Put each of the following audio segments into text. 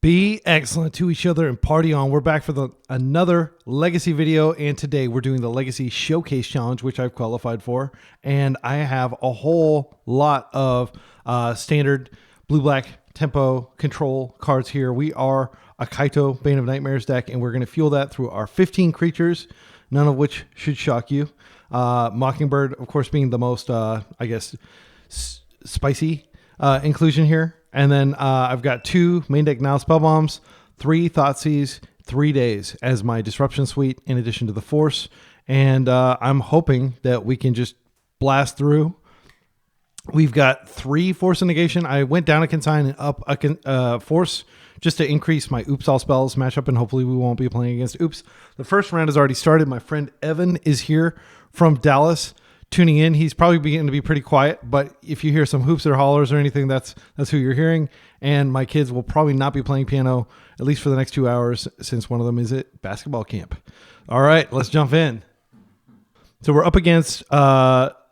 Be excellent to each other and party on. We're back for another Legacy video, and today we're doing the Legacy Showcase Challenge, which I've qualified for. And I have a whole lot of standard blue-black tempo control cards here. We are a Kaito Bane of Nightmares deck, and we're going to fuel that through our 15 creatures, none of which should shock you. Mockingbird, of course, being the most, I guess, spicy inclusion here. And then I've got 2 main deck now Spellbombs, 3 Thoughtseize, 3 Daze as my disruption suite in addition to the Force. And I'm hoping that we can just blast through. We've got 3 Force and Negation. I went down a Consign and up a Force just to increase my Oops All Spells matchup, and hopefully we won't be playing against Oops. The first round has already started. My friend Evan is here from Dallas tuning in. He's probably beginning to be pretty quiet, but if you hear some hoops or hollers or anything, that's who you're hearing. And my kids will probably not be playing piano, at least for the next 2 hours, since one of them is at basketball camp. All right, let's jump in. So we're up against Psypios.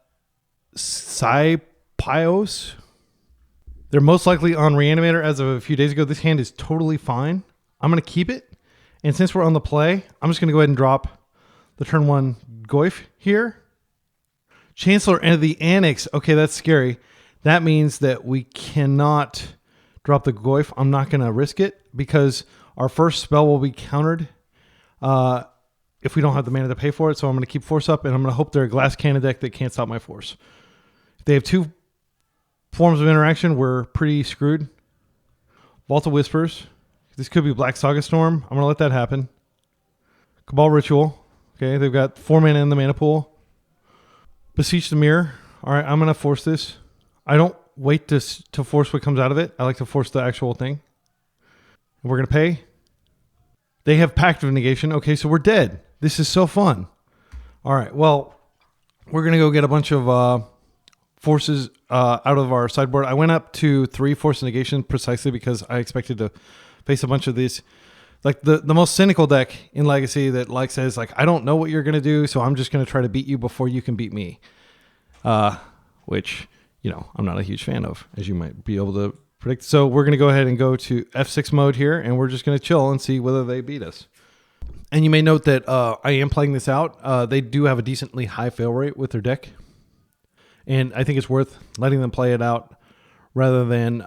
They're most likely on Reanimator as of a few days ago. This hand is totally fine. I'm going to keep it. And since we're on the play, I'm just going to go ahead and drop the turn 1 Goyf here. Chancellor and the Annex. Okay, that's scary. That means that we cannot drop the Goyf. I'm not going to risk it because our first spell will be countered if we don't have the mana to pay for it. So I'm going to keep Force up, and I'm going to hope they're a Glass Cannon deck that can't stop my Force. If they have 2 forms of interaction, we're pretty screwed. Vault of Whispers. This could be Black Saga Storm. I'm going to let that happen. Cabal Ritual. Okay, they've got 4 mana in the mana pool. Beseech the Mirror. All right, I'm going to force this. I don't wait to force what comes out of it. I like to force the actual thing. We're going to pay. They have Pact of Negation. Okay, so we're dead. This is so fun. All right, well, we're going to go get a bunch of forces out of our sideboard. I went up to 3 Force of Negation precisely because I expected to face a bunch of these. Like the most cynical deck in Legacy that says I don't know what you're going to do, so I'm just going to try to beat you before you can beat me. Which, I'm not a huge fan of, as you might be able to predict. So we're going to go ahead and go to F6 mode here, and we're just going to chill and see whether they beat us. And you may note that I am playing this out. They do have a decently high fail rate with their deck. And I think it's worth letting them play it out rather than...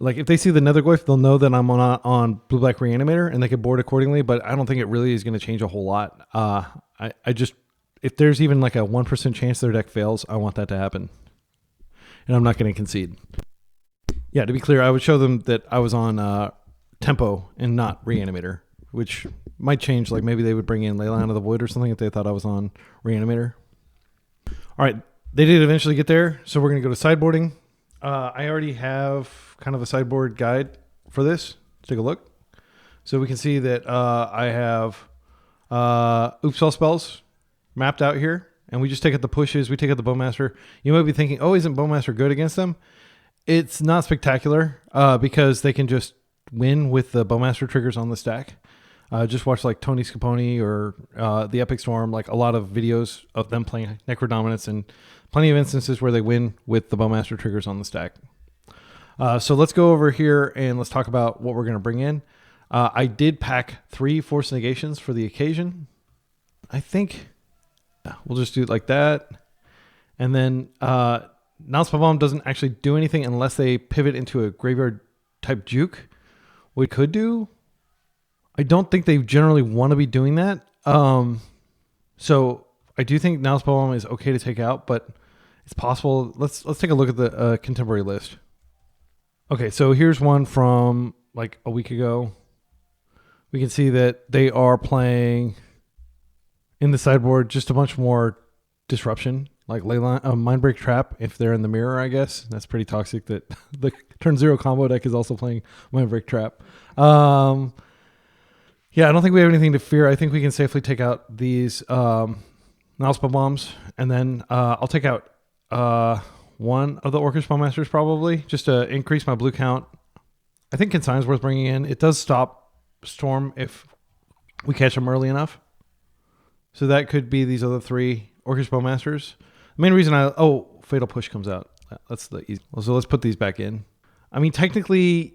if they see the Nether Goyf, they'll know that I'm on blue-black Reanimator, and they can board accordingly, but I don't think it really is going to change a whole lot. If there's even like a 1% chance their deck fails, I want that to happen. And I'm not going to concede. Yeah, to be clear, I would show them that I was on Tempo and not Reanimator, which might change. Like maybe they would bring in Leyline of the Void or something if they thought I was on Reanimator. All right, they did eventually get there, so we're going to go to sideboarding. I already have kind of a sideboard guide for this. Let's take a look. So we can see that I have Oops All Spells mapped out here. And we just take out the pushes. We take out the Bowmaster. You might be thinking, oh, isn't Bowmaster good against them? It's not spectacular because they can just win with the Bowmaster triggers on the stack. Just watch like Tony Scapone or the Epic Storm, like a lot of videos of them playing Necrodominance and plenty of instances where they win with the Bowmaster triggers on the stack. So let's go over here and let's talk about what we're going to bring in. I did pack 3 Force Negations for the occasion. I think we'll just do it like that. And then now Spellbomb doesn't actually do anything unless they pivot into a graveyard type juke. We could do. I don't think they generally want to be doing that. So I do think now Spellbomb is okay to take out, but it's possible. Let's take a look at the contemporary list. Okay, so here's one from like a week ago. We can see that they are playing in the sideboard just a bunch more disruption, like Leyline, Mindbreak Trap if they're in the mirror, I guess. That's pretty toxic that the turn 0 combo deck is also playing Mindbreak Trap. Yeah, I don't think we have anything to fear. I think we can safely take out these Spell Bombs, and then I'll take out one of the Orcish Bowmasters probably, just to increase my blue count. I think Consign's worth bringing in. It does stop Storm if we catch them early enough. So that could be these other 3 Orcish Bowmasters. The main reason Fatal Push comes out. That's the easy. So let's put these back in. I mean, technically,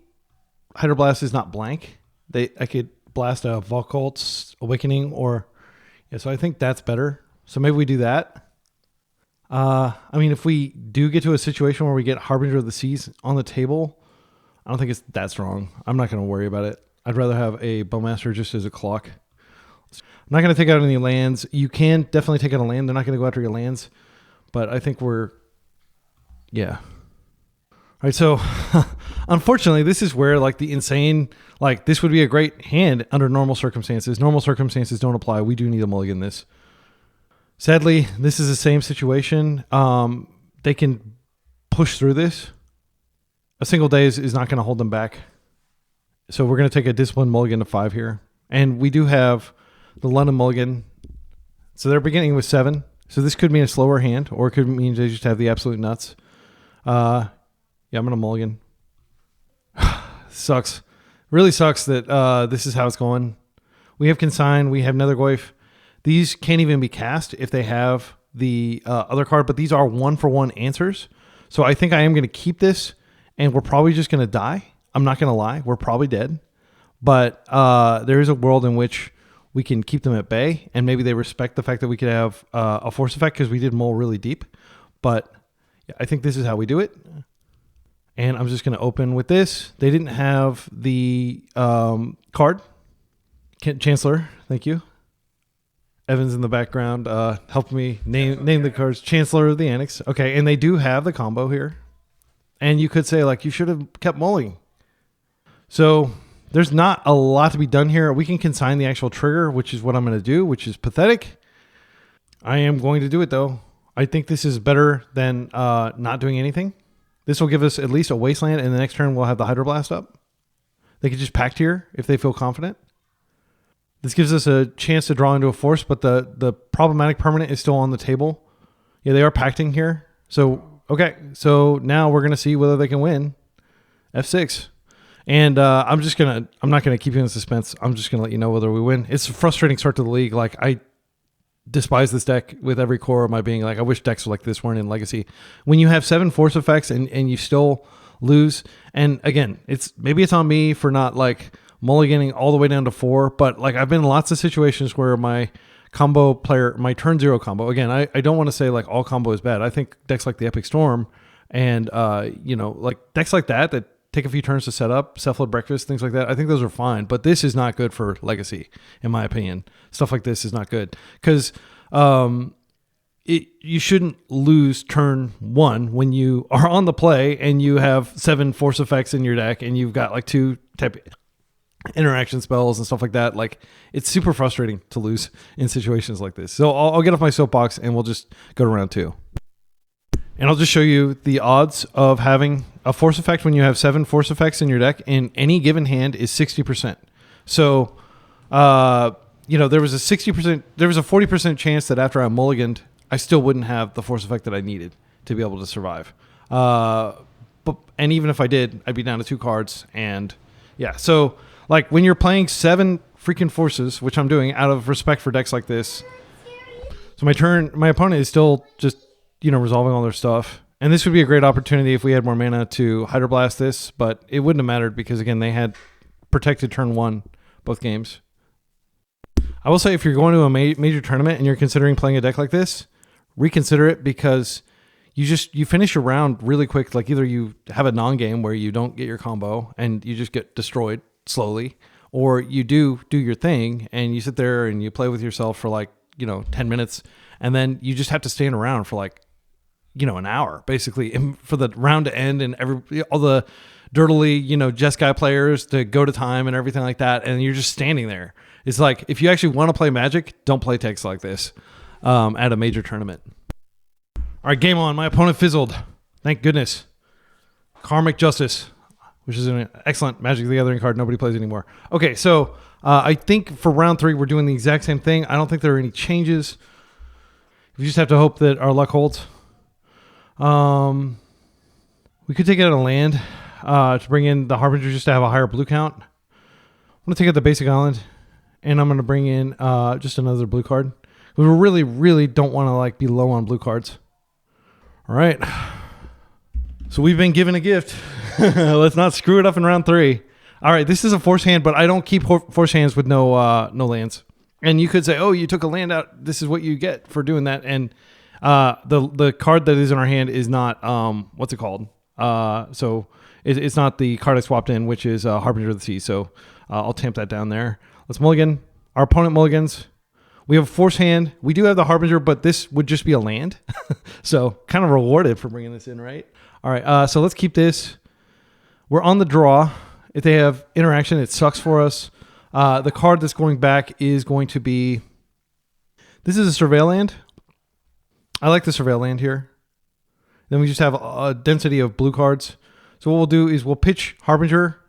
Hydroblast is not blank. I could blast a Volkult's Awakening or... Yeah, so I think that's better. So maybe we do that. I mean, if we do get to a situation where we get Harbinger of the Seas on the table, I don't think it's that strong. I'm not going to worry about it. I'd rather have a Bowmaster just as a clock. I'm not going to take out any lands. You can definitely take out a land. They're not going to go after your lands. But I think we're... Yeah. All right, so unfortunately, this is where like the insane... Like, this would be a great hand under normal circumstances. Normal circumstances don't apply. We do need a mulligan this. Sadly, this is the same situation. They can push through this. A single Daze is not going to hold them back. So we're going to take a disciplined mulligan to 5 here. And we do have the London mulligan. So they're beginning with 7. So this could mean a slower hand, or it could mean they just have the absolute nuts. Yeah, I'm going to mulligan. Sucks. Really sucks that this is how it's going. We have Consign. We have Nethergoyf. These can't even be cast if they have the other card, but these are 1-for-1 answers. So I think I am going to keep this, and we're probably just going to die. I'm not going to lie. We're probably dead. But there is a world in which we can keep them at bay, and maybe they respect the fact that we could have a force effect because we did mull really deep. But yeah, I think this is how we do it. And I'm just going to open with this. They didn't have the card. Chancellor, thank you. Evan's in the background helping me name the cards. Chancellor of the Annex. Okay, and they do have the combo here. And you could say, like, you should have kept mulling. So there's not a lot to be done here. We can consign the actual trigger, which is what I'm going to do, which is pathetic. I am going to do it, though. I think this is better than not doing anything. This will give us at least a Wasteland, and the next turn we'll have the Hydroblast up. They could just pact here if they feel confident. This gives us a chance to draw into a force, but the problematic permanent is still on the table. Yeah, they are pacting here. So, okay. So now we're going to see whether they can win. F6. And I'm not going to keep you in suspense. I'm just going to let you know whether we win. It's a frustrating start to the league. Like, I despise this deck with every core of my being. Like, I wish decks like this weren't in Legacy. When you have 7 force effects and you still lose, and again, maybe it's on me for not like mulliganing all the way down to 4, but like I've been in lots of situations where my combo player, my turn 0 combo, again, I don't want to say like all combo is bad. I think decks like the Epic Storm and like decks like that take a few turns to set up, Cephalid Breakfast, things like that. I think those are fine, but this is not good for Legacy, in my opinion. Stuff like this is not good because you shouldn't lose turn 1 when you are on the play and you have 7 force effects in your deck and you've got like 2 type interaction spells and stuff like that. Like, it's super frustrating to lose in situations like this. So I'll get off my soapbox and we'll just go to round 2. And I'll just show you the odds of having a force effect when you have 7 force effects in your deck in any given hand is 60%. So, there was a 40% chance that after I mulliganed, I still wouldn't have the force effect that I needed to be able to survive. And even if I did, I'd be down to 2 cards. And yeah, so like when you're playing 7 freaking forces, which I'm doing out of respect for decks like this. So my opponent is still just, resolving all their stuff. And this would be a great opportunity if we had more mana to Hydroblast this, but it wouldn't have mattered because, again, they had protected turn 1 both games. I will say if you're going to a major tournament and you're considering playing a deck like this, reconsider it because you finish your round really quick. Like either you have a non-game where you don't get your combo and you just get destroyed slowly, or you do your thing and you sit there and you play with yourself for like, 10 minutes and then you just have to stand around for like, an hour basically for the round to end and all the dirtily, Jeskai players to go to time and everything like that. And you're just standing there. It's like, if you actually want to play Magic, don't play decks like this at a major tournament. All right, game on. My opponent fizzled. Thank goodness. Karmic Justice, which is an excellent Magic the Gathering card nobody plays anymore. Okay, so I think for round 3, we're doing the exact same thing. I don't think there are any changes. We just have to hope that our luck holds. We could take out a land to bring in the Harbinger just to have a higher blue count. I'm going to take out the basic island, and I'm going to bring in just another blue card. We really, really don't want to like be low on blue cards. All right. So we've been given a gift. Let's not screw it up in round 3. All right, this is a force hand, but I don't keep force hands with no lands. And you could say, oh, you took a land out. This is what you get for doing that. And the card that is in our hand is not, what's it called? So it's not the card I swapped in, which is Harbinger of the Sea. So I'll tamp that down there. Let's mulligan. Our opponent mulligans. We have a force hand. We do have the Harbinger, but this would just be a land. So kind of rewarded for bringing this in, right? All right, so let's keep this. We're on the draw. If they have interaction, it sucks for us. The card that's going back is going to be... This is a Surveil land. I like the Surveil land here. Then we just have a density of blue cards. So what we'll do is we'll pitch Harbinger,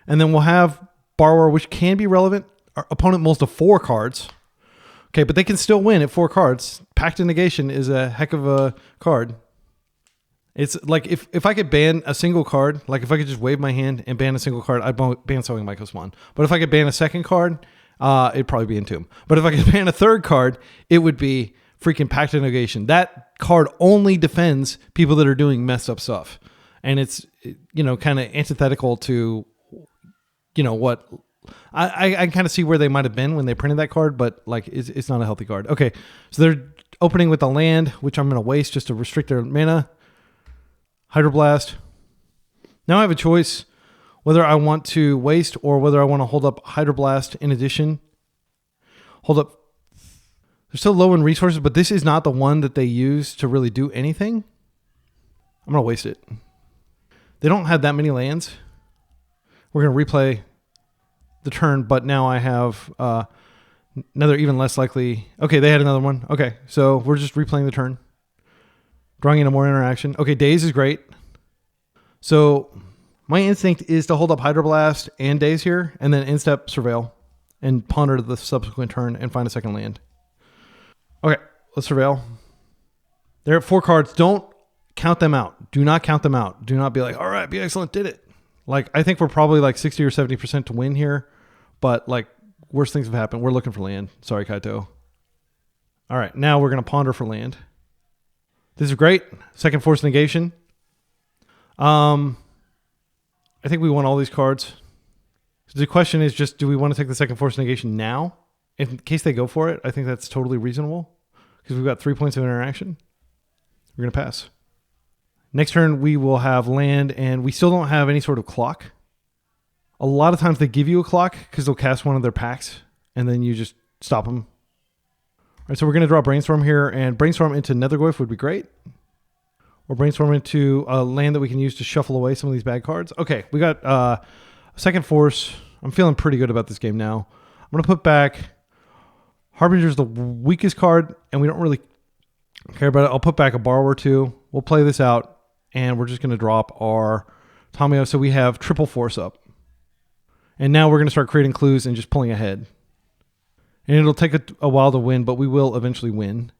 and then we'll have Borrower, which can be relevant. Our opponent mulls to 4 cards. Okay, but they can still win at 4 cards. Pact of Negation is a heck of a card. It's like if I could ban a single card, like if I could just wave my hand and ban a single card, I'd ban Sowing Mycoswan. But if I could ban a second card, it'd probably be Entomb. But if I could ban a third card, it would be freaking Pact of Negation. That card only defends people that are doing messed up stuff. And it's, kind of antithetical to, what... I kind of see where they might have been when they printed that card, but like it's not a healthy card. Okay, so they're opening with a land, which I'm going to waste just to restrict their mana. Hydroblast. Now I have a choice whether I want to waste or whether I want to hold up Hydroblast in addition. Hold up. They're still low in resources, but this is not the one that they use to really do anything. I'm going to waste it. They don't have that many lands. We're going to replay the turn, but now I have another even less likely. Okay, they had another one. Okay, so we're just replaying the turn. Drawing in a more interaction. Okay, Daze is great. So my instinct is to hold up Hydroblast and Daze here, and then instep Surveil, and ponder the subsequent turn and find a second land. Okay, let's Surveil. They're at 4 cards. Don't count them out. Do not count them out. Do not be like, all right, be excellent, did it. Like, I think we're probably like 60 or 70% to win here, but like worse things have happened. We're looking for land. Sorry, Kaito. All right, now we're going to ponder for land. This is great. Second force negation. I think we want all these cards. So the question is just, do we want to take the second force negation now? In case they go for it, I think that's totally reasonable because we've got 3 points of interaction. We're going to pass. Next turn, we will have land, and we still don't have any sort of clock. A lot of times they give you a clock because they'll cast one of their packs, and then you just stop them. All right, so we're going to draw Brainstorm here, and Brainstorm into Nethergoyf would be great. Or Brainstorm into a land that we can use to shuffle away some of these bad cards. Okay, we got second force. I'm feeling pretty good about this game now. I'm going to put back Harbinger's the weakest card, and we don't really care about it. I'll put back a Borrower too. We'll play this out, and we're just going to drop our Tomio so we have triple force up. And now we're going to start creating clues and just pulling ahead. And it'll take a while to win, but we will eventually win.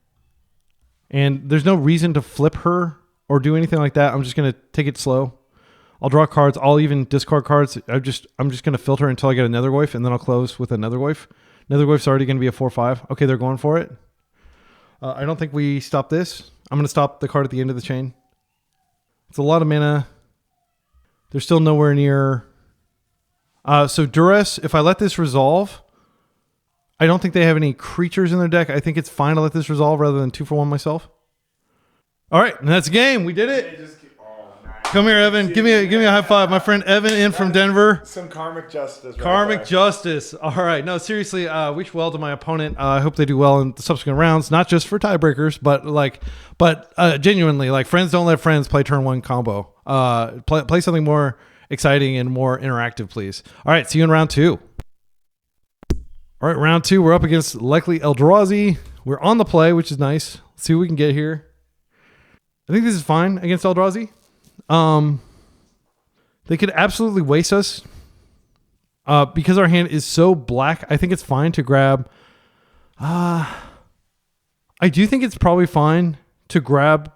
And there's no reason to flip her or do anything like that. I'm just going to take it slow. I'll draw cards. I'll even discard cards. I'm just going to filter until I get a Nethergoyf, and then I'll close with a Nethergoyf. Nethergoyf's already going to be a 4/5. Okay, they're going for it. I don't think we stop this. I'm going to stop the card at the end of the chain. It's a lot of mana. They're still nowhere near. So Duress, if I let this resolve, I don't think they have any creatures in their deck. I think it's fine to let this resolve rather than 2 for 1 myself. All right, and that's a game. We did it. Come here, Evan. Give me a high five. My friend Evan in from Denver. Some karmic justice. Karmic justice. All right. No, seriously, wish well to my opponent. I hope they do well in the subsequent rounds, not just for tiebreakers, but genuinely, like, friends don't let friends play turn 1 combo. Play something more exciting and more interactive, please. All right, see you in round 2. All right, round 2, we're up against likely Eldrazi. We're on the play, which is nice. Let's see what we can get here. I think this is fine against Eldrazi. They could absolutely waste us. Because our hand is so black, I think it's fine to grab. I do think it's probably fine to grab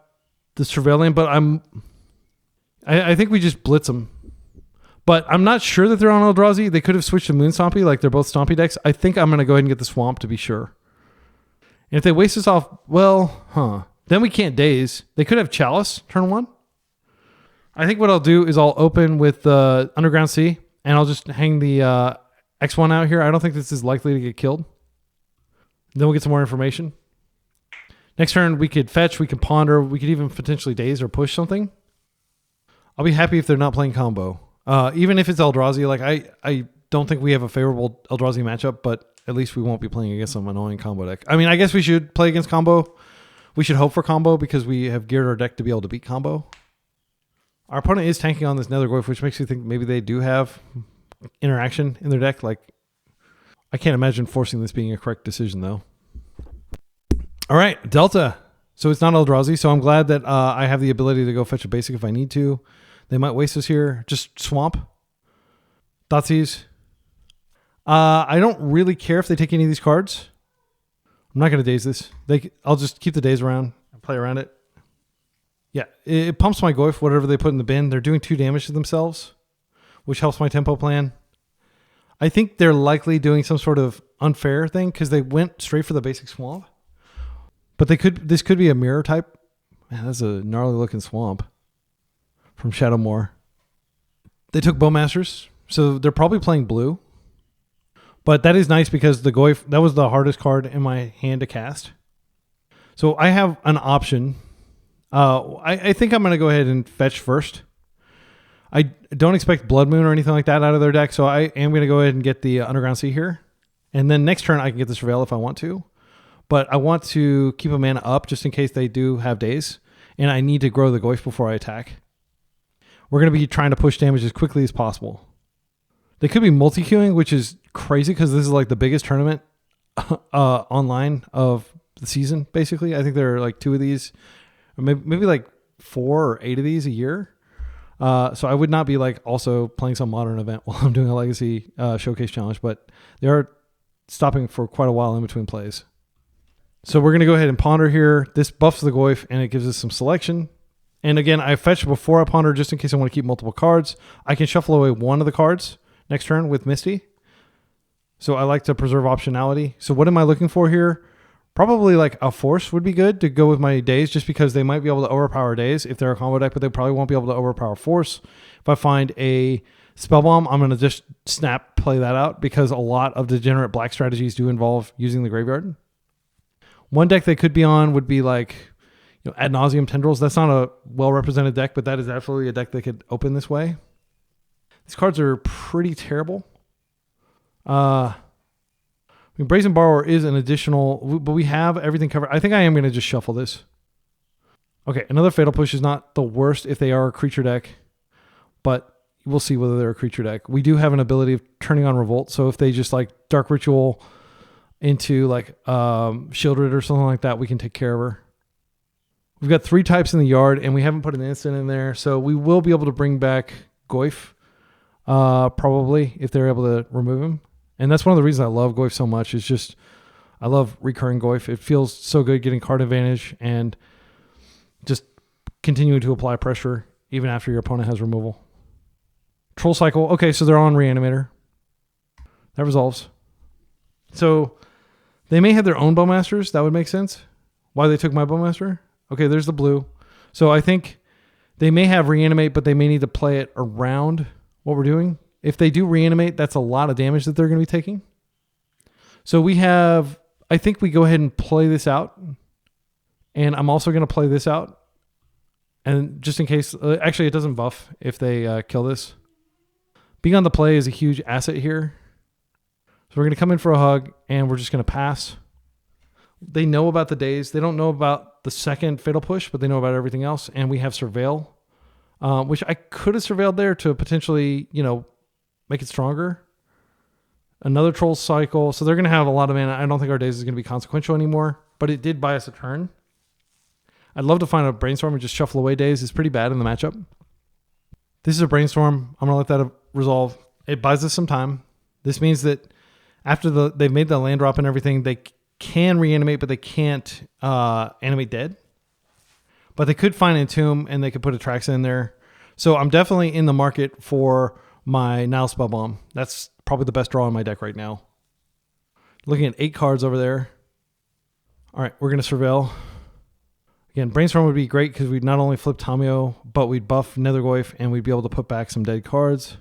the Surveillant, but I think we just blitz them. But I'm not sure that they're on Eldrazi. They could have switched to Moon Stompy, like they're both Stompy decks. I think I'm going to go ahead and get the Swamp to be sure. And if they waste us off, then we can't Daze. They could have Chalice turn 1. I think what I'll do is I'll open with the Underground Sea, And I'll just hang the X1 out here. I don't think this is likely to get killed. Then we'll get some more information. Next turn, we could fetch, we could ponder, we could even potentially daze or push something. I'll be happy if they're not playing combo. Even if it's Eldrazi, like I don't think we have a favorable Eldrazi matchup, but at least we won't be playing against some annoying combo deck. I mean, I guess we should play against combo. We should hope for combo because we have geared our deck to be able to beat combo. Our opponent is tanking on this Nethergoyf, which makes me think maybe they do have interaction in their deck. Like, I can't imagine forcing this being a correct decision, though. All right, Delta. So it's not Eldrazi, so I'm glad that I have the ability to go fetch a basic if I need to. They might waste us here. Just swamp. Thoughtseize. I don't really care if they take any of these cards. I'm not going to daze this. I'll just keep the daze around and play around it. Yeah, it pumps my Goyf, whatever they put in the bin. They're doing 2 damage to themselves, which helps my tempo plan. I think they're likely doing some sort of unfair thing because they went straight for the basic swamp. But this could be a mirror type. Man, that's a gnarly looking swamp from Shadowmoor. They took Bowmasters, so they're probably playing blue. But that is nice because the Goyf, that was the hardest card in my hand to cast. So I have an option. I think I'm going to go ahead and fetch first. I don't expect Blood Moon or anything like that out of their deck, so I am going to go ahead and get the Underground Sea here. And then next turn I can get the Surveil if I want to. But I want to keep a mana up just in case they do have Daze. And I need to grow the Goyf before I attack. We're going to be trying to push damage as quickly as possible. They could be multi-queuing, which is crazy because this is like the biggest tournament online of the season, basically. I think there are like 2 of these. Or maybe like 4 or 8 of these a year. So I would not be like also playing some modern event while I'm doing a legacy showcase challenge, but they are stopping for quite a while in between plays. So we're going to go ahead and ponder here. This buffs the Goyf and it gives us some selection. And again, I fetch before I ponder just in case I want to keep multiple cards. I can shuffle away one of the cards next turn with Misty. So I like to preserve optionality. So what am I looking for here? Probably like a Force would be good to go with my Daze just because they might be able to overpower Daze if they're a combo deck, but they probably won't be able to overpower Force. If I find a Spellbomb, I'm going to just snap play that out because a lot of degenerate black strategies do involve using the graveyard. One deck they could be on would be like, Ad Nauseam Tendrils. That's not a well-represented deck, but that is absolutely a deck that could open this way. These cards are pretty terrible. Brazen Borrower is an additional, but we have everything covered. I think I am going to just shuffle this. Okay, another Fatal Push is not the worst if they are a creature deck, but we'll see whether they're a creature deck. We do have an ability of turning on Revolt, so if they just like Dark Ritual into like Shieldred or something like that, we can take care of her. We've got 3 types in the yard, and we haven't put an instant in there, so we will be able to bring back Goyf, probably, if they're able to remove him. And that's one of the reasons I love Goyf so much. Is just I love recurring Goyf. It feels so good getting card advantage and just continuing to apply pressure even after your opponent has removal. Troll Cycle. Okay, so they're on Reanimator. That resolves. So they may have their own Bowmasters. That would make sense. Why they took my Bowmaster. Okay, there's the blue. So I think they may have Reanimate, but they may need to play it around what we're doing. If they do Reanimate, that's a lot of damage that they're going to be taking. So we have, I think we go ahead and play this out. And I'm also going to play this out. And just in case, actually it doesn't buff if they kill this. Being on the play is a huge asset here. So we're going to come in for a hug and we're just going to pass. They know about the Daze. They don't know about the second Fatal Push, but they know about everything else. And we have Surveil, which I could have surveilled there to potentially, make it stronger. Another Troll Cycle. So they're going to have a lot of mana. I don't think our Daze is going to be consequential anymore, but it did buy us a turn. I'd love to find a Brainstorm and just shuffle away Daze. It's pretty bad in the matchup. This is a Brainstorm. I'm going to let that resolve. It buys us some time. This means that after they've made the land drop and everything, they can reanimate, but they can't animate dead. But they could find Entomb and they could put a Trax in there. So I'm definitely in the market for my Nile Spellbomb. That's probably the best draw in my deck right now. Looking at 8 cards over there. All right, we're going to Surveil. Again, Brainstorm would be great because we'd not only flip Tamio, but we'd buff Nethergoyf and we'd be able to put back some dead cards.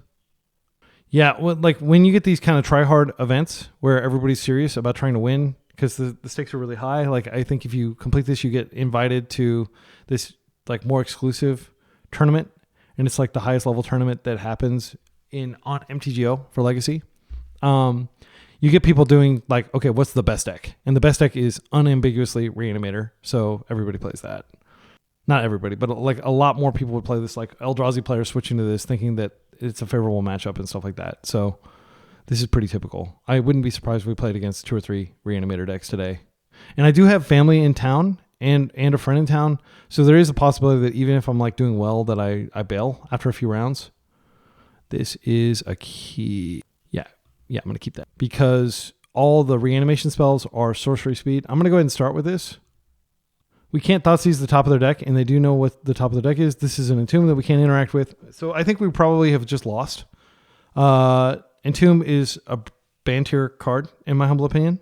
Yeah, well, like when you get these kind of try-hard events where everybody's serious about trying to win because the stakes are really high, like I think if you complete this, you get invited to this like more exclusive tournament, and it's like the highest level tournament that happens on MTGO for Legacy. You get people doing like, okay, what's the best deck? And the best deck is unambiguously Reanimator, so everybody plays that. Not everybody, but like a lot more people would play this, like Eldrazi players switching to this thinking that it's a favorable matchup and stuff like that. So this is pretty typical. I wouldn't be surprised if we played against 2 or 3 Reanimator decks today. And I do have family in town and a friend in town, so there is a possibility that even if I'm like doing well that I bail after a few rounds. This is a key. Yeah, I'm going to keep that because all the reanimation spells are sorcery speed. I'm going to go ahead and start with this. We can't Thoughtseize the top of their deck, and they do know what the top of their deck is. This is an Entomb that we can't interact with. So I think we probably have just lost. Entomb is a ban tier card, in my humble opinion.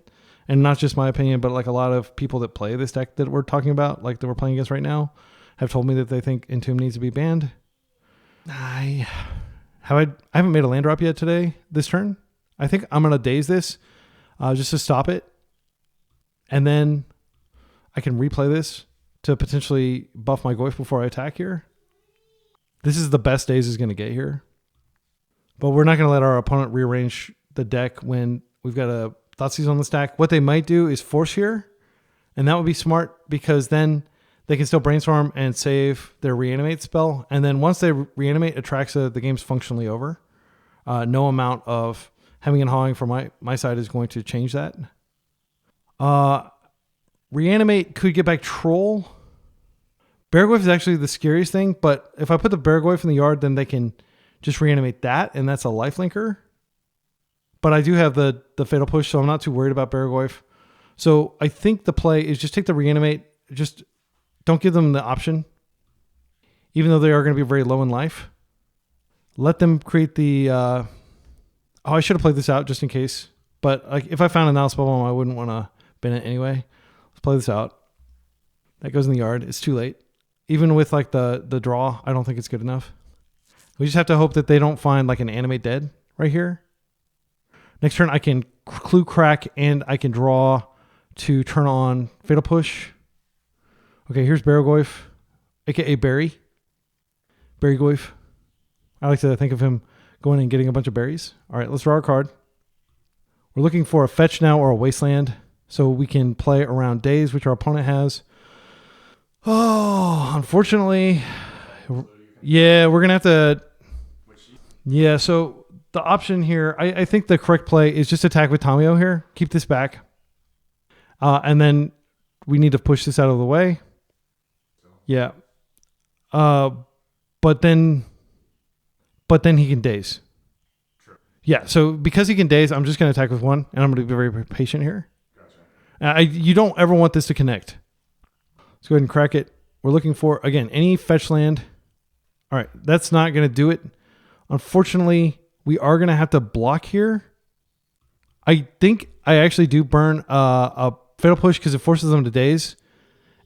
And not just my opinion, but like a lot of people that play this deck that we're talking about, like that we're playing against right now, have told me that they think Entomb needs to be banned. I haven't made a land drop yet this turn. I think I'm going to Daze this just to stop it. And then I can replay this to potentially buff my Goyf before I attack here. This is the best Daze is going to get here. But we're not going to let our opponent rearrange the deck when we've got a Thoughtseize on the stack. What they might do is force here. And that would be smart because then they can still brainstorm and save their reanimate spell. And then once they reanimate Atraxa, the game's functionally over. No amount of hemming and hawing from my side is going to change that. Reanimate could get back Troll. Beargoyf is actually the scariest thing, but if I put the Beargoyf in the yard, then they can just reanimate that, and that's a lifelinker. But I do have the Fatal Push, so I'm not too worried about Beargoyf. So I think the play is just take the reanimate, just don't give them the option, even though they are going to be very low in life. Let them create the... I should have played this out just in case. But like, if I found a Spellbomb, I wouldn't want to bin it anyway. Let's play this out. That goes in the yard. It's too late. Even with like the draw, I don't think it's good enough. We just have to hope that they don't find like an Animate Dead right here. Next turn, I can Clue Crack and I can draw to turn on Fatal Push. Okay, here's Beargoyf, aka Barry Goyf. I like to think of him going and getting a bunch of berries. All right, let's draw our card. We're looking for a fetch now or a wasteland so we can play around Daze, which our opponent has. Oh, unfortunately, yeah, we're going to have to... Yeah, so the option here, I think the correct play is just attack with Tamiyo here. Keep this back. And then we need to push this out of the way. Yeah. But then he can Daze. Yeah, so because he can Daze, I'm just going to attack with 1, and I'm going to be very patient here. Gotcha. You don't ever want this to connect. Let's go ahead and crack it. We're looking for, again, any fetch land. All right, that's not going to do it. Unfortunately, we are going to have to block here. I think I actually do burn a Fatal Push because it forces them to Daze,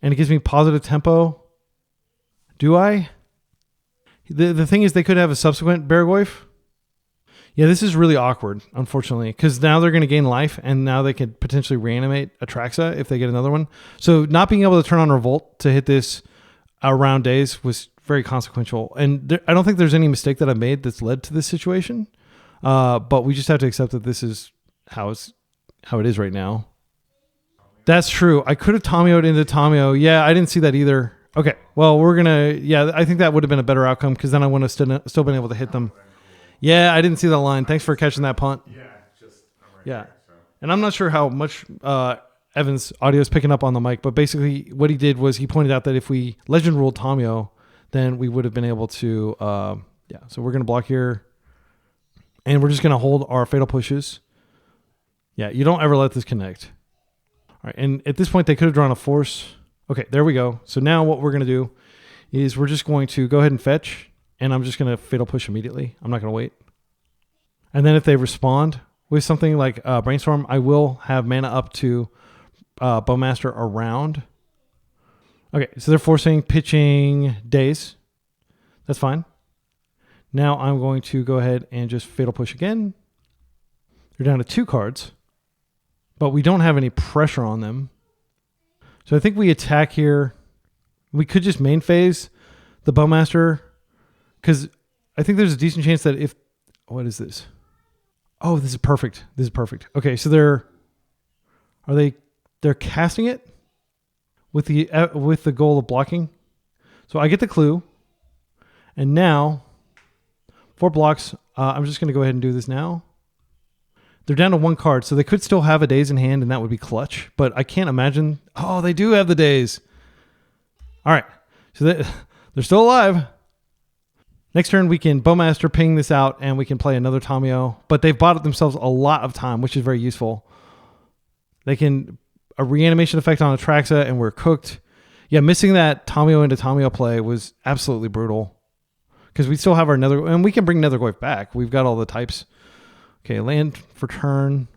and it gives me positive tempo. Do I? The thing is, they could have a subsequent Beargoyf. Yeah, this is really awkward, unfortunately, because now they're going to gain life, and now they could potentially reanimate Atraxa if they get another one. So not being able to turn on Revolt to hit this around Daze was very consequential. And I don't think there's any mistake that I made that's led to this situation. But we just have to accept that this is how it is right now. That's true. I could have Tamiyo'd into Tamiyo. Yeah, I didn't see that either. Okay, well, we're going to... Yeah, I think that would have been a better outcome because then I would have still been able to hit them. Yeah, I didn't see that line. Thanks for catching that punt. Yeah, just I'm right yeah. There, so. And I'm not sure how much Evan's audio is picking up on the mic, but basically what he did was he pointed out that if we legend ruled Tamiyo, then we would have been able to, yeah. So we're going to block here, and we're just going to hold our Fatal Pushes. Yeah, you don't ever let this connect. All right, and at this point they could have drawn a Force. Okay, there we go. So now what we're going to do is we're just going to go ahead and fetch. And I'm just going to Fatal Push immediately. I'm not going to wait. And then if they respond with something like Brainstorm, I will have mana up to Bowmaster around. Okay, so they're forcing pitching Daze. That's fine. Now I'm going to go ahead and just Fatal Push again. They're down to 2 cards, but we don't have any pressure on them. So I think we attack here. We could just main phase the Bowmaster, because I think there's a decent chance that if... What is this? Oh, this is perfect. This is perfect. Okay, so they're casting it with the goal of blocking. So I get the clue. And now, 4 blocks. I'm just going to go ahead and do this now. They're down to 1 card, so they could still have a Daze in hand, and that would be clutch. But I can't imagine... Oh, they do have the Daze. All right. So they're still alive. Next turn, we can Bowmaster ping this out, and we can play another Tamiyo. But they've bought themselves a lot of time, which is very useful. They can... A reanimation effect on Atraxa, and we're cooked. Yeah, missing that Tamiyo into Tamiyo play was absolutely brutal. Because we still have our Nether... And we can bring Nethergoyf back. We've got all the types... Okay, land for turn,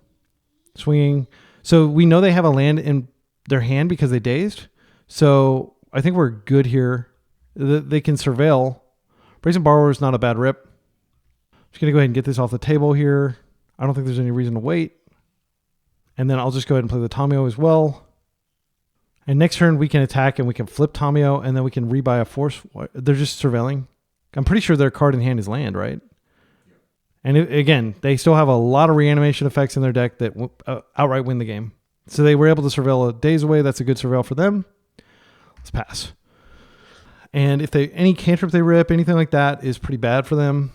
swinging. So we know they have a land in their hand because they dazed. So I think we're good here. They can surveil. Brazen Borrower is not a bad rip. Just going to go ahead and get this off the table here. I don't think there's any reason to wait. And then I'll just go ahead and play the Tamiyo as well. And next turn we can attack and we can flip Tamiyo and then we can rebuy a force. They're just surveilling. I'm pretty sure their card in hand is land, right? And again, they still have a lot of reanimation effects in their deck that outright win the game. So they were able to surveil a Daze away. That's a good surveil for them. Let's pass. And if any cantrip they rip, anything like that is pretty bad for them.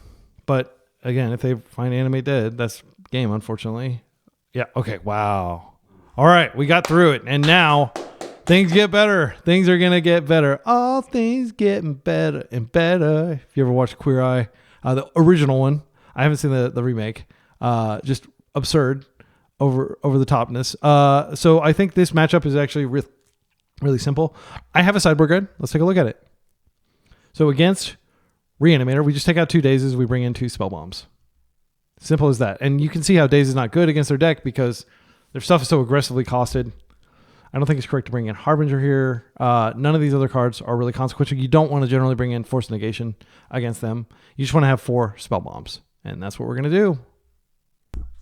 But again, if they find Animate Dead, that's game, unfortunately. Yeah, okay, wow. All right, we got through it. And now things get better. Things are going to get better. All things getting better and better. If you ever watched Queer Eye, the original one. I haven't seen the remake. Just absurd, over the topness. So I think this matchup is actually really simple. I have a sideboard guide. Let's take a look at it. So against Reanimator, we just take out 2 Dazes. We bring in 2 Spellbombs. Simple as that. And you can see how Daze is not good against their deck because their stuff is so aggressively costed. I don't think it's correct to bring in Harbinger here. None of these other cards are really consequential. You don't want to generally bring in Force Negation against them. You just want to have 4 Spellbombs. And that's what we're going to do.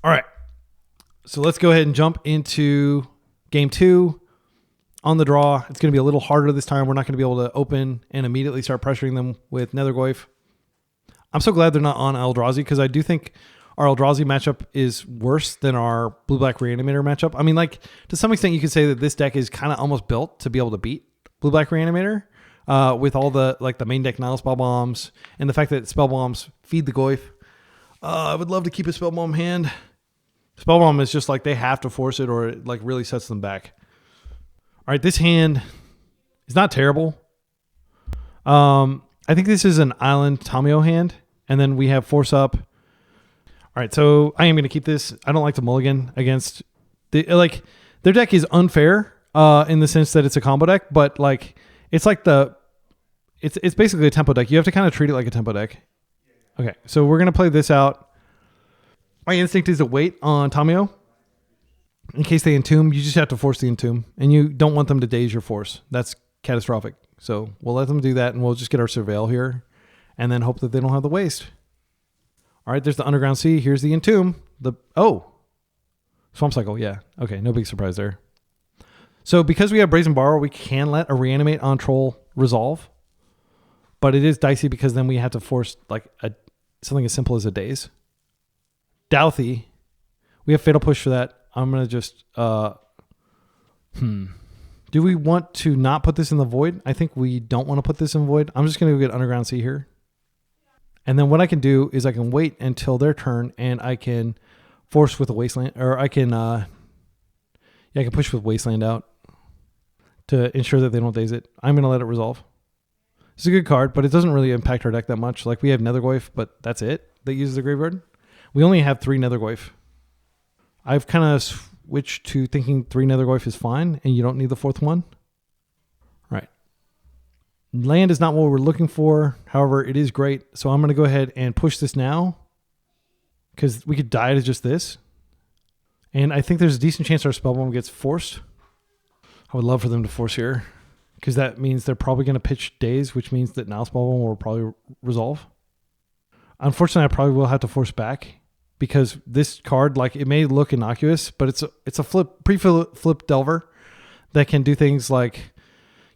All right. So let's go ahead and jump into game 2 on the draw. It's going to be a little harder this time. We're not going to be able to open and immediately start pressuring them with Nethergoyf. I'm so glad they're not on Eldrazi because I do think our Eldrazi matchup is worse than our Blue-Black Reanimator matchup. I mean, like, to some extent, you could say that this deck is kind of almost built to be able to beat Blue-Black Reanimator with all the main deck Nile Spellbombs and the fact that Spellbombs feed the Goyf. I would love to keep a Spellbomb hand. Spellbomb is just like they have to force it or it like really sets them back. All right, this hand is not terrible. I think this is an Island Tamiyo hand, and then we have Force Up. All right, so I am going to keep this. I don't like to mulligan against their deck is unfair in the sense that it's a combo deck, but it's basically a tempo deck. You have to kind of treat it like a tempo deck. Okay, so we're going to play this out. My instinct is to wait on Tamiyo. In case they entomb, you just have to force the entomb. And you don't want them to daze your force. That's catastrophic. So we'll let them do that, and we'll just get our surveil here. And then hope that they don't have the waste. All right, there's the Underground Sea. Here's the entomb. Swamp Cycle, yeah. Okay, no big surprise there. So because we have Brazen Borrower, we can let a Reanimate on Troll resolve. But it is dicey because then we have to force something as simple as a Daze. Douthie. We have Fatal Push for that. I'm going to just... Do we want to not put this in the Void? I think we don't want to put this in Void. I'm just going to go get Underground Sea here. And then what I can do is I can wait until their turn and I can force with a Wasteland. Or I can... I can push with Wasteland out to ensure that they don't Daze it. I'm going to let it resolve. It's a good card, but it doesn't really impact our deck that much. Like, we have Nethergoyf, but that's it that uses the graveyard. We only have 3 Nethergoyf. I've kind of switched to thinking 3 Nethergoyf is fine, and you don't need the 4th one. Right. Land is not what we're looking for. However, it is great. So I'm going to go ahead and push this now, because we could die to just this. And I think there's a decent chance our Spellbomb gets forced. I would love for them to force here, because that means they're probably going to pitch Daze, which means that Nile Spellbomb will probably resolve. Unfortunately, I probably will have to force back because this card, like, it may look innocuous, but it's a pre-flip Delver that can do things like,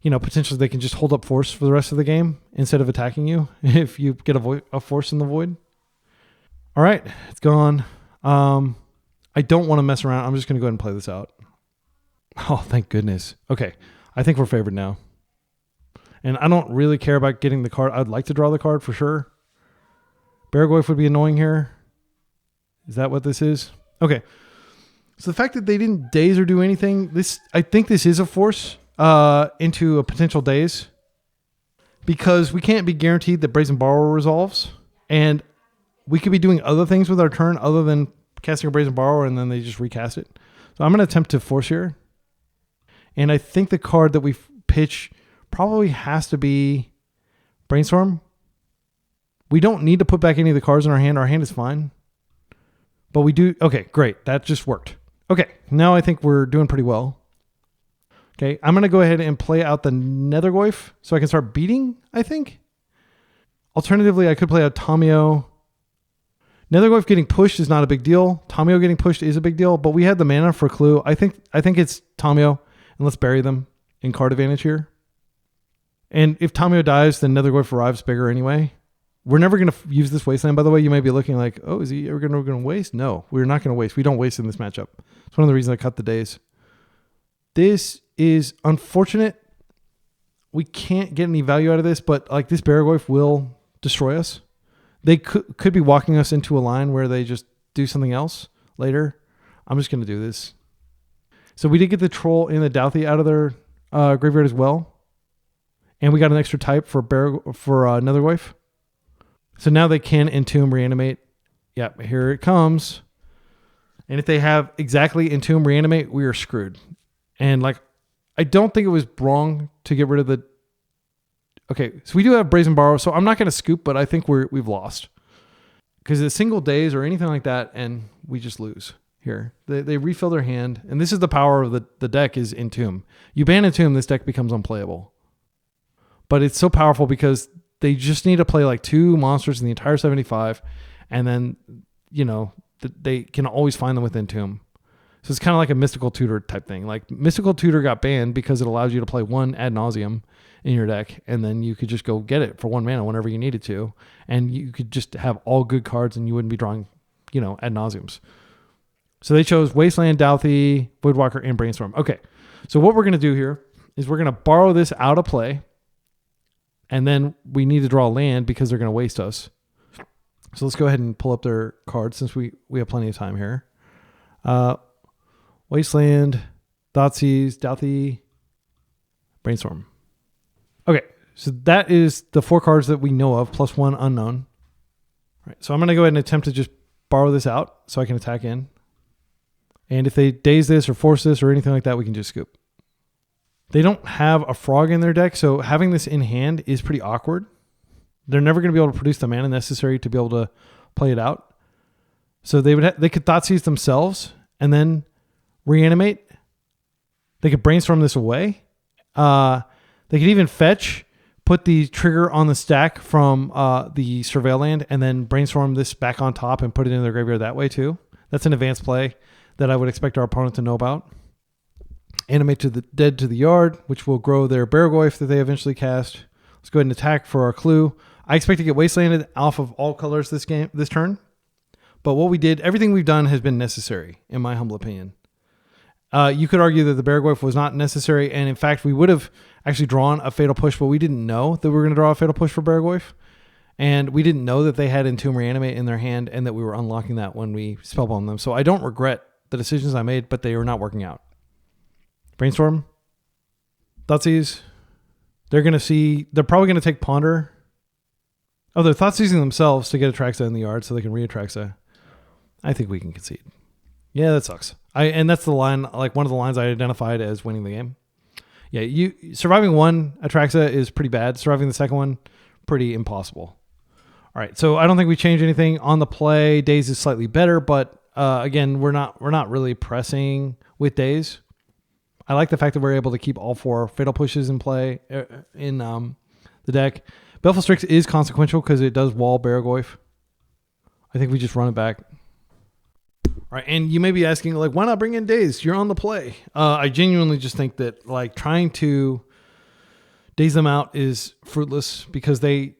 you know, potentially they can just hold up force for the rest of the game instead of attacking you if you get a force in the void. All right, it's gone. I don't want to mess around. I'm just going to go ahead and play this out. Oh, thank goodness. Okay, I think we're favored now. And I don't really care about getting the card. I'd like to draw the card for sure. Baragorf would be annoying here. Is that what this is? Okay. So the fact that they didn't Daze or do anything, I think this is a force into a potential Daze. Because we can't be guaranteed that Brazen Borrower resolves. And we could be doing other things with our turn other than casting a Brazen Borrower and then they just recast it. So I'm going to attempt to force here. And I think the card that we pitch probably has to be Brainstorm. We don't need to put back any of the cards in our hand. Our hand is fine. But we do... Okay, great. That just worked. Okay, now I think we're doing pretty well. Okay, I'm going to go ahead and play out the Nethergoyf so I can start beating, I think. Alternatively, I could play out Tamio. Nethergoyf getting pushed is not a big deal. Tamio getting pushed is a big deal, but we had the mana for Clue. I think it's Tamio, and let's bury them in card advantage here. And if Tamio dies, then Nethergoyf arrives bigger anyway. We're never going to use this Wasteland, by the way. You may be looking like, oh, is he ever going to waste? No, we're not going to waste. We don't waste in this matchup. It's one of the reasons I cut the Daze. This is unfortunate. We can't get any value out of this, but like this Baragorf will destroy us. They could be walking us into a line where they just do something else later. I'm just going to do this. So we did get the Troll and the Douthie out of their graveyard as well. And we got an extra type for Nethergoyf. So now they can Entomb Reanimate. Yep, here it comes. And if they have exactly Entomb Reanimate, we are screwed. And like, I don't think it was wrong to get rid of the... Okay, so we do have Brazen Borrow, so I'm not going to scoop, but I think we've lost. Because a single Daze or anything like that, and we just lose here. They refill their hand, and this is the power of the deck is Entomb. You ban Entomb, this deck becomes unplayable. But it's so powerful because they just need to play like 2 monsters in the entire 75, and then, you know, they can always find them with Entomb. So it's kind of like a Mystical Tutor type thing. Like Mystical Tutor got banned because it allows you to play 1 ad nauseum in your deck, and then you could just go get it for 1 mana whenever you needed to, and you could just have all good cards, and you wouldn't be drawing, you know, ad nauseums. So they chose Wasteland, Douthie, Voidwalker, and Brainstorm. Okay, so what we're going to do here is we're going to borrow this out of play, and then we need to draw land because they're going to waste us. So let's go ahead and pull up their cards since we have plenty of time here. Wasteland, Thoughtseize, Douthie, Brainstorm. Okay, so that is the 4 cards that we know of, plus 1 unknown. All right, so I'm going to go ahead and attempt to just borrow this out so I can attack in. And if they Daze this or force this or anything like that, we can just scoop. They don't have a Frog in their deck, so having this in hand is pretty awkward. They're never going to be able to produce the mana necessary to be able to play it out. So they could Thoughtseize themselves and then reanimate. They could Brainstorm this away. They could even fetch, put the trigger on the stack from the Surveil land, and then Brainstorm this back on top and put it in their graveyard that way too. That's an advanced play that I would expect our opponent to know about. Animate to the Dead to the Yard, which will grow their Baragorf that they eventually cast. Let's go ahead and attack for our Clue. I expect to get Wastelanded off of all colors this turn. But what we did, everything we've done has been necessary, in my humble opinion. You could argue that the Baragorf was not necessary, and in fact, we would have actually drawn a Fatal Push, but we didn't know that we were going to draw a Fatal Push for Baragorf. And we didn't know that they had Entomb Reanimate in their hand and that we were unlocking that when we Spellbomb them. So I don't regret the decisions I made, but they are not working out. Brainstorm. Thoughtseize. They're probably going to take Ponder. Oh, they're Thoughtseizing themselves to get Atraxa in the yard so they can re-Atraxa. I think we can concede. Yeah, that sucks. And that's the line, like one of the lines I identified as winning the game. Yeah, surviving 1 Atraxa is pretty bad. Surviving the second one, pretty impossible. All right, so I don't think we change anything on the play. Daze is slightly better, but again, we're not really pressing with Daze. I like the fact that we're able to keep all 4 Fatal Pushes in play in the deck. Baleful Strix is consequential because it does wall Baragorf. I think we just run it back. All right, and you may be asking, like, why not bring in Daze? You're on the play. I genuinely just think that, like, trying to daze them out is fruitless because they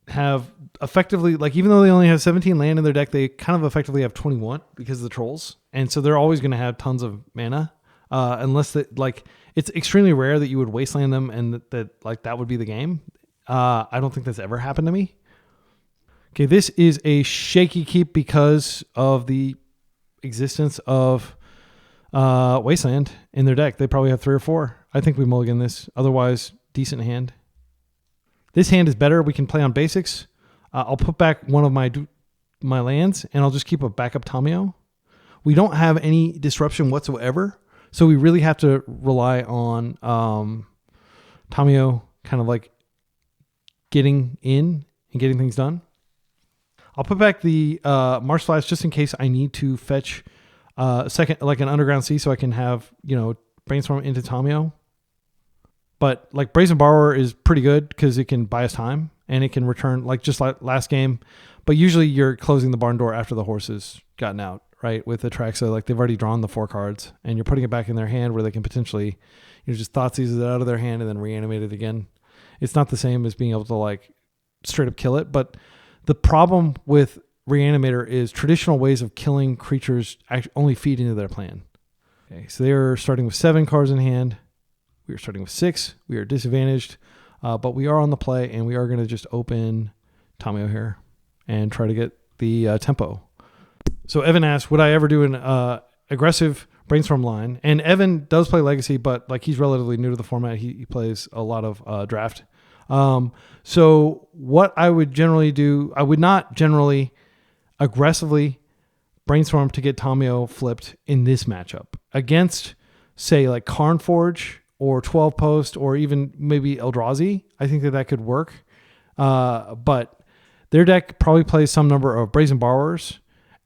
have effectively, like, even though they only have 17 land in their deck, they kind of effectively have 21 because of the trolls. And so they're always going to have tons of mana, unless that, like, it's extremely rare that you would wasteland them and that would be the game. I don't think that's ever happened to me. Okay, this is a shaky keep because of the existence of Wasteland in their deck. They probably have 3 or 4. I think we mulligan this. Otherwise, decent hand. This hand is better. We can play on basics. I'll put back one of my lands, and I'll just keep a backup Tamio. We don't have any disruption whatsoever, so we really have to rely on Tamio kind of like getting in and getting things done. I'll put back the Marsh Flash just in case I need to fetch second, like an Underground Sea, so I can have, Brainstorm into Tamio. But like Brazen Borrower is pretty good because it can buy us time and it can return like just like last game. But usually you're closing the barn door after the horse has gotten out, right? With Atraxa, like they've already drawn the 4 cards and you're putting it back in their hand where they can potentially, just Thoughtseize it out of their hand and then reanimate it again. It's not the same as being able to like straight up kill it, but the problem with Reanimator is traditional ways of killing creatures only feed into their plan. Okay, so they're starting with 7 cards in hand. We are starting with 6. We are disadvantaged, but we are on the play, and we are going to just open Tamio here and try to get the tempo. So Evan asked, would I ever do an aggressive Brainstorm line? And Evan does play Legacy, but like he's relatively new to the format. He plays a lot of Draft. So what I would generally do, I would not generally aggressively Brainstorm to get Tamio flipped in this matchup against, say, like Karnforge or 12 Post or even maybe Eldrazi. I think that could work. But their deck probably plays some number of Brazen Borrowers,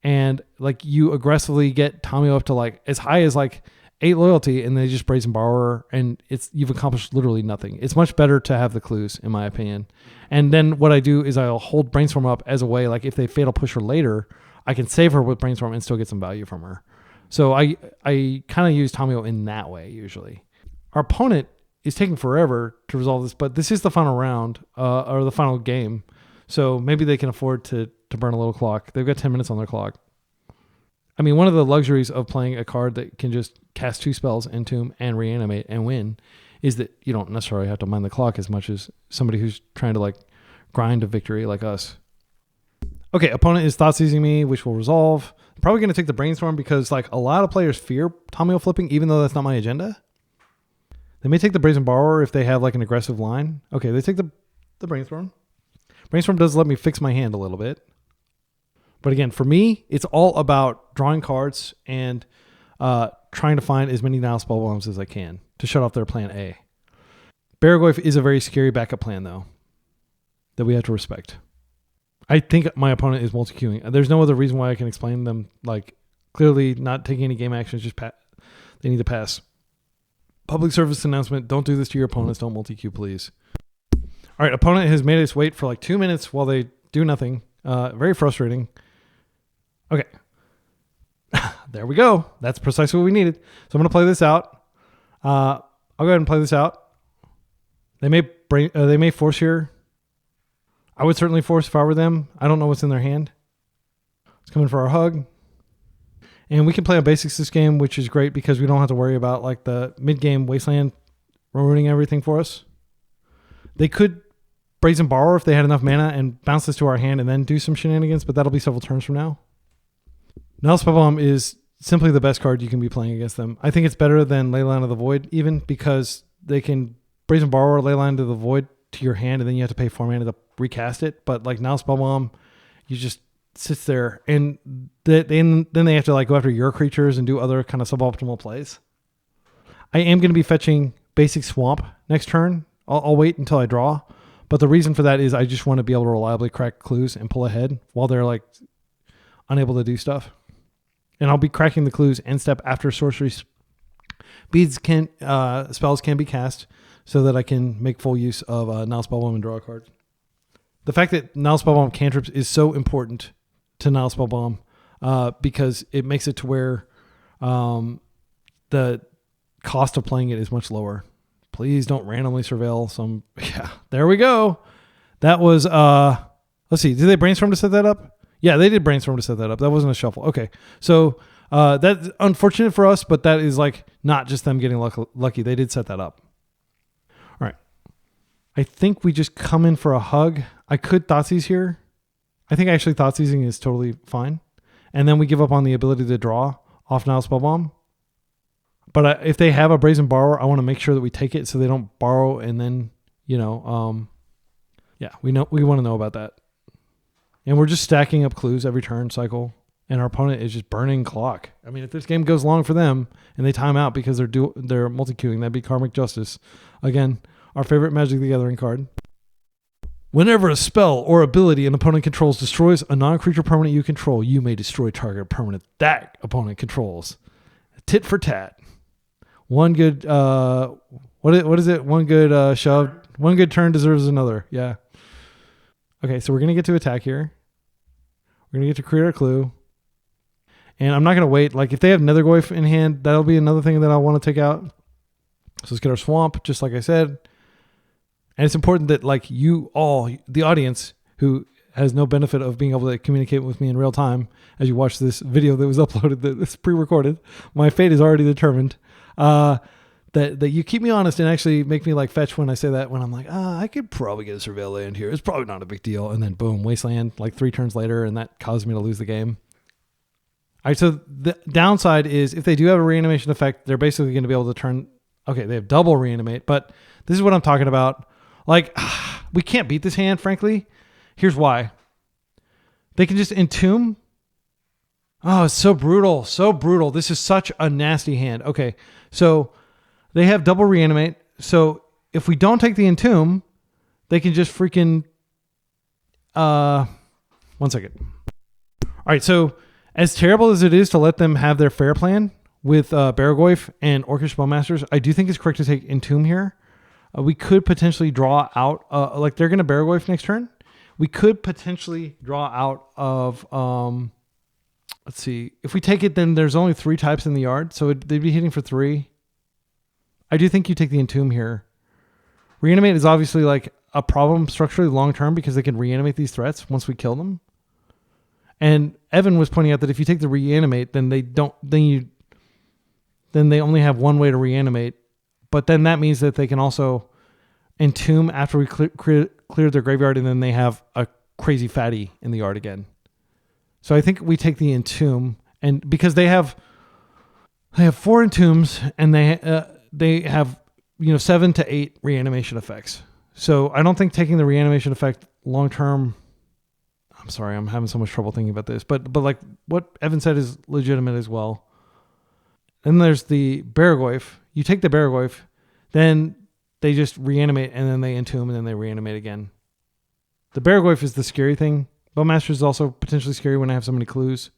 and like you aggressively get Tamio up to like as high as like 8 loyalty, and they just Brazen Borrower, and you've accomplished literally nothing. It's much better to have the clues, in my opinion. And then what I do is I'll hold Brainstorm up as a way, like if they fatal push her later, I can save her with Brainstorm and still get some value from her. So I kind of use Tamio in that way usually. Our opponent is taking forever to resolve this, but this is the final round or the final game. So maybe they can afford to burn a little clock. They've got 10 minutes on their clock. I mean, one of the luxuries of playing a card that can just cast 2 spells, Entomb and Reanimate and win, is that you don't necessarily have to mind the clock as much as somebody who's trying to like grind a victory like us. Okay, opponent is Thoughtseizing me, which will resolve. I'm probably going to take the Brainstorm because like a lot of players fear Tamio flipping, even though that's not my agenda. They may take the Brazen Borrower if they have like an aggressive line. Okay, they take the Brainstorm. Brainstorm does let me fix my hand a little bit. But again, for me, it's all about drawing cards and trying to find as many Nile Spellbombs as I can to shut off their plan A. Baragoyf is a very scary backup plan, though, that we have to respect. I think my opponent is multi-queuing. There's no other reason why I can explain them. Like, clearly not taking any game actions, just they need to pass. Public service announcement, don't do this to your opponents. Don't multi-queue, please. All right, opponent has made us wait for like 2 minutes while they do nothing. Very frustrating. Okay. There we go. That's precisely what we needed. So I'm going to play this out. I'll go ahead and play this out. They may force here. I would certainly force if I were them. I don't know what's in their hand. It's coming for our hug. And we can play on basics this game, which is great because we don't have to worry about like the mid-game Wasteland ruining everything for us. They could Brazen Borrower if they had enough mana and bounce this to our hand and then do some shenanigans, but that'll be several turns from now. Nile Spellbomb is simply the best card you can be playing against them. I think it's better than Leyline of the Void even because they can Brazen Borrower, Leyline of the Void to your hand and then you have to pay 4 mana to recast it. But like Nile Spellbomb, you just sits there and then they have to like go after your creatures and do other kind of suboptimal plays. I am going to be fetching Basic Swamp next turn. I'll wait until I draw. But the reason for that is I just want to be able to reliably crack clues and pull ahead while they're like unable to do stuff. And I'll be cracking the clues end step after sorcery spells can be cast so that I can make full use of Nile Spellbomb and draw a card. The fact that Nile Spellbomb cantrips is so important to Nile Spellbomb because it makes it to where the cost of playing it is much lower. Please don't randomly surveil some. Yeah, there we go. That was, let's see. Did they brainstorm to set that up? Yeah, they did brainstorm to set that up. That wasn't a shuffle. Okay. So that's unfortunate for us, but that is like not just them getting lucky. They did set that up. All right. I think we just come in for a hug. I could Thoughtseize here. I think actually Thoughtseizing is totally fine. And then we give up on the ability to draw off Nile Spellbomb. But if they have a Brazen Borrower, I want to make sure that we take it so they don't borrow and then, yeah, we want to know about that. And we're just stacking up clues every turn cycle, and our opponent is just burning clock. I mean, if this game goes long for them and they time out because they're multi-queuing, that'd be Karmic Justice. Again, our favorite Magic the Gathering card. Whenever a spell or ability an opponent controls destroys a non-creature permanent you control, you may destroy target permanent that opponent controls. Tit for tat. One good, what is it? One good shove. One good turn deserves another. Yeah. Okay, so we're going to get to attack here. We're going to get to create our clue. And I'm not going to wait. Like, if they have Nethergoyf in hand, that'll be another thing that I want to take out. So let's get our swamp, just like I said. And it's important that, like, you all, the audience, who has no benefit of being able to communicate with me in real time as you watch this video that was uploaded, that's pre-recorded. My fate is already determined. That you keep me honest and actually make me like fetch when I say that, when I'm like, I could probably get a Surveil land here. It's probably not a big deal. And then boom, Wasteland like 3 turns later, and that caused me to lose the game. All right, so the downside is if they do have a reanimation effect, they're basically going to be able to turn, okay, they have double reanimate, but this is what I'm talking about. Like, we can't beat this hand, frankly. Here's why. They can just entomb. Oh, it's so brutal. So brutal. This is such a nasty hand. Okay, so they have double reanimate. So if we don't take the entomb, they can just freaking... 1 second. All right, so as terrible as it is to let them have their fair plan with Baragoyf and Orcish Bowmasters, I do think it's correct to take entomb here. We could potentially draw out... like, they're going to Baragoyf next turn. We could potentially draw out of... let's see. If we take it, then there's only 3 types in the yard, so they'd be hitting for 3. I do think you take the entomb here. Reanimate is obviously like a problem structurally long term because they can reanimate these threats once we kill them. And Evan was pointing out that if you take the reanimate, then they only have one way to reanimate. But then that means that they can also entomb after we clear their graveyard, and then they have a crazy fatty in the yard again. So I think we take the entomb, and because they have 4 entombs, and they have 7 to 8 reanimation effects. So I don't think taking the reanimation effect long term. I'm sorry, I'm having so much trouble thinking about this, but like what Evan said is legitimate as well. Then there's the Baragoyf. You take the Baragoyf, then they just reanimate, and then they entomb, and then they reanimate again. The Baragoyf is the scary thing. Bowmaster is also potentially scary when I have so many clues.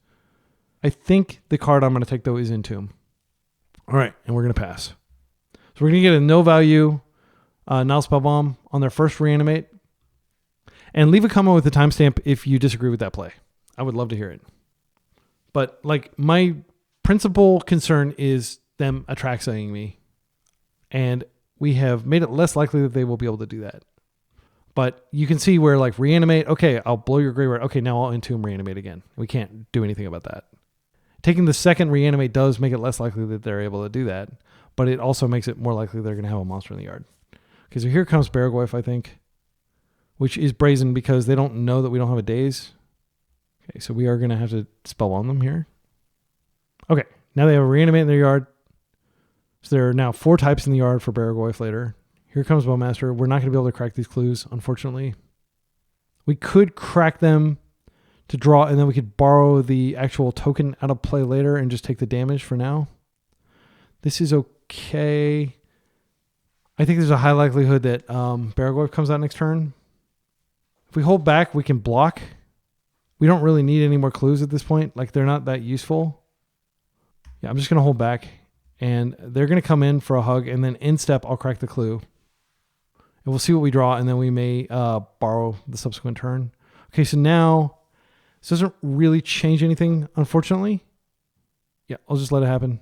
I think the card I'm going to take, though, is Entomb. All right, and we're going to pass. So we're going to get a no-value Nile Spellbomb on their first reanimate. And leave a comment with the timestamp if you disagree with that play. I would love to hear it. But like my principal concern is them Atraxaing me. And we have made it less likely that they will be able to do that. But you can see where like reanimate, okay, I'll blow your graveyard. Okay, now I'll entomb reanimate again. We can't do anything about that. Taking the second reanimate does make it less likely that they're able to do that. But it also makes it more likely they're going to have a monster in the yard. Okay, so here comes Baragoyf, I think. Which is brazen because they don't know that we don't have a Daze. Okay, so we are going to have to Spellbomb them here. Okay, now they have a reanimate in their yard. So there are now 4 types in the yard for Baragoyf later. Here comes Bowmaster. We're not going to be able to crack these clues, unfortunately. We could crack them to draw, and then we could borrow the actual token out of play later and just take the damage for now. This is okay. I think there's a high likelihood that Baragoyf comes out next turn. If we hold back, we can block. We don't really need any more clues at this point. Like, they're not that useful. Yeah, I'm just going to hold back. And they're going to come in for a hug. And then in step, I'll crack the clue. And we'll see what we draw. And then we may borrow the subsequent turn. Okay, so now This doesn't really change anything, unfortunately. Yeah, I'll just let it happen.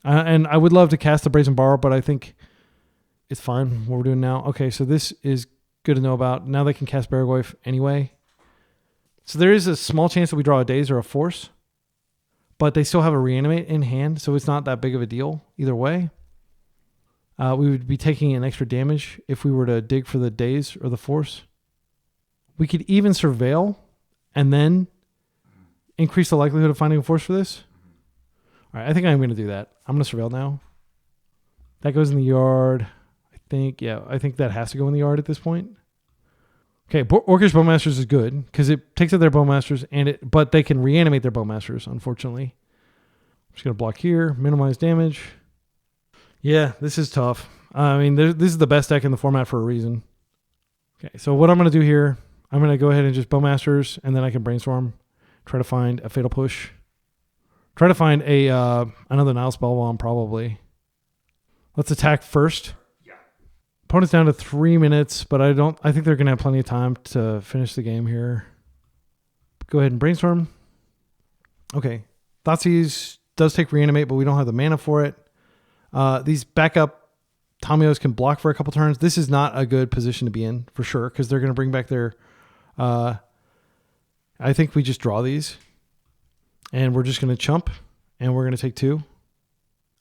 And I would love to cast the Brazen Borrow, but I think it's fine what we're doing now. Okay, so this is good to know about. Now they can cast Barragoyf anyway. So there is a small chance that we draw a Daze or a Force, but they still have a Reanimate in hand, so it's not that big of a deal either way. We would be taking an extra damage if we were to dig for the Daze or the Force. We could even Surveil and then increase the likelihood of finding a Force for this. All right, I think I'm going to do that. I'm going to Surveil now. That goes in the yard. I think that has to go in the yard at this point. Okay, Orcish Bowmasters is good because it takes out their Bowmasters, but they can reanimate their Bowmasters, unfortunately. I'm just going to block here, minimize damage. Yeah, this is tough. I mean, this is the best deck in the format for a reason. Okay, so what I'm going to do here, I'm going to go ahead and just Bowmasters, and then I can Brainstorm, try to find a Fatal Push. Try to find another Nile Spellbomb, probably. Let's attack first. Opponent's down to 3 minutes, but I think they're going to have plenty of time to finish the game here. Go ahead and Brainstorm. Okay. Thoughtseize does take Reanimate, but we don't have the mana for it. These backup Tamios can block for a couple turns. This is not a good position to be in, for sure, because they're going to bring back their... I think we just draw these, and we're just going to chump, and we're going to take 2.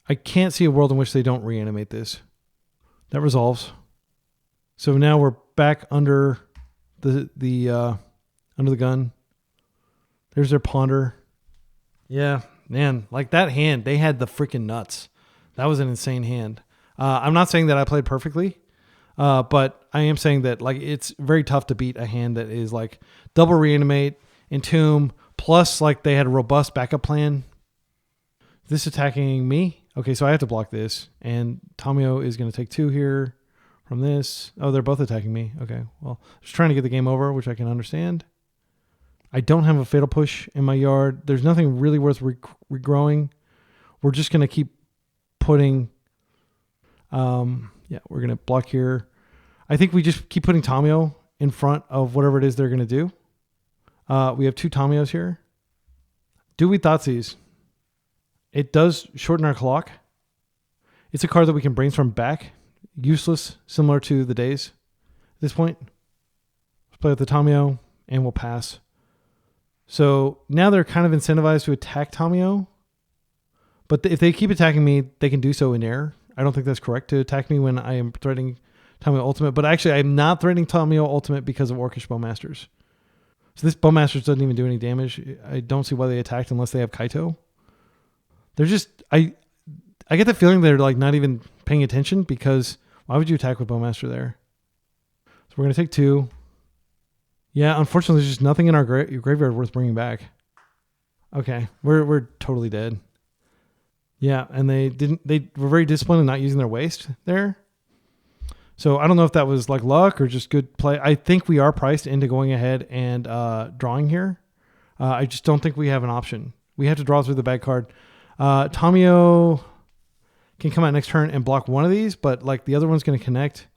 I can't see a world in which they don't Reanimate this. That resolves. So now we're back under the gun. There's their Ponder. Yeah, man, like that hand, they had the freaking nuts. That was an insane hand. I'm not saying that I played perfectly, but I am saying that like it's very tough to beat a hand that is like double Reanimate, Entomb, plus like they had a robust backup plan. This attacking me. Okay, so I have to block this, and Tamio is going to take 2 here from this. Oh, they're both attacking me. Okay, well, just trying to get the game over, which I can understand. I don't have a Fatal Push in my yard. There's nothing really worth regrowing. We're just going to keep putting... we're going to block here. I think we just keep putting Tamio in front of whatever it is they're going to do. We have 2 Tamios here. Do we Thoughtseize? It does shorten our clock. It's a card that we can Brainstorm back. Useless, similar to the Daze at this point. Let's play with the Tamio, and we'll pass. So now they're kind of incentivized to attack Tamio. But if they keep attacking me, they can do so in air. I don't think that's correct to attack me when I am threatening Tamio Ultimate. But actually, I'm not threatening Tamio Ultimate because of Orcish Bowmasters. So this Bowmasters doesn't even do any damage. I don't see why they attacked unless they have Kaito. They're just, I get the feeling they're like not even paying attention because why would you attack with Bowmaster there? So we're going to take 2. Yeah, unfortunately, there's just nothing in our graveyard worth bringing back. Okay, we're totally dead. Yeah, and they were very disciplined in not using their waste there. So I don't know if that was like luck or just good play. I think we are priced into going ahead and drawing here. I just don't think we have an option. We have to draw through the bad card. Tamio can come out next turn and block one of these, but like the other one's going to connect.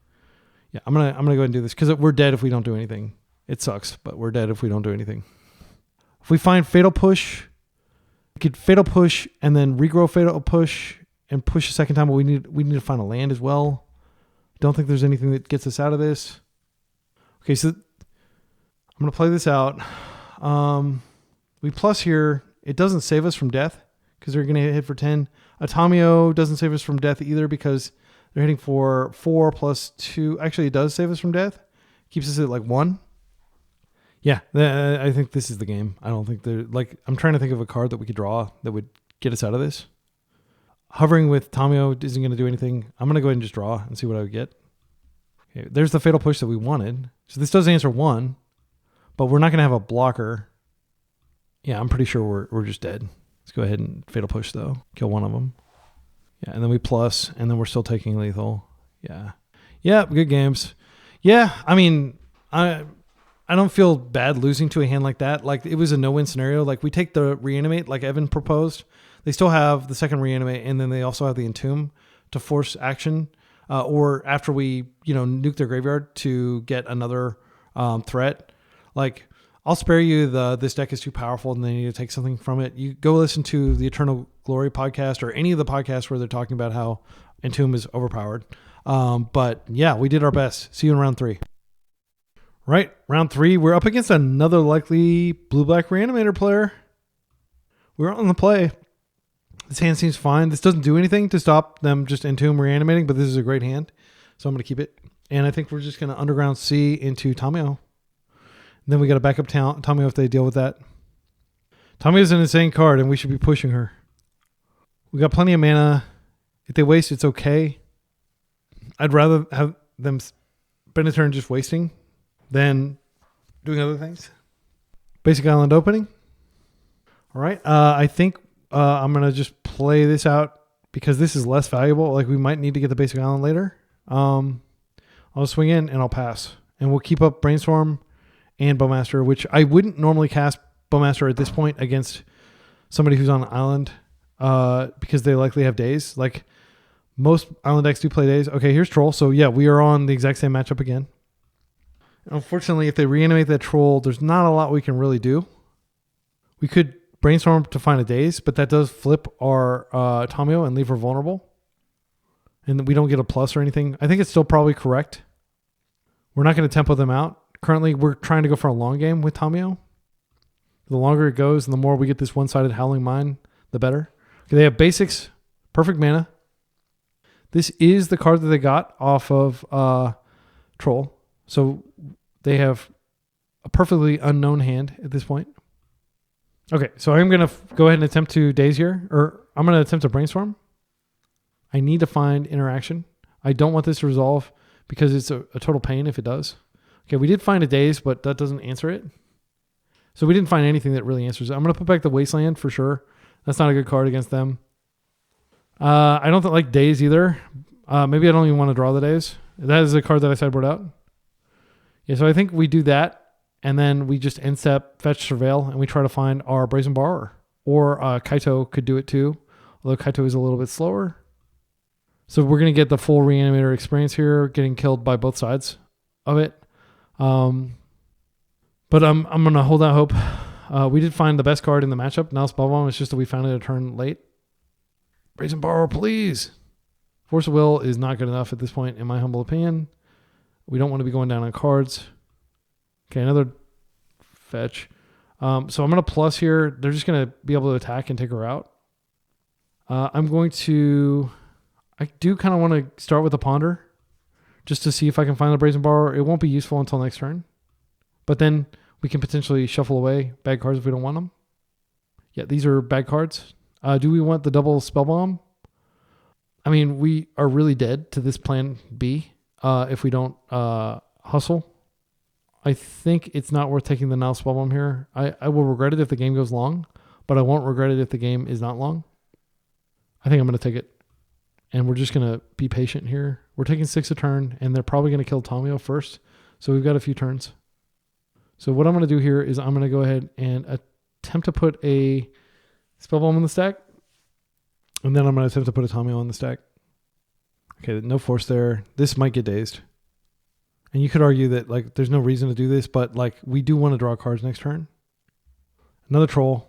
Yeah, I'm gonna go ahead and do this because we're dead if we don't do anything. It sucks, but we're dead if we don't do anything. If we find Fatal Push, we could Fatal Push and then regrow Fatal Push and push a second time, but we need to find a land as well. Don't think there's anything that gets us out of this. Okay, so I'm gonna play this out. We plus here. It doesn't save us from death because they're gonna hit for 10. Tamio doesn't save us from death either because they're hitting for 4 plus 2. Actually, it does save us from death. Keeps us at like 1. Yeah, I think this is the game. I don't think they're like, I'm trying to think of a card that we could draw that would get us out of this. Hovering with Tamio isn't going to do anything. I'm going to go ahead and just draw and see what I would get. Okay, there's the Fatal Push that we wanted. So this does answer 1, but we're not going to have a blocker. Yeah, I'm pretty sure we're just dead. Let's go ahead and Fatal Push though. Kill one of them. Yeah, and then we plus, and then we're still taking lethal. Yeah. Yeah, good games. Yeah, I mean, I don't feel bad losing to a hand like that. Like, it was a no-win scenario. Like, we take the Reanimate, like Evan proposed. They still have the second Reanimate, and then they also have the Entomb to force action. Or after we, nuke their graveyard to get another threat. Like, I'll spare you this deck is too powerful and they need to take something from it. You go listen to the Eternal Glory podcast or any of the podcasts where they're talking about how Entomb is overpowered. But yeah, we did our best. See you in round 3. Right, round 3, we're up against another likely blue-black Reanimator player. We're on the play. This hand seems fine. This doesn't do anything to stop them just Entomb reanimating, but this is a great hand. So I'm going to keep it. And I think we're just going to Underground C into Tamio. And then we got to back up Tamio if they deal with that. Tamio is an insane card, and we should be pushing her. We got plenty of mana. If they waste, it's okay. I'd rather have them spend a turn just wasting than doing other things. Basic Island opening. All right. I think I'm going to just play this out because this is less valuable. Like, we might need to get the Basic Island later. I'll swing in and I'll pass. And we'll keep up Brainstorm and Bowmaster, which I wouldn't normally cast Bowmaster at this point against somebody who's on an island because they likely have Daze. Like, most island decks do play Daze. Okay, here's Troll. So yeah, we are on the exact same matchup again. Unfortunately, if they reanimate that Troll, there's not a lot we can really do. We could Brainstorm to find a Daze, but that does flip our Tamio and leave her vulnerable. And we don't get a plus or anything. I think it's still probably correct. We're not going to tempo them out. Currently, we're trying to go for a long game with Tamio. The longer it goes and the more we get this one-sided Howling Mine, the better. Okay, they have basics, perfect mana. This is the card that they got off of Troll. So they have a perfectly unknown hand at this point. Okay, so I'm going to go ahead and attempt to Daze here. Or I'm going to attempt to Brainstorm. I need to find interaction. I don't want this to resolve because it's a total pain if it does. Okay, we did find a Daze, but that doesn't answer it. So we didn't find anything that really answers it. I'm going to put back the Wasteland for sure. That's not a good card against them. I don't like Daze either. Maybe I don't even want to draw the Daze. That is a card that I sideboard out. Yeah, so I think we do that, and then we just end step, fetch, surveil, and we try to find our Brazen Borrower. Or Kaito could do it too, although Kaito is a little bit slower. So we're going to get the full Reanimator experience here, getting killed by both sides of it. But I'm going to hold out hope. We did find the best card in the matchup. Now Spellbomb. It's just that we found it a turn late. Brazen Borrower, please. Force of Will is not good enough at this point, in my humble opinion. We don't want to be going down on cards. Okay, another fetch. So I'm going to plus here. They're just going to be able to attack and take her out. I'm going to... I do kind of want to start with a Ponder just to see if I can find the Brazen Borrower. It won't be useful until next turn. But then we can potentially shuffle away bad cards if we don't want them. Yeah, these are bad cards. Do we want the double Spellbomb? I mean, we are really dead to this plan B if we don't hustle. I think it's not worth taking the now Spellbomb here. I will regret it if the game goes long, but I won't regret it if the game is not long. I think I'm going to take it. And we're just going to be patient here. We're taking 6 a turn, and they're probably going to kill Tamio first. So we've got a few turns. So what I'm going to do here is I'm going to go ahead and attempt to put a Spellbomb in the stack. And then I'm going to attempt to put a Tamio on the stack. Okay, no force there. This might get dazed. And you could argue that like there's no reason to do this, but like we do want to draw cards next turn. Another Troll.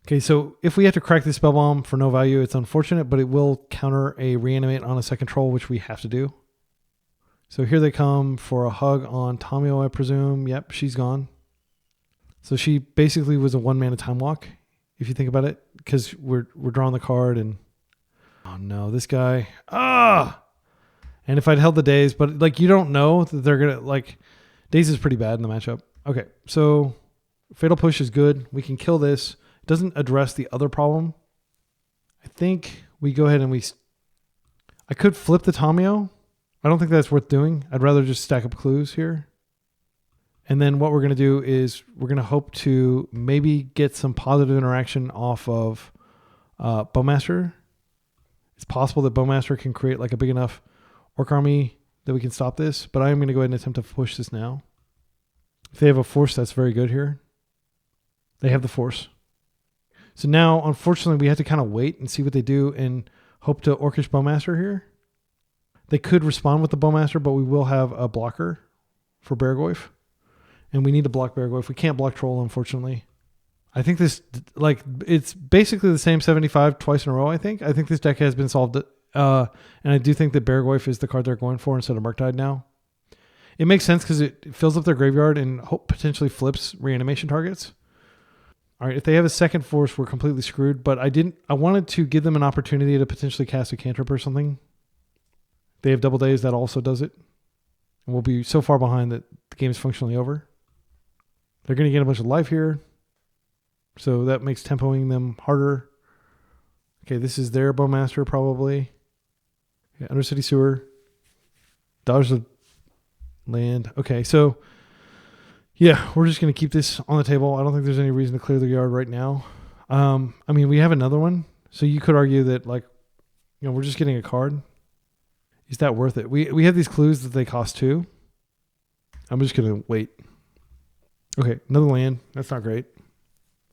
Okay, so if we have to crack this Spellbomb for no value, it's unfortunate, but it will counter a Reanimate on a second Troll, which we have to do. So here they come for a hug on Tamio, I presume. Yep, she's gone. So she basically was a one-mana Time Walk, if you think about it, because we're drawing the card and... Oh no, this guy. And if I'd held the Daze, but like you don't know that they're going to... like Daze is pretty bad in the matchup. Okay, so Fatal Push is good. We can kill this. It doesn't address the other problem. I think we go ahead and I could flip the Tamio. I don't think that's worth doing. I'd rather just stack up clues here. And then what we're going to do is we're going to hope to maybe get some positive interaction off of Bowmaster. It's possible that Bowmaster can create like a big enough Orc army that we can stop this, but I'm going to go ahead and attempt to push this now. If they have a force, that's very good here. They have the force. So now, unfortunately, we have to kind of wait and see what they do and hope to Orcish Bowmaster here. They could respond with the Bowmaster, but we will have a blocker for Beargoyf. And we need to block Beargoyf. We can't block Troll, unfortunately. I think this, like, it's basically the same 75 twice in a row, I think. I think this deck has been solved. And I do think that Beargoyf is the card they're going for instead of Murktide now. It makes sense because it fills up their graveyard and potentially flips reanimation targets. All right, if they have a second force, we're completely screwed. But I wanted to give them an opportunity to potentially cast a cantrip or something. They have double days, that also does it. And we'll be so far behind that the game is functionally over. They're going to get a bunch of life here. So that makes tempoing them harder. Okay, this is their Bowmaster probably. Okay, Undercity Sewer. Dodge the land. Okay, so yeah, we're just going to keep this on the table. I don't think there's any reason to clear the yard right now. I mean, we have another one. So you could argue that, like, you know, we're just getting a card. Is that worth it? We have these clues that they cost 2. I'm just going to wait. Okay, another land. That's not great.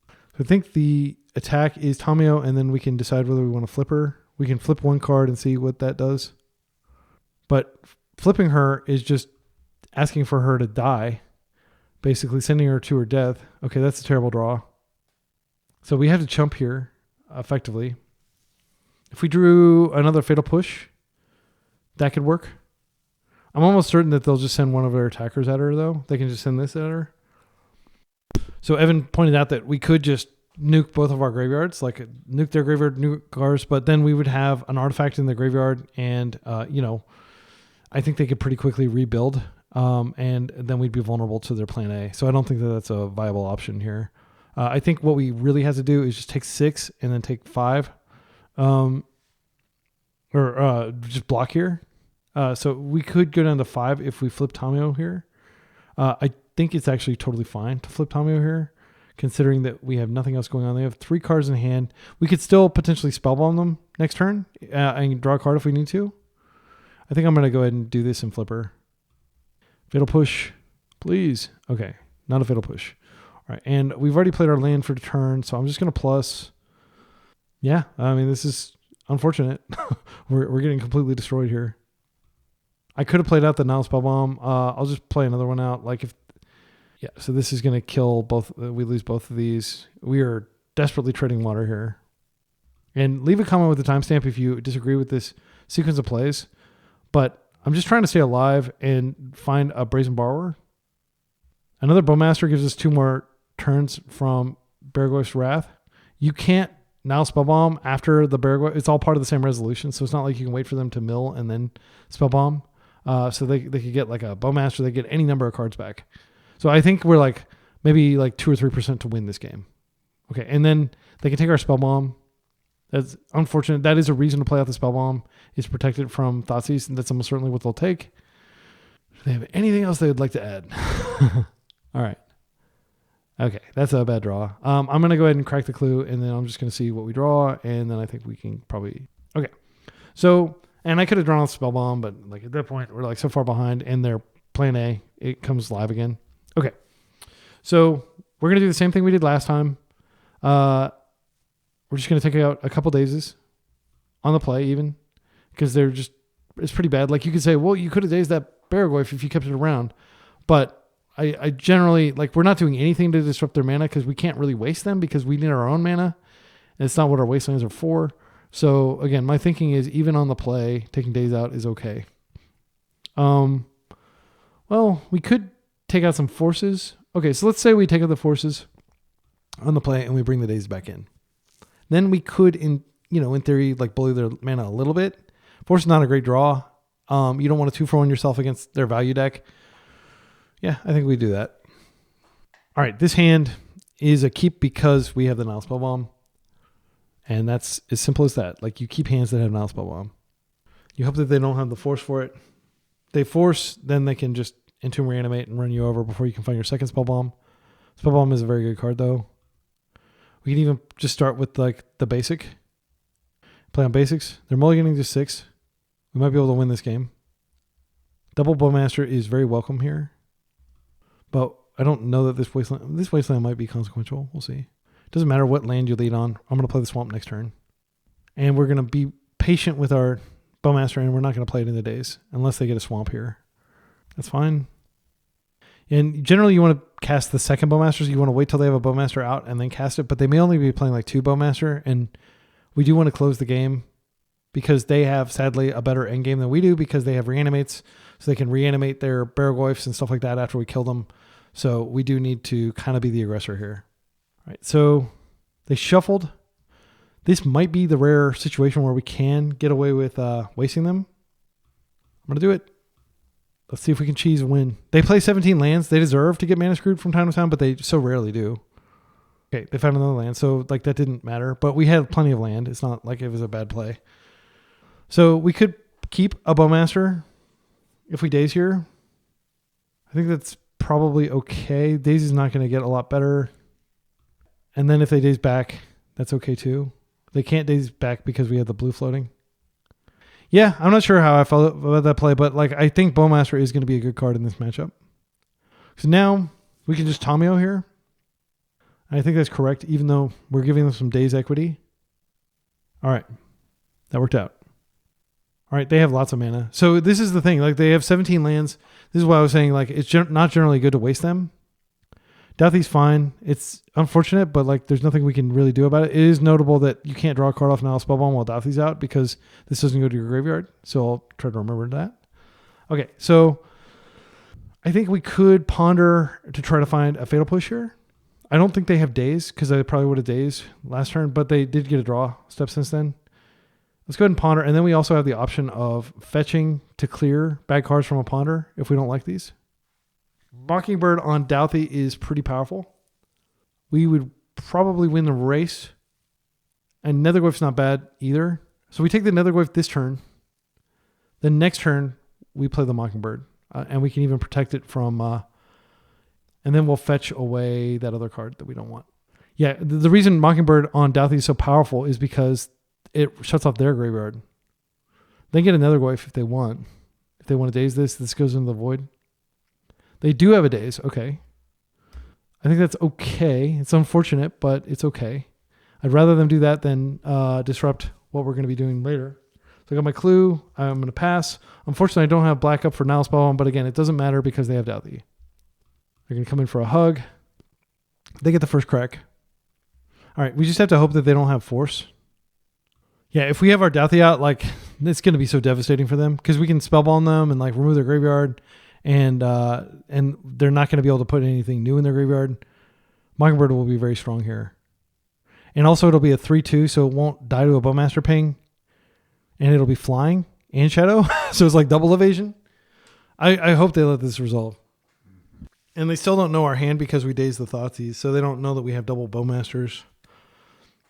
So I think the attack is Tamiyo, and then we can decide whether we want to flip her. We can flip one card and see what that does. But flipping her is just asking for her to die, basically sending her to her death. Okay, that's a terrible draw. So we have to chump here, effectively. If we drew another Fatal Push, that could work. I'm almost certain that they'll just send one of their attackers at her, though. They can just send this at her. So Evan pointed out that we could just nuke both of our graveyards, like nuke their graveyard, nuke ours, but then we would have an artifact in the graveyard, and you know, I think they could pretty quickly rebuild, and then we'd be vulnerable to their plan A. So I don't think that that's a viable option here. I think what we really have to do is just take 6 and then take 5, or just block here. So we could go down to 5 if we flip Tamiyo here. I think it's actually totally fine to flip Tamiyo here, considering that we have nothing else going on. They have 3 cards in hand. We could still potentially Spellbomb them next turn and draw a card if we need to. I think I'm going to go ahead and do this and flip her. Fatal Push, please. Okay, not a Fatal Push. All right, and we've already played our land for the turn, so I'm just going to plus. Yeah, I mean, this is unfortunate. We're getting completely destroyed here. I could have played out the Nile Spellbomb. I'll just play another one out. Like if, yeah. So this is going to kill both. We lose both of these. We are desperately treading water here. And leave a comment with the timestamp if you disagree with this sequence of plays. But I'm just trying to stay alive and find a Brazen Borrower. Another Bowmaster gives us 2 more turns from Beargoyf's Wrath. You can't now Spellbomb after the Beargoyf. It's all part of the same resolution, so it's not like you can wait for them to mill and then Spellbomb. So they could get like a Bowmaster. They get any number of cards back. So I think we're like maybe like 2 or 3% to win this game. Okay, and then they can take our Spellbomb. That's unfortunate. That is a reason to play out the Spellbomb. It's protected from Thoughtseize, and that's almost certainly what they'll take. Do they have anything else they would like to add? All right. Okay, that's a bad draw. I'm going to go ahead and crack the clue, and then I'm just going to see what we draw, and then I think we can probably... Okay, so... And I could have drawn a Spellbomb, but like at that point, we're like so far behind, and their plan A, it comes live again. Okay, so we're going to do the same thing we did last time. We're just going to take out a couple Dazes on the play even, because they're just... It's pretty bad. Like you could say, well, you could have dazed that Beargoyf if you kept it around, but I generally, like, we're not doing anything to disrupt their mana because we can't really waste them because we need our own mana, and it's not what our wastelands are for. So again, my thinking is even on the play, taking Daze out is okay. Well, we could take out some forces. Okay, so let's say we take out the forces on the play and we bring the Daze back in. Then we could, in theory, like bully their mana a little bit. Force is not a great draw. You don't want to 2-for-1 yourself against their value deck. Yeah, I think we do that. All right, this hand is a keep because we have the Nile Spellbomb. And that's as simple as that. Like, you keep hands that have Nile Spellbomb. You hope that they don't have the force for it. They force, then they can just Entomb Reanimate and run you over before you can find your second Spellbomb. Spellbomb is a very good card, though. We can even just start with, like, the basic. Play on basics. They're mulliganing to 6. We might be able to win this game. Double Bowmaster is very welcome here. But I don't know that this wasteland might be consequential. We'll see. Doesn't matter what land you lead on. I'm going to play the swamp next turn. And we're going to be patient with our Bowmaster, and we're not going to play it in the Daze unless they get a swamp here. That's fine. And generally you want to cast the second Bowmaster, so you want to wait till they have a Bowmaster out and then cast it, but they may only be playing like 2 Bowmaster, and we do want to close the game because they have, sadly, a better end game than we do because they have reanimates, so they can reanimate their Barragoyfs and stuff like that after we kill them. So we do need to kind of be the aggressor here. All right, so they shuffled. This might be the rare situation where we can get away with wasting them. I'm going to do it. Let's see if we can cheese a win. They play 17 lands. They deserve to get mana screwed from time to time, but they so rarely do. Okay, they found another land, so like that didn't matter. But we had plenty of land. It's not like it was a bad play. So we could keep a Bowmaster if we Daze here. I think that's probably okay. Daze is not going to get a lot better. And then if they Daze back, that's okay too. They can't Daze back because we have the blue floating. Yeah, I'm not sure how I felt about that play, but like I think Bowmaster is going to be a good card in this matchup. So now we can just Tomio here. I think that's correct, even though we're giving them some Daze equity. All right, that worked out. All right, they have lots of mana. So this is the thing, like they have 17 lands. This is why I was saying like it's not generally good to waste them. Douthy's fine. It's unfortunate, but like there's nothing we can really do about it. It is notable that you can't draw a card off now Spellbomb while Douthy's out because this doesn't go to your graveyard. So I'll try to remember that. Okay, so I think we could ponder to try to find a Fatal Push here. I don't think they have Daze because I probably would have Daze last turn, but they did get a draw step since then. Let's go ahead and ponder. And then we also have the option of fetching to clear bad cards from a ponder if we don't like these. Mockingbird on Douthie is pretty powerful. We would probably win the race. And Netherglyph's not bad either. So we take the Netherglyph this turn. The next turn, we play the Mockingbird. And we can even protect it from... and then we'll fetch away that other card that we don't want. Yeah, the reason Mockingbird on Douthie is so powerful is because it shuts off their graveyard. They get a Netherglyph if they want. If they want to Daze this goes into the void. They do have a Daze. Okay. I think that's okay. It's unfortunate, but it's okay. I'd rather them do that than disrupt what we're going to be doing later. So I got my clue. I'm going to pass. Unfortunately, I don't have black up for Nile Spellbomb, but again, it doesn't matter because they have Douthie. They're going to come in for a hug. They get the first crack. All right, we just have to hope that they don't have force. Yeah, if we have our Douthie out, like it's going to be so devastating for them because we can Spellbomb them and like remove their graveyard. And they're not going to be able to put anything new in their graveyard. Mockingbird will be very strong here. And also it'll be a 3-2, so it won't die to a Bowmaster ping. And it'll be flying and shadow. So it's like double evasion. I hope they let this resolve. And they still don't know our hand because we Daze the Thoughtseize. So they don't know that we have double Bowmasters.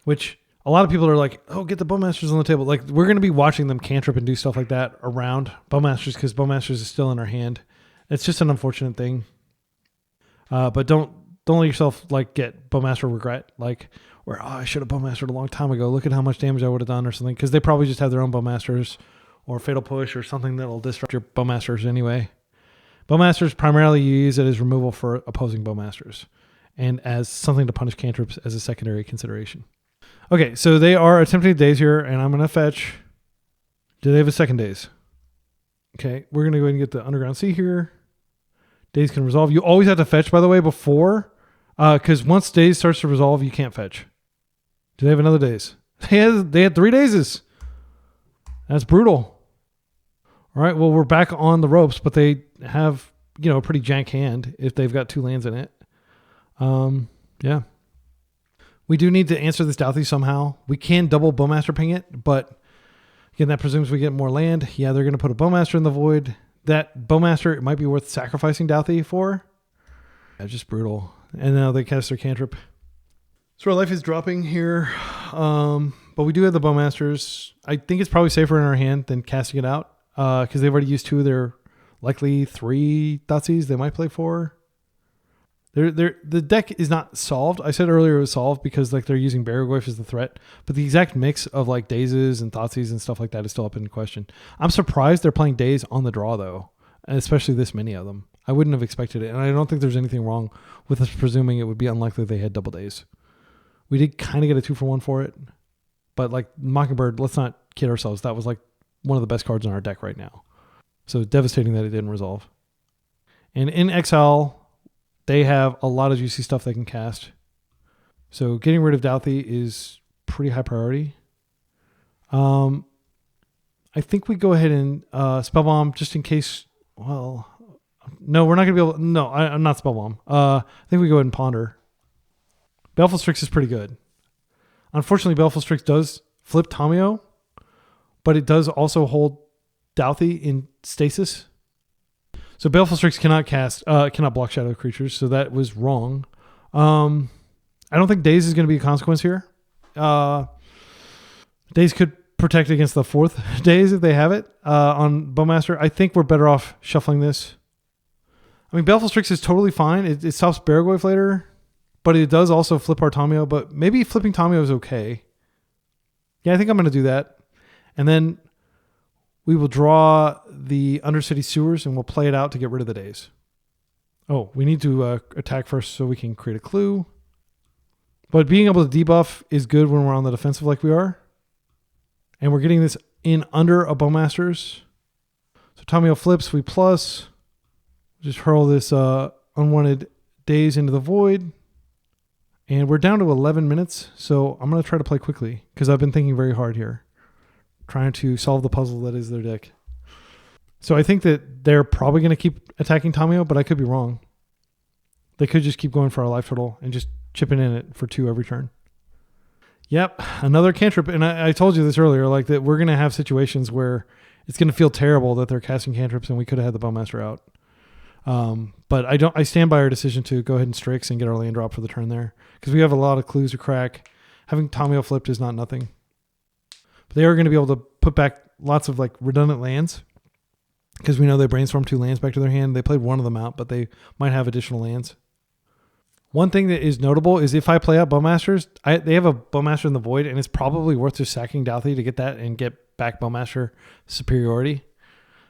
Which a lot of people are like, oh, get the Bowmasters on the table. Like we're going to be watching them cantrip and do stuff like that around Bowmasters because Bowmasters is still in our hand. It's just an unfortunate thing. But don't let yourself like get Bowmaster regret. Like where, I should have Bowmastered a long time ago. Look at how much damage I would have done or something. Because they probably just have their own Bowmasters or Fatal Push or something that'll disrupt your Bowmasters anyway. Bowmasters primarily you use it as removal for opposing Bowmasters. And as something to punish cantrips as a secondary consideration. Okay, so they are attempting to Daze here. And I'm going to fetch. Do they have a second Daze? Okay, we're going to go ahead and get the Underground Sea here. Daze can resolve. You always have to fetch, by the way, before. Because once Daze starts to resolve, you can't fetch. Do they have another Daze? They had 3 Dazes. That's brutal. All right, well, we're back on the ropes, but they have, a pretty jank hand if they've got 2 lands in it. Yeah. We do need to answer this Douthie somehow. We can double Bowmaster ping it, but again, that presumes we get more land. Yeah, they're going to put a Bowmaster in the void. That Bowmaster, it might be worth sacrificing Douthie for. Yeah, just brutal. And now they cast their cantrip. So our life is dropping here. But we do have the Bowmasters. I think it's probably safer in our hand than casting it out. Because they've already used 2 of their likely 3 Thoughtseize. They might play 4. The deck is not solved. I said earlier it was solved because like they're using Barragoyf as the threat, but the exact mix of like Dazes and Thoughtseize and stuff like that is still up in question. I'm surprised they're playing Daze on the draw though, and especially this many of them. I wouldn't have expected it, and I don't think there's anything wrong with us presuming it would be unlikely they had double Daze. We did kind of get a 2-for-1 for it, but like Mockingbird, let's not kid ourselves. That was like one of the best cards on our deck right now. So devastating that it didn't resolve. And in exile, they have a lot of juicy stuff they can cast. So getting rid of Douthie is pretty high priority. I think we go ahead and Spellbomb just in case. Well, no, we're not going to be able. No, I'm not Spellbomb. I think we go ahead and Ponder. Baleful Strix is pretty good. Unfortunately, Baleful Strix does flip Tamio, but it does also hold Douthie in stasis. So Baleful Strix cannot block shadow creatures, so that was wrong. I don't think Daze is going to be a consequence here. Daze could protect against the 4th Daze if they have it on Bowmaster. I think we're better off shuffling this. I mean, Baleful Strix is totally fine. It stops Barragoyf later, but it does also flip our Tamio, but maybe flipping Tamio is okay. Yeah, I think I'm going to do that. And then we will draw the Undercity Sewers and we'll play it out to get rid of the Daze. Oh, we need to attack first so we can create a clue. But being able to debuff is good when we're on the defensive like we are. And we're getting this in under a Bowmaster's. So Tamio flips, we plus. Just hurl this unwanted Daze into the void. And we're down to 11 minutes, so I'm going to try to play quickly because I've been thinking very hard here, trying to solve the puzzle that is their deck. So I think that they're probably going to keep attacking Tamio, but I could be wrong. They could just keep going for our life total and just chipping in it for 2 every turn. Yep, another cantrip. And I told you this earlier, like that we're going to have situations where it's going to feel terrible that they're casting cantrips and we could have had the Bowmaster out. But I stand by our decision to go ahead and Strix and get our land drop for the turn there because we have a lot of clues to crack. Having Tamio flipped is not nothing. But they are going to be able to put back lots of like redundant lands because we know they brainstormed 2 lands back to their hand. They played one of them out, but they might have additional lands. One thing that is notable is if I play out Bowmasters, they have a Bowmaster in the void, and it's probably worth just sacking Douthie to get that and get back Bowmaster superiority.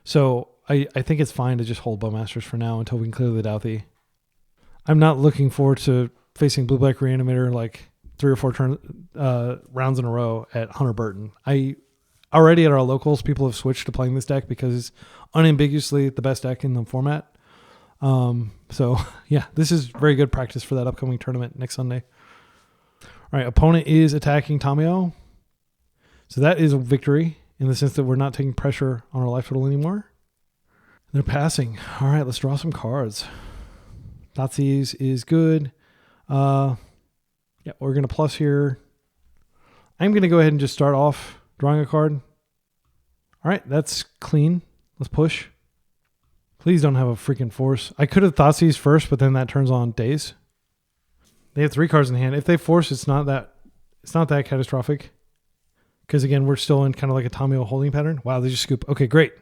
So I think it's fine to just hold Bowmasters for now until we can clear the Douthie. I'm not looking forward to facing Blue-Black Reanimator like 3 or 4 rounds in a row at Hunter Burton. Already at our locals, people have switched to playing this deck because it's unambiguously the best deck in the format. So yeah, this is very good practice for that upcoming tournament next Sunday. All right, opponent is attacking Tamio. So that is a victory in the sense that we're not taking pressure on our life total anymore. They're passing. All right, let's draw some cards. Nazis is good. Yeah, we're going to plus here. I'm going to go ahead and just start off drawing a card. All right, that's clean. Let's push. Please don't have a freaking force. I could have Thoughtseize first, but then that turns on Daze. They have 3 cards in hand. If they force, it's not that catastrophic. Because again, we're still in kind of like a Tamio holding pattern. Wow, they just scoop. Okay, great.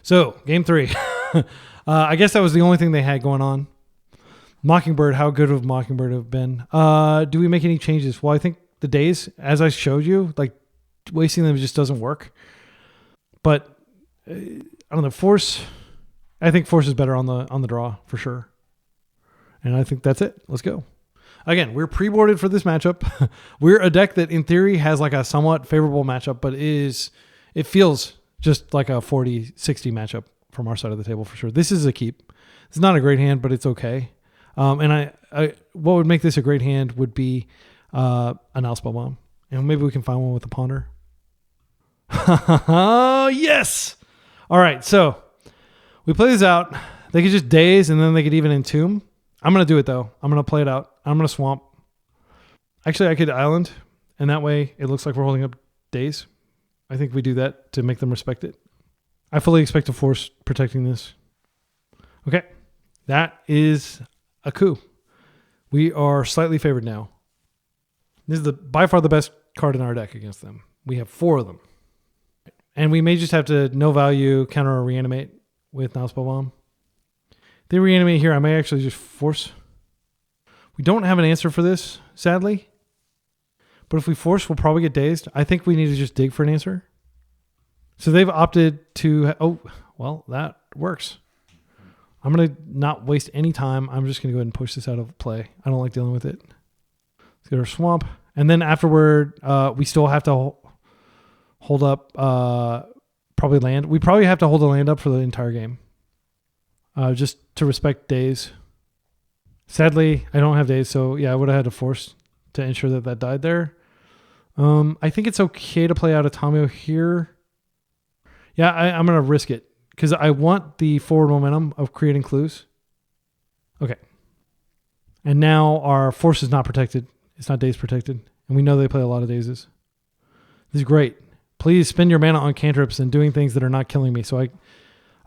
So, game 3. I guess that was the only thing they had going on. Mockingbird, how good would Mockingbird have been? Do we make any changes? Well, I think the Daze, as I showed you, like wasting them just doesn't work. But I don't know, force. I think force is better on the draw for sure. And I think that's it. Let's go. Again, we're pre-boarded for this matchup. We're a deck that in theory has like a somewhat favorable matchup, but it feels just like a 40-60 matchup from our side of the table for sure. This is a keep. It's not a great hand, but it's okay. And I what would make this a great hand would be an Spellbomb. And maybe we can find one with a Ponder. Yes! All right, so we play this out. They could just Daze, and then they could even Entomb. I'm going to do it, though. I'm going to play it out. I'm going to Swamp. Actually, I could Island, and that way it looks like we're holding up Daze. I think we do that to make them respect it. I fully expect to force protecting this. Okay. That is a coup. We are slightly favored now. This is by far the best card in our deck against them. We have 4 of them. And we may just have to no value counter or reanimate with now Spellbomb. If they reanimate here, I may actually just force. We don't have an answer for this, sadly. But if we force, we'll probably get dazed. I think we need to just dig for an answer. So they've opted to... Oh, well, that works. I'm going to not waste any time. I'm just going to go ahead and push this out of play. I don't like dealing with it. Let's get our Swamp. And then afterward, we still have to hold up probably land. We probably have to hold the land up for the entire game. Just to respect Daze. Sadly, I don't have Daze, so yeah, I would have had to force to ensure that that died there. I think it's okay to play out a Tamio here. Yeah, I'm going to risk it because I want the forward momentum of creating clues. Okay. And now our force is not protected. It's not Daze protected. And we know they play a lot of Dazes. This is great. Please spend your mana on cantrips and doing things that are not killing me. So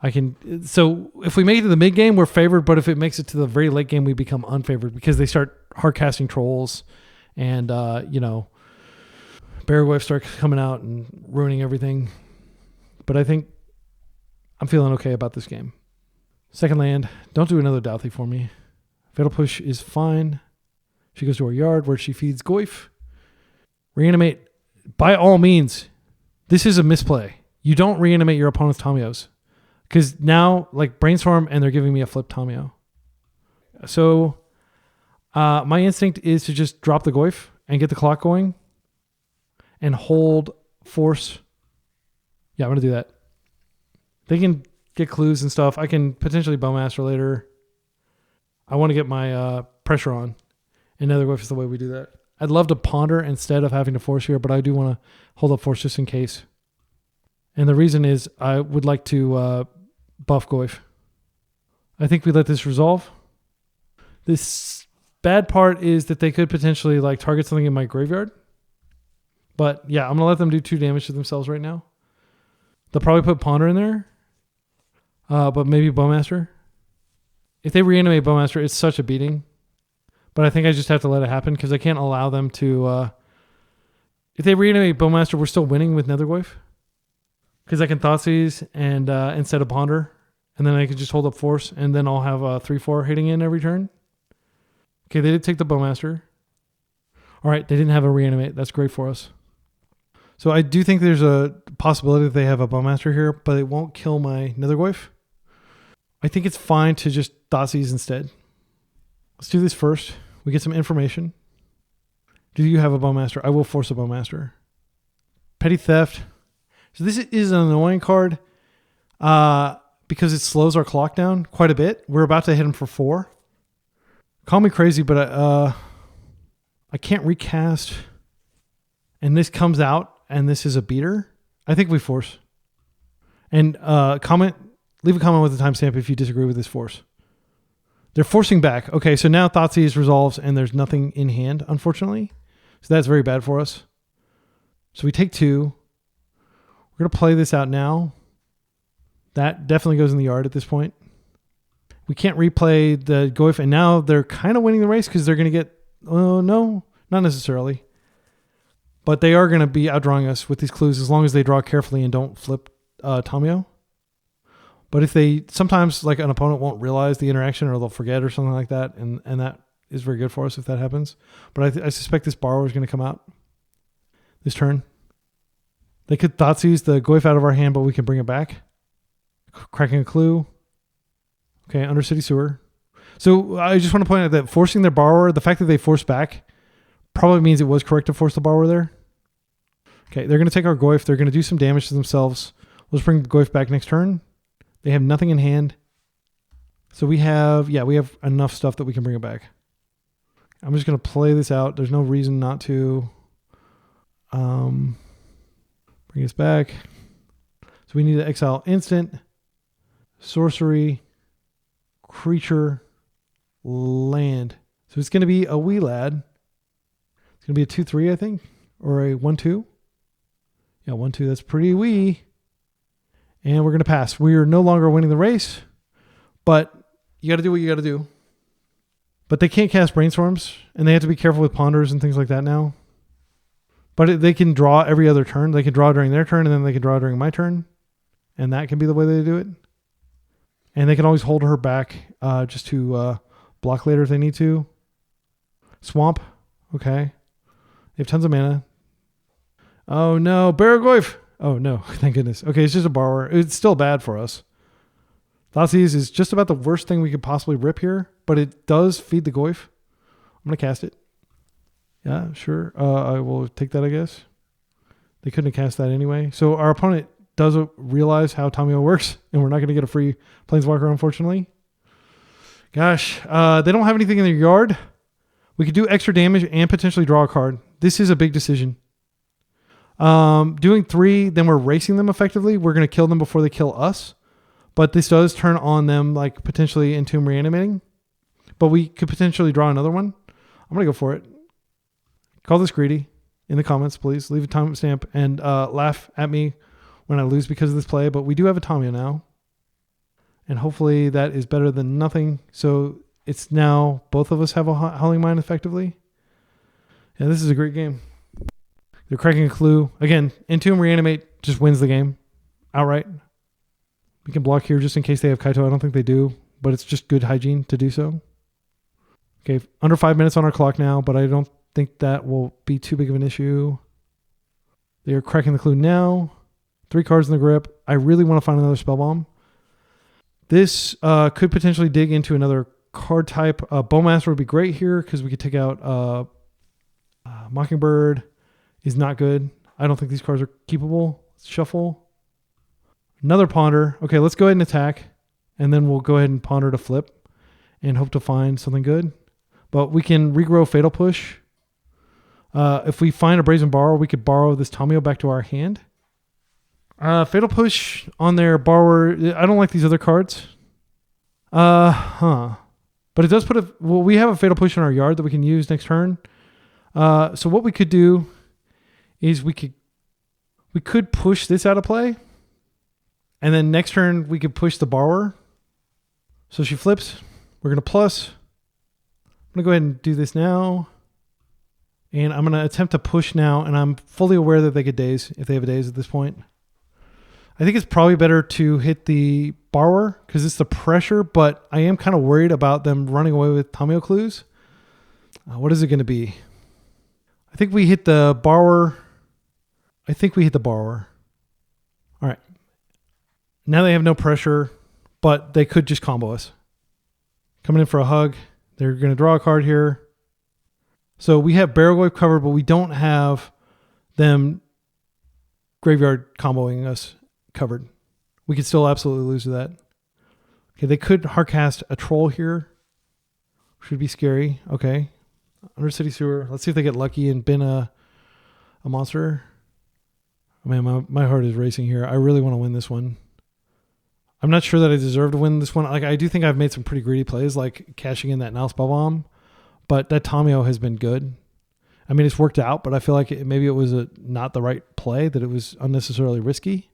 I can. So if we make it to the mid game, we're favored. But if it makes it to the very late game, we become unfavored because they start hard casting trolls, and Barrowwife starts coming out and ruining everything. But I think I'm feeling okay about this game. Second land. Don't do another Douthie for me. Fatal Push is fine. She goes to her yard where she feeds Goyf. Reanimate. By all means, this is a misplay. You don't reanimate your opponent's Tamios. Because now, like, Brainstorm, and they're giving me a flip Tamio. So, my instinct is to just drop the Goyf and get the clock going. And hold force. Yeah, I'm going to do that. They can get clues and stuff. I can potentially Bowmaster later. I want to get my pressure on. And Nether Goyf is the way we do that. I'd love to ponder instead of having to force here, but I do want to hold up force just in case. And the reason is I would like to buff Goyf. I think we let this resolve. This bad part is that they could potentially like target something in my graveyard. But yeah, I'm going to let them do 2 damage to themselves right now. They'll probably put Ponder in there. But maybe Bowmaster. If they reanimate Bowmaster, it's such a beating. But I think I just have to let it happen because I can't allow them to... if they reanimate Bowmaster, we're still winning with Nethergoyf. Because I can Thoughtseize and instead of Ponder. And then I can just hold up Force. And then I'll have a 3-4 hitting in every turn. Okay, they did take the Bowmaster. All right, they didn't have a reanimate. That's great for us. So I do think there's a possibility that they have a Bowmaster here, but it won't kill my Nethergoyf. I think it's fine to just Thoughtseize instead. Let's do this first. We get some information. Do you have a Bowmaster? I will force a Bowmaster. Petty Theft. So this is an annoying card because it slows our clock down quite a bit. We're about to hit him for 4. Call me crazy, but I can't recast. And this comes out, and this is a beater. I think we force. And leave a comment with a timestamp if you disagree with this force. They're forcing back. Okay, so now Thoughtseize resolves, and there's nothing in hand, unfortunately. So that's very bad for us. So we take 2. We're going to play this out now. That definitely goes in the yard at this point. We can't replay the Goyf, and now they're kind of winning the race because they're going to get... Oh, no, not necessarily. But they are going to be outdrawing us with these clues as long as they draw carefully and don't flip Tamio. But if they... Sometimes like an opponent won't realize the interaction or they'll forget or something like that, and that is very good for us if that happens. But I suspect this Borrower is going to come out this turn. They could Thoughtseize the Goyf out of our hand, but we can bring it back. Cracking a clue. Okay, Undercity Sewer. So I just want to point out that forcing their Borrower, the fact that they force back, probably means it was correct to force the Borrower there. Okay, they're going to take our Goyf. They're going to do some damage to themselves. We'll just bring the Goyf back next turn. They have nothing in hand. So we have enough stuff that we can bring it back. I'm just going to play this out. There's no reason not to bring this back. So we need to exile instant, sorcery, creature, land. So it's going to be a wee lad. It's going to be a 2-3, I think, or a 1-2. Yeah, 1-2. That's pretty wee. And we're going to pass. We are no longer winning the race, but you got to do what you got to do. But they can't cast Brainstorms, and they have to be careful with Ponders and things like that now. But they can draw every other turn. They can draw during their turn, and then they can draw during my turn. And that can be the way they do it. And they can always hold her back just to block later if they need to. Swamp. Okay. They have tons of mana. Oh, no. Barrowgoyf. Oh, no. Thank goodness. Okay, it's just a Borrower. It's still bad for us. Thoughtseize is just about the worst thing we could possibly rip here, but it does feed the Goyf. I'm going to cast it. Yeah, sure. I will take that, I guess. They couldn't have cast that anyway. So our opponent does realize how Tamio works, and we're not going to get a free Planeswalker, unfortunately. Gosh, they don't have anything in their yard. We could do extra damage and potentially draw a card. This is a big decision. Doing 3, then we're racing them effectively. We're going to kill them before they kill us. But this does turn on them, like potentially Entomb Reanimating. But we could potentially draw another one. I'm going to go for it. Call this greedy in the comments, please. Leave a timestamp and laugh at me when I lose because of this play. But we do have a Tamio now. And hopefully that is better than nothing. So it's now both of us have a Howling Mine effectively. Yeah, this is a great game. They're cracking a clue. Again, Entomb Reanimate just wins the game outright. We can block here just in case they have Kaito. I don't think they do, but it's just good hygiene to do so. Okay, under 5 minutes on our clock now, but I don't think that will be too big of an issue. They are cracking the clue now. 3 cards in the grip. I really want to find another Spellbomb. This could potentially dig into another card type. Bowmaster would be great here because we could take out Mockingbird is not good. I don't think these cards are keepable. Let's shuffle. Another Ponder. Okay, let's go ahead and attack. And then we'll go ahead and Ponder to flip and hope to find something good. But we can regrow Fatal Push. If we find a Brazen Borrower, we could borrow this Tamio back to our hand. Fatal Push on their Borrower. I don't like these other cards. But it does put a... Well, we have a Fatal Push in our yard that we can use next turn. So what we could do is we could push this out of play. And then next turn, we could push the Borrower. So she flips. We're going to plus. I'm going to go ahead and do this now. And I'm going to attempt to push now. And I'm fully aware that they get Daze if they have a Daze at this point. I think it's probably better to hit the Borrower because it's the pressure. But I am kind of worried about them running away with Tamio clues. What is it going to be? I think we hit the Borrower. All right. Now they have no pressure, but they could just combo us. Coming in for a hug. They're going to draw a card here. So we have Barrelgoyf covered, but we don't have them graveyard comboing us covered. We could still absolutely lose to that. Okay, they could hardcast a Troll here. Should be scary. Okay. Under City Sewer. Let's see if they get lucky and bin a monster. Oh man, my heart is racing here. I really want to win this one. I'm not sure that I deserve to win this one. Like I do think I've made some pretty greedy plays, like cashing in that Nile Spellbomb, but that Tamio has been good. I mean, it's worked out, but I feel like maybe it was not the right play, that it was unnecessarily risky.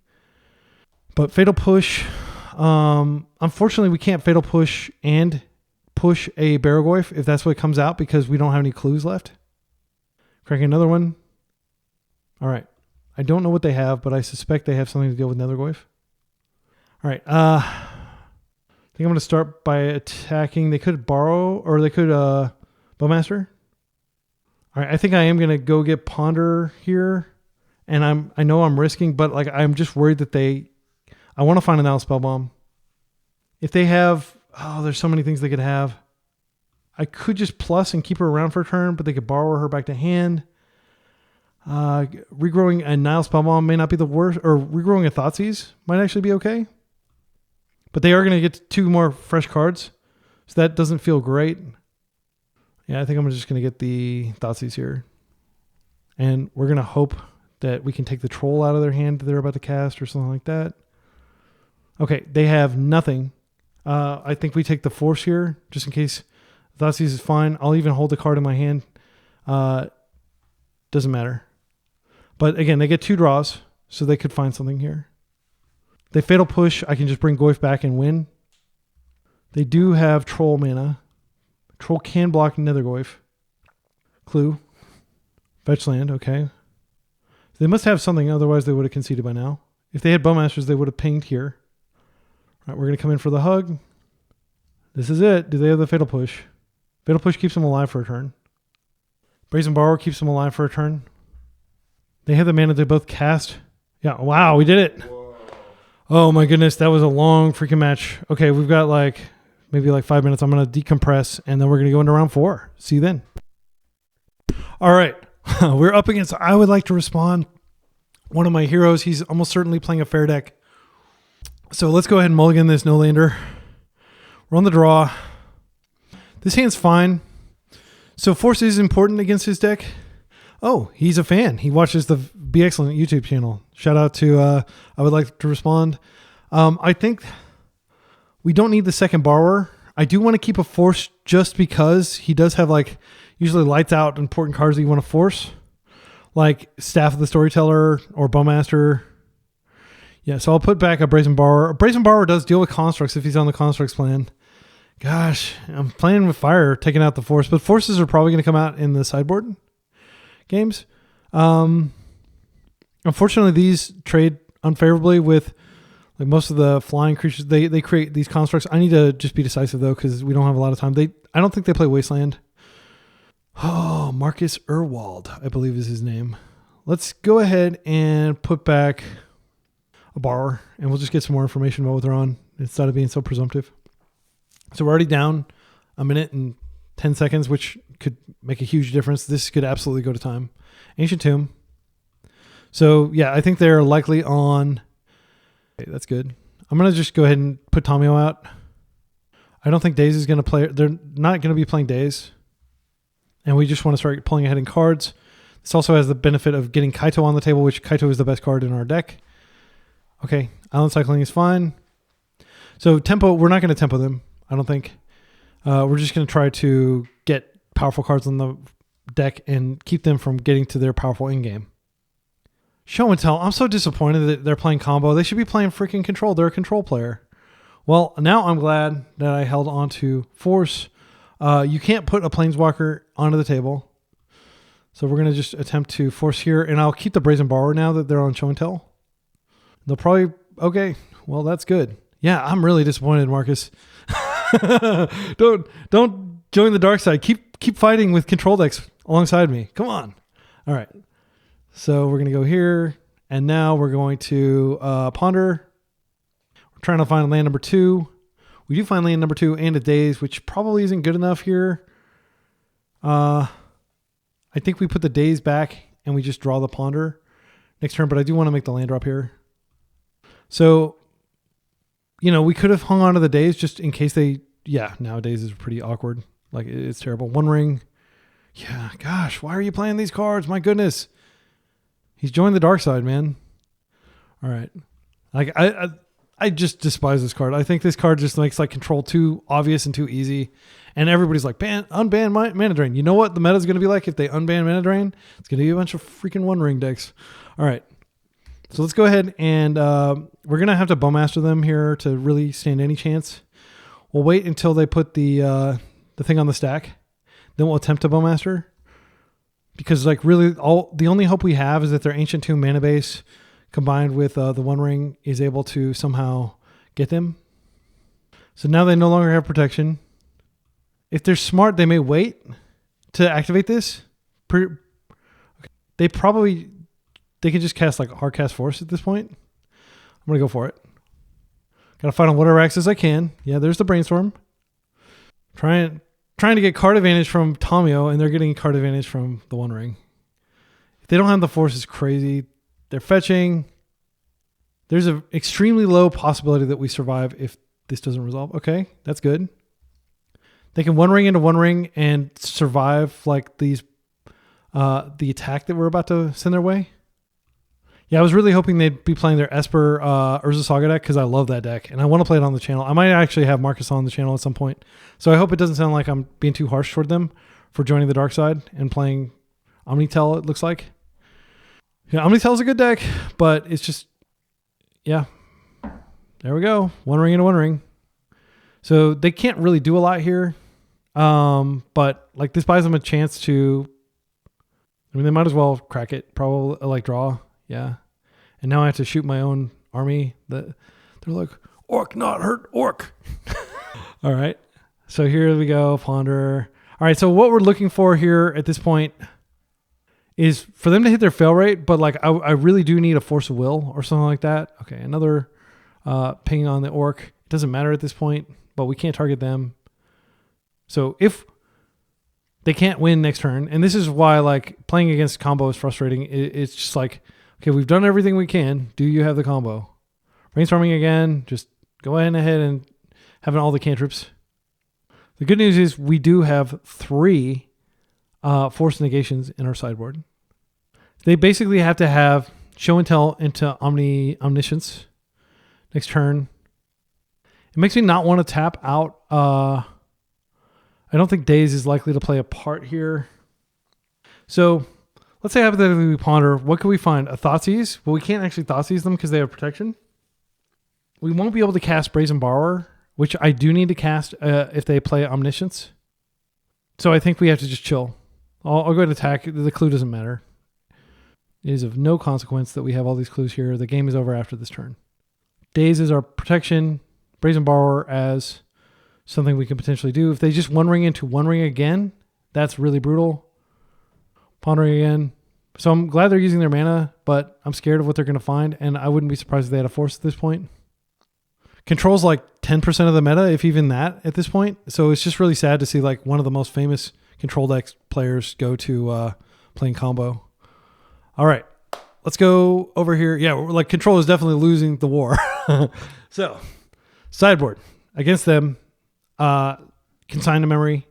But Fatal Push, unfortunately, we can't Fatal Push and push a Barrelgoyf if that's what comes out because we don't have any clues left. Cracking another one. All right. I don't know what they have, but I suspect they have something to deal with Nethergoyf. All right. I think I'm going to start by attacking. They could borrow, or they could Bowmaster. All right. I think I am going to go get Ponder here, and I know I'm risking, but like I'm just worried that I want to find an Nile Spellbomb. If they have, there's so many things they could have. I could just plus and keep her around for a turn, but they could borrow her back to hand. Regrowing a Nile Spellbomb may not be the worst, or regrowing a Thoughtseize might actually be okay. But they are going to get 2 more fresh cards, so that doesn't feel great. Yeah, I think I'm just going to get the Thoughtseize here. And we're going to hope that we can take the Troll out of their hand that they're about to cast or something like that. Okay, they have nothing. I think we take the Force here, just in case. Thoughtseize is fine. I'll even hold the card in my hand. Doesn't matter. But again, they get 2 draws, so they could find something here. They Fatal Push. I can just bring Goyf back and win. They do have Troll mana. Troll can block Nethergoyf. Clue. Fetch land, okay. They must have something, otherwise they would have conceded by now. If they had Bowmasters, they would have pinged here. All right, we're going to come in for the hug. This is it. Do they have the Fatal Push? Fatal Push keeps them alive for a turn. Brazen Borrower keeps them alive for a turn. They have the mana to both cast. Yeah, wow, we did it. Whoa. Oh my goodness, that was a long freaking match. Okay, we've got maybe 5 minutes. I'm going to decompress, and then we're going to go into round 4. See you then. All right, we're up against I Would Like to Respond. One of my heroes. He's almost certainly playing a fair deck. So let's go ahead and mulligan this no-lander. We're on the draw. This hand's fine. So Force is important against his deck. Oh, he's a fan. He watches the Be Excellent YouTube channel. Shout out to, I would like to respond. I think we don't need the second borrower. I do want to keep a Force just because he does have like usually lights out important cards that you want to force. Like Staff of the Storyteller or Bowmaster. Yeah, so I'll put back a Brazen Borrower. A Brazen Borrower does deal with constructs if he's on the constructs plan. Gosh, I'm playing with fire, taking out the Force, but Forces are probably going to come out in the sideboard games. Unfortunately, these trade unfavorably with like most of the flying creatures. They create these constructs. I need to just be decisive though because we don't have a lot of time. I don't think they play Wasteland. Oh, Marcus Urwald, I believe is his name. Let's go ahead and put back a borrower, and we'll just get some more information about what they're on instead of being so presumptive. So we're already down a minute and 10 seconds, which could make a huge difference. This could absolutely go to time. Ancient Tomb. So yeah, I think they're likely on. Okay, that's good. I'm going to just go ahead and put Tomio out. I don't think Daze is going to play. They're not going to be playing Daze. And we just want to start pulling ahead in cards. This also has the benefit of getting Kaito on the table, which Kaito is the best card in our deck. Okay, Island Cycling is fine. So tempo, we're not going to tempo them, I don't think. We're just going to try to get powerful cards on the deck and keep them from getting to their powerful in-game. Show and Tell, I'm so disappointed that they're playing combo. They should be playing freaking Control. They're a control player. Well, now I'm glad that I held on to Force. You can't put a Planeswalker onto the table. So we're going to just attempt to Force here. And I'll keep the Brazen Borrower now that they're on Show and Tell. They'll probably... Okay, well, that's good. Yeah, I'm really disappointed, Marcus. Don't join the dark side. Keep fighting with control decks alongside me. Come on. All right. So we're going to go here. And now we're going to ponder. We're trying to find land number 2. We do find land number 2 and a Daze, which probably isn't good enough here. I think we put the Daze back and we just draw the ponder next turn, but I do want to make the land drop here. So, you know, we could have hung on to the Daze just in case they... Yeah, nowadays is pretty awkward. Like, it's terrible. One ring. Yeah, gosh, why are you playing these cards? My goodness. He's joined the dark side, man. All right. Like, I just despise this card. I think this card just makes like control too obvious and too easy. And everybody's like, unban Mana Drain. You know what the meta is going to be like if they unban Mana Drain? It's going to be a bunch of freaking One Ring decks. All right. So let's go ahead and we're going to have to Bowmaster them here to really stand any chance. We'll wait until they put the thing on the stack. Then we'll attempt to Bowmaster. Because like really the only hope we have is that their Ancient Tomb mana base combined with the One Ring is able to somehow get them. So now they no longer have protection. If they're smart, they may wait to activate this. They can just cast like hard cast Force at this point. I'm going to go for it. Got to fight on whatever axis I can. Yeah, there's the Brainstorm. Trying to get card advantage from Tomio, and they're getting card advantage from the One Ring. If they don't have the Force, it's crazy. They're fetching. There's an extremely low possibility that we survive if this doesn't resolve. Okay, that's good. They can One Ring into One Ring and survive like these the attack that we're about to send their way. Yeah, I was really hoping they'd be playing their Esper Urza Saga deck because I love that deck and I want to play it on the channel. I might actually have Marcus on the channel at some point. So I hope it doesn't sound like I'm being too harsh toward them for joining the dark side and playing Omnitell, it looks like. Yeah, Omnitell's a good deck, but it's just, yeah. There we go. One Ring into One Ring. So they can't really do a lot here. But like this buys them a chance to, I mean, they might as well crack it. Probably like draw. Yeah. And now I have to shoot my own army. They're like, orc not hurt orc. All right. So here we go. Ponder. All right. So what we're looking for here at this point is for them to hit their fail rate. But like, I really do need a Force of Will or something like that. Okay. Another ping on the orc. It doesn't matter at this point, but we can't target them. So if they can't win next turn, and this is why like playing against combo is frustrating. It's just like, okay, we've done everything we can. Do you have the combo? Brainstorming again. Just go ahead and having all the cantrips. The good news is we do have 3 force negations in our sideboard. They basically have to have show and tell into Omniscience next turn. It makes me not want to tap out. I don't think Daze is likely to play a part here. So let's say hypothetically we ponder, what can we find? A Thoughtseize? Well, we can't actually Thoughtseize them because they have protection. We won't be able to cast Brazen Borrower, which I do need to cast if they play Omniscience. So I think we have to just chill. I'll go ahead and attack. The clue doesn't matter. It is of no consequence that we have all these clues here. The game is over after this turn. Daze is our protection. Brazen Borrower as something we can potentially do. If they just One Ring into One Ring again, that's really brutal. Pondering again. So I'm glad they're using their mana, but I'm scared of what they're going to find, and I wouldn't be surprised if they had a force at this point. Control's like 10% of the meta, if even that, at this point. So it's just really sad to see like one of the most famous control deck players go to playing combo. All right, let's go over here. Yeah, like control is definitely losing the war. So sideboard against them, consign to memory.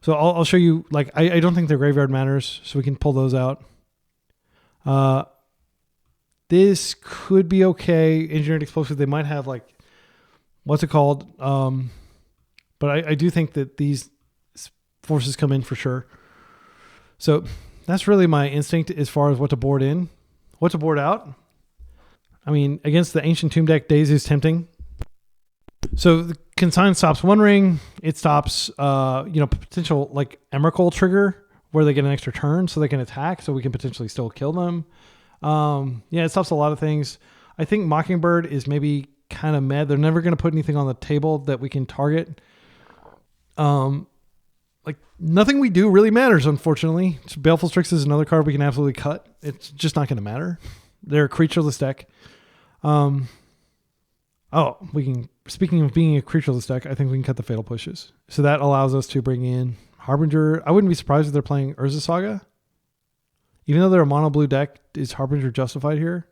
So I'll show you, like, I don't think their graveyard matters, so we can pull those out. This could be okay. Engineered Explosive, they might have, like, what's it called? But I do think that these forces come in for sure. So that's really my instinct as far as what to board in. What to board out? I mean, against the Ancient Tomb deck, Daze is tempting. So the Consign stops One Ring. It stops, potential like Emrakul trigger where they get an extra turn so they can attack, so we can potentially still kill them. It stops a lot of things. I think Mockingbird is maybe kind of mad. They're never going to put anything on the table that we can target. Like nothing we do really matters, unfortunately. So Baleful Strix is another card we can absolutely cut. It's just not going to matter. They're a creatureless deck. Speaking of being a creatureless deck, I think we can cut the Fatal Pushes. So that allows us to bring in Harbinger. I wouldn't be surprised if they're playing Urza Saga. Even though they're a mono blue deck, is Harbinger justified here?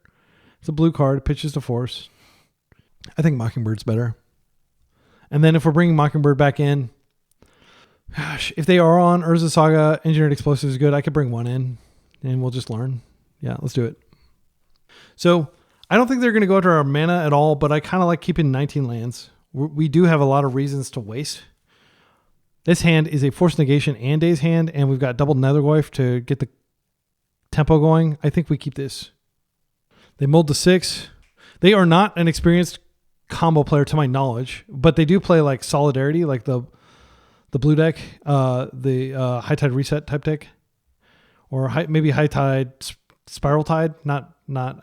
It's a blue card, pitches to force. I think Mockingbird's better. And then if we're bringing Mockingbird back in, gosh, if they are on Urza Saga, Engineered Explosive is good. I could bring one in and we'll just learn. Yeah, let's do it. So I don't think they're going to go after our mana at all, but I kind of like keeping 19 lands. We do have a lot of reasons to waste. This hand is a Force Negation and Daze hand, and we've got double Nethergoyf to get the tempo going. I think we keep this. They mulled to 6. They are not an experienced combo player to my knowledge, but they do play like Solidarity, like the blue deck, the High Tide Reset type deck, or maybe High Tide Spiral Tide, not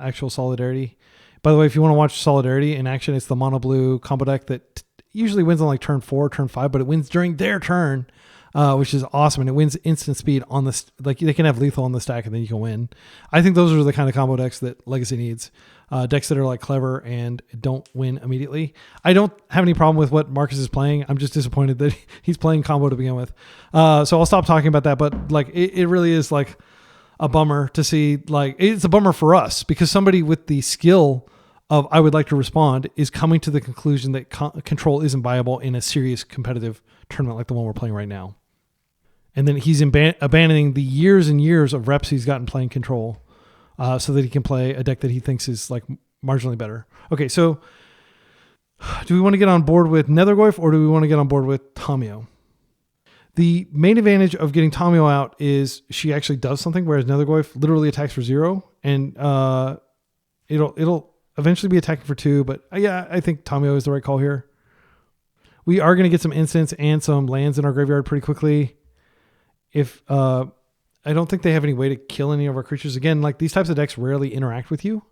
actual Solidarity. By the way, if you want to watch Solidarity in action, it's the mono blue combo deck that usually wins on like turn 4, turn 5, but it wins during their turn, which is awesome. And it wins instant speed on this. Like they can have lethal on the stack and then you can win. I think those are the kind of combo decks that Legacy needs. Decks that are like clever and don't win immediately. I don't have any problem with what Marcus is playing. I'm just disappointed that he's playing combo to begin with. So I'll stop talking about that. But like it really is like a bummer to see, like it's a bummer for us because somebody with the skill of I would like to respond is coming to the conclusion that control isn't viable in a serious competitive tournament like the one we're playing right now. And then he's abandoning the years and years of reps he's gotten playing control so that he can play a deck that he thinks is like marginally better. Okay, so do we want to get on board with Nethergoyf or do we want to get on board with Tamiyo? The main advantage of getting Tamiyo out is she actually does something, whereas Nethergoyf literally attacks for 0, and it'll eventually be attacking for 2. But yeah, I think Tamiyo is the right call here. We are going to get some instants and some lands in our graveyard pretty quickly. If I don't think they have any way to kill any of our creatures. Again, like these types of decks rarely interact with you.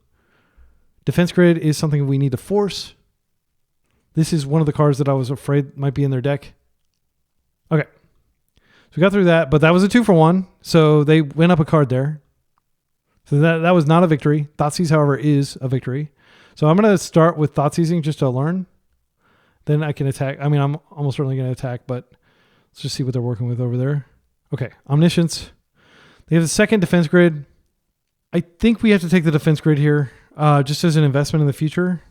Defense Grid is something we need to force. This is one of the cards that I was afraid might be in their deck. Okay. So we got through that, but that was a 2-for-1. So they went up a card there. So that was not a victory. Thoughtseize, however, is a victory. So I'm going to start with Thoughtseizing just to learn. Then I can attack. I mean, I'm almost certainly going to attack, but let's just see what they're working with over there. Okay, Omniscience. They have the second Defense Grid. I think we have to take the Defense Grid here just as an investment in the future.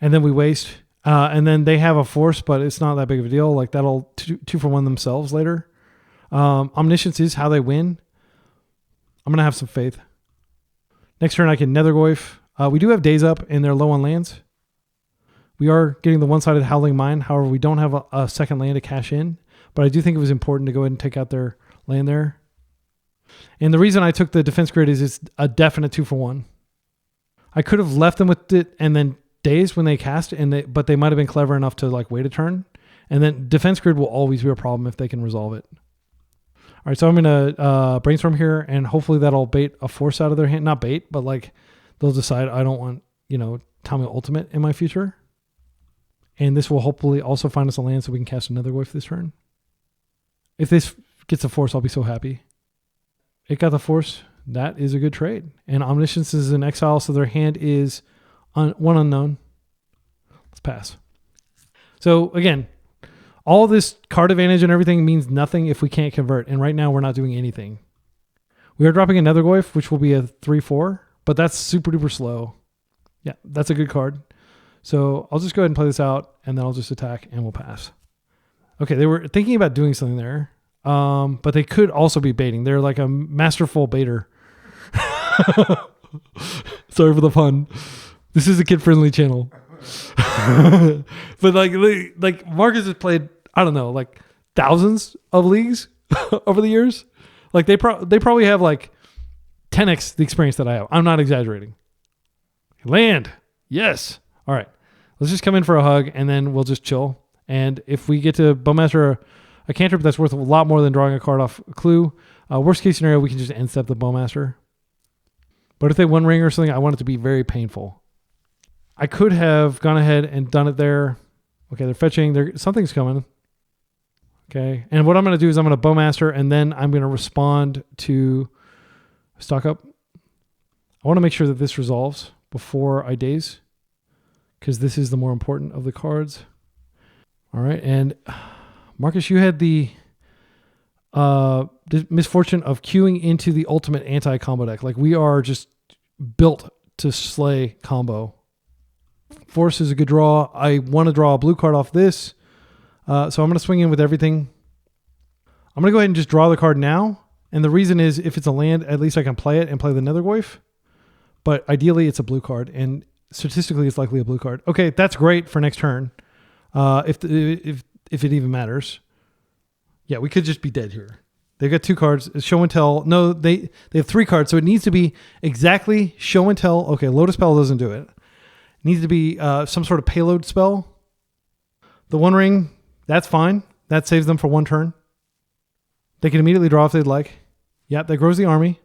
And then we waste. And then they have a force, but it's not that big of a deal. Like that'll two for one themselves later. Omniscience is how they win. I'm going to have some faith. Next turn I can Nethergoyf. We do have Daze up and they're low on lands. We are getting the one-sided Howling Mine. However, we don't have a second land to cash in. But I do think it was important to go ahead and take out their land there. And the reason I took the defense grid is it's a definite 2 for 1. I could have left them with it and then Daze when they cast, but they might have been clever enough to like wait a turn. And then defense grid will always be a problem if they can resolve it. All right, so I'm going to brainstorm here, and hopefully that'll bait a force out of their hand. Not bait, but like they'll decide I don't want, Tommy Ultimate in my future. And this will hopefully also find us a land so we can cast another Goyf this turn. If this gets a force, I'll be so happy. It got the force. That is a good trade. And Omniscience is in exile, so their hand is one unknown. Let's pass. So again, all this card advantage and everything means nothing if we can't convert. And right now we're not doing anything. We are dropping another Goyf, which will be a 3/4, but that's super duper slow. Yeah, that's a good card. So I'll just go ahead and play this out, and then I'll just attack, and we'll pass. Okay, they were thinking about doing something there, but they could also be baiting. They're like a masterful baiter. Sorry for the pun. This is a kid-friendly channel. But like Marcus has played, I don't know, like thousands of leagues over the years. Like they probably have like 10x the experience that I have. I'm not exaggerating. Land. Yes. All right. Let's just come in for a hug and then we'll just chill. And if we get to Bowmaster a cantrip that's worth a lot more than drawing a card off a clue, worst case scenario, we can just end step the Bowmaster. But if they one ring or something, I want it to be very painful. I could have gone ahead and done it there. Okay, they're fetching. Something's coming. Okay. And what I'm going to do is I'm going to Bowmaster and then I'm going to respond to stock up. I want to make sure that this resolves before I Daze, because this is the more important of the cards. All right. And Marcus, you had the misfortune of queuing into the ultimate anti-combo deck. Like we are just built to slay combo. Force is a good draw. I want to draw a blue card off this. So I'm going to swing in with everything. I'm going to go ahead and just draw the card now. And the reason is if it's a land, at least I can play it and play the Nethergoyf. But ideally it's a blue card, and statistically it's likely a blue card. Okay, that's great for next turn. If it even matters. Yeah, we could just be dead here. They've got 2 cards. Show and Tell. No, they have 3 cards, so it needs to be exactly Show and Tell. Okay, Lotus Spell doesn't do it. It needs to be some sort of payload spell. The One Ring, that's fine. That saves them for 1 turn. They can immediately draw if they'd like. Yep, that grows the army.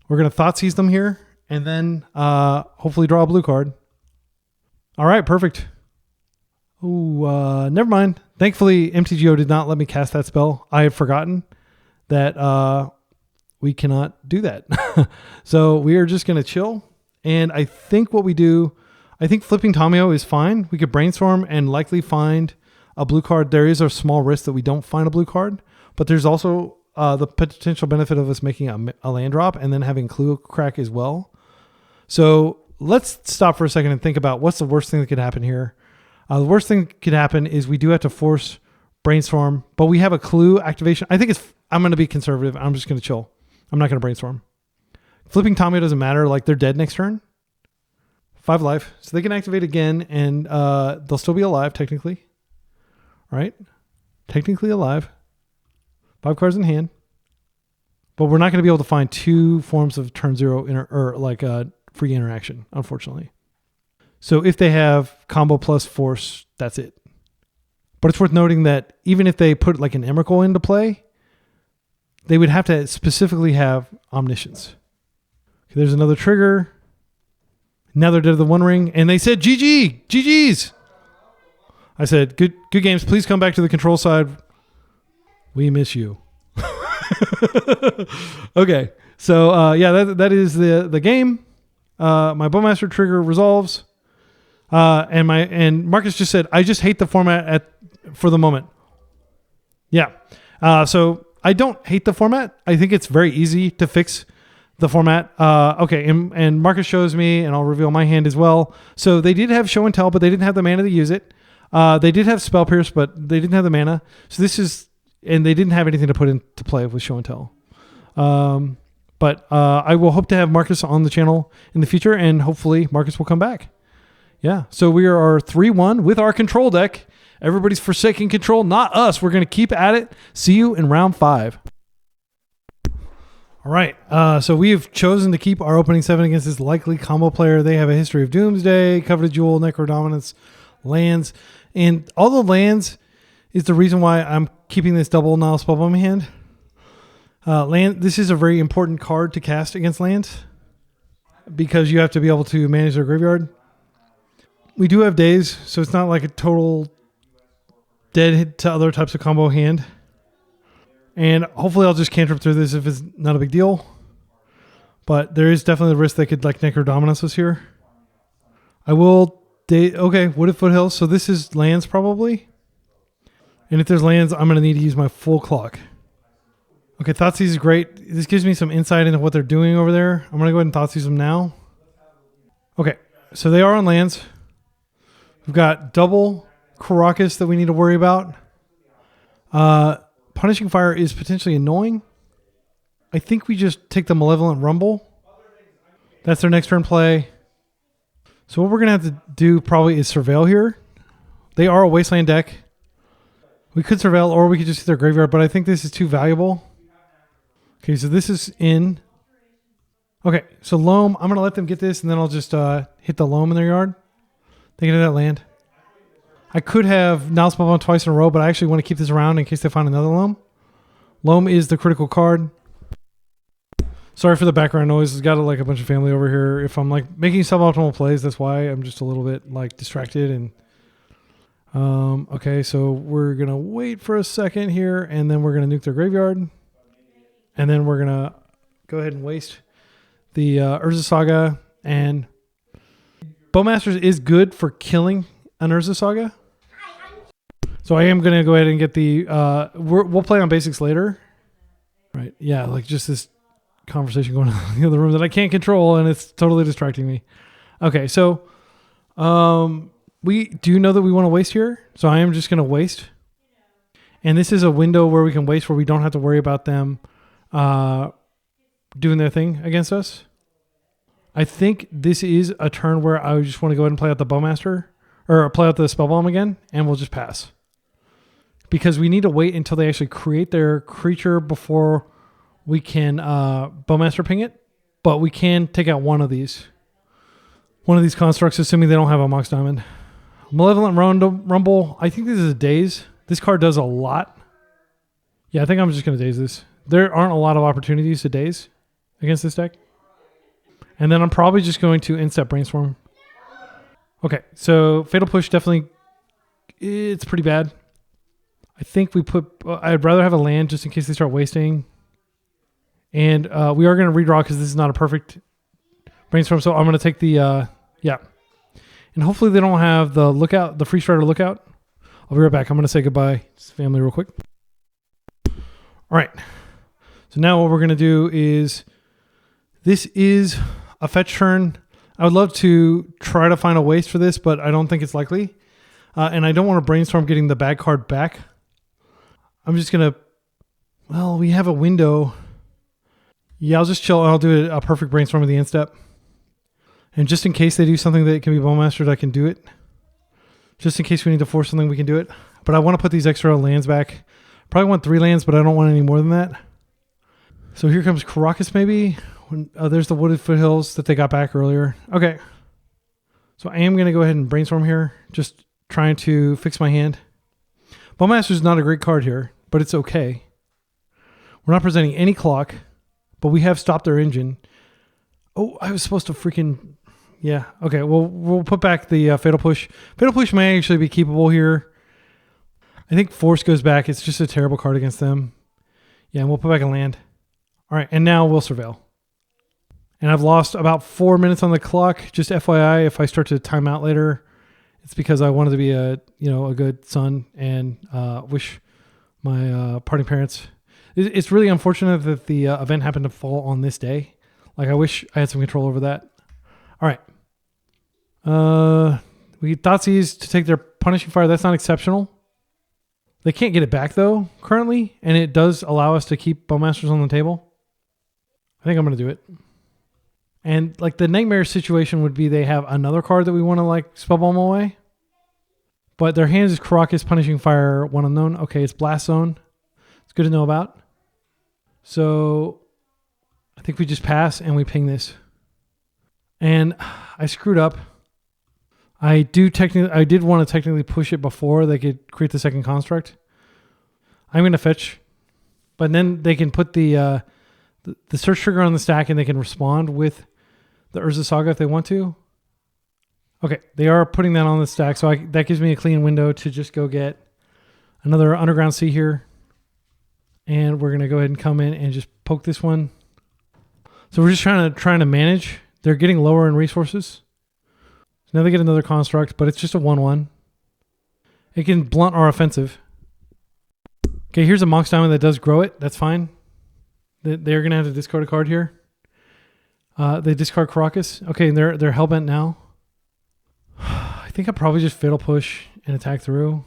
We're going to Thoughtseize them here, and then hopefully draw a blue card. All right, perfect. Oh, never mind. Thankfully, MTGO did not let me cast that spell. I had forgotten that we cannot do that. So we are just going to chill. And I think what we do, I think flipping Tomio is fine. We could brainstorm and likely find a blue card. There is a small risk that we don't find a blue card, but there's also the potential benefit of us making a land drop and then having clue crack as well. So let's stop for a second and think about what's the worst thing that could happen here. The worst thing that could happen is we do have to force brainstorm, but we have a clue activation. I'm going to be conservative. I'm just going to chill. I'm not going to brainstorm. Flipping Tommy doesn't matter. Like they're dead next turn. 5 life. So they can activate again and they'll still be alive technically. All right. Technically alive. 5 cards in hand. But we're not going to be able to find 2 forms of turn 0 free interaction, unfortunately. So if they have combo plus force, that's it. But it's worth noting that even if they put like an Emrakul into play, they would have to specifically have Omniscience. Okay, there's another trigger. Now they're dead to the One Ring, and they said GG, GG's. I said, good games. Please come back to the control side. We miss you. Okay, so yeah, that is the game. My Bowmaster trigger resolves. And Marcus just said, I just hate the format for the moment. Yeah. So I don't hate the format. I think it's very easy to fix the format. Okay, and Marcus shows me, and I'll reveal my hand as well. So they did have Show and Tell, but they didn't have the mana to use it. They did have Spell Pierce, but they didn't have the mana. So this is, and they didn't have anything to put into play with Show and Tell. But I will hope to have Marcus on the channel in the future, and hopefully Marcus will come back. Yeah, so we are 3-1 with our control deck. Everybody's forsaking control, not us. We're going to keep at it. See you in round 5. All right, so we've chosen to keep our opening 7 against this likely combo player. They have a history of Doomsday, Coveted Jewel, Necrodominance, lands. And all the lands is the reason why I'm keeping this double Nile Spellbomb hand. This is a very important card to cast against lands because you have to be able to manage their graveyard. We do have Daze, so it's not like a total dead hit to other types of combo hand. And hopefully I'll just cantrip through this if it's not a big deal. But there is definitely the risk they could like Necrodominance us here. I will... Okay, Wooded Foothills. So this is lands probably. And if there's lands, I'm going to need to use my full clock. Okay, Thoughtseize is great. This gives me some insight into what they're doing over there. I'm going to go ahead and Thoughtseize them now. Okay, so they are on lands. We've got double Karakas that we need to worry about. Punishing Fire is potentially annoying. I think we just take the Malevolent Rumble. That's their next turn play. So what we're going to have to do probably is Surveil here. They are a Wasteland deck. We could Surveil or we could just hit their graveyard, but I think this is too valuable. Okay, so this is in. Okay, so Loam, I'm going to let them get this, and then I'll just hit the Loam in their yard. They get that land. I could have Nile Spellbomb twice in a row, but I actually want to keep this around in case they find another Loam. Loam is the critical card. Sorry for the background noise. There's got like a bunch of family over here. If I'm like making suboptimal plays, that's why I'm just a little bit like distracted. And okay, so we're gonna wait for a second here, and then we're gonna nuke their graveyard, and then we're gonna go ahead and waste the Urza Saga. And Bowmaster is good for killing an Urza Saga. So I am going to go ahead and get the... we'll play on basics later. Right. Yeah, like just this conversation going on in the other room that I can't control, and it's totally distracting me. Okay, so we do know that we want to waste here. So I am just going to waste. And this is a window where we can waste where we don't have to worry about them doing their thing against us. I think this is a turn where I just want to go ahead and play out the Bowmaster, or play out the Spellbomb again, and we'll just pass. Because we need to wait until they actually create their creature before we can Bowmaster ping it. But we can take out one of these constructs, assuming they don't have a Mox Diamond. Malevolent Rumble, I think this is a Daze. This card does a lot. Yeah, I think I'm just going to Daze this. There aren't a lot of opportunities to Daze against this deck. And then I'm probably just going to Instep Brainstorm. Okay, so Fatal Push definitely, it's pretty bad. I think we put, I'd rather have a land just in case they start wasting. And we are going to redraw because this is not a perfect Brainstorm. So I'm going to take the, yeah. And hopefully they don't have the Lookout, the Free Strider Lookout. I'll be right back. I'm going to say goodbye to family real quick. All right. So now what we're going to do is, this is a fetch turn. I would love to try to find a waste for this, but I don't think it's likely. And I don't want to Brainstorm getting the bad card back. I'm just going to... Well, we have a window. Yeah, I'll just chill. I'll do a perfect Brainstorm with the Instep. And just in case they do something that can be Bowmastered, I can do it. Just in case we need to force something, we can do it. But I want to put these extra lands back. Probably want 3 lands, but I don't want any more than that. So here comes Karakas maybe. There's the Wooded Foothills that they got back earlier. Okay. So I am going to go ahead and Brainstorm here. Just trying to fix my hand. Bowmaster is not a great card here, but it's okay. We're not presenting any clock, but we have stopped their engine. Oh, I was supposed to freaking... Yeah. Okay, well, we'll put back the Fatal Push. Fatal Push may actually be keepable here. I think Force goes back. It's just a terrible card against them. Yeah, and we'll put back a land. All right, and now we'll Surveil. And I've lost about 4 minutes on the clock. Just FYI, if I start to time out later, it's because I wanted to be a good son and wish my parting parents. It's really unfortunate that the event happened to fall on this day. Like, I wish I had some control over that. All right. We get Thoughtseize to take their Punishing Fire. That's not exceptional. They can't get it back, though, currently. And it does allow us to keep Bowmasters on the table. I think I'm going to do it. And, like, the nightmare situation would be they have another card that we want to, like, Spellbomb away. But their hand is Karakas, Punishing Fire, 1 unknown. Okay, it's Blast Zone. It's good to know about. So I think we just pass and we ping this. And I screwed up. I did want to technically push it before they could create the second construct. I'm going to fetch. But then they can put the search trigger on the stack and they can respond with the Urza Saga if they want to. Okay, they are putting that on the stack, so that gives me a clean window to just go get another Underground Sea here. And we're going to go ahead and come in and just poke this one. So we're just trying to manage. They're getting lower in resources. So now they get another construct, but it's just a 1/1. It can blunt our offensive. Okay, here's a Mox Diamond that does grow it. That's fine. They're going to have to discard a card here. They discard Karakas. Okay, they're Hellbent now. I think I probably just Fatal Push and attack through.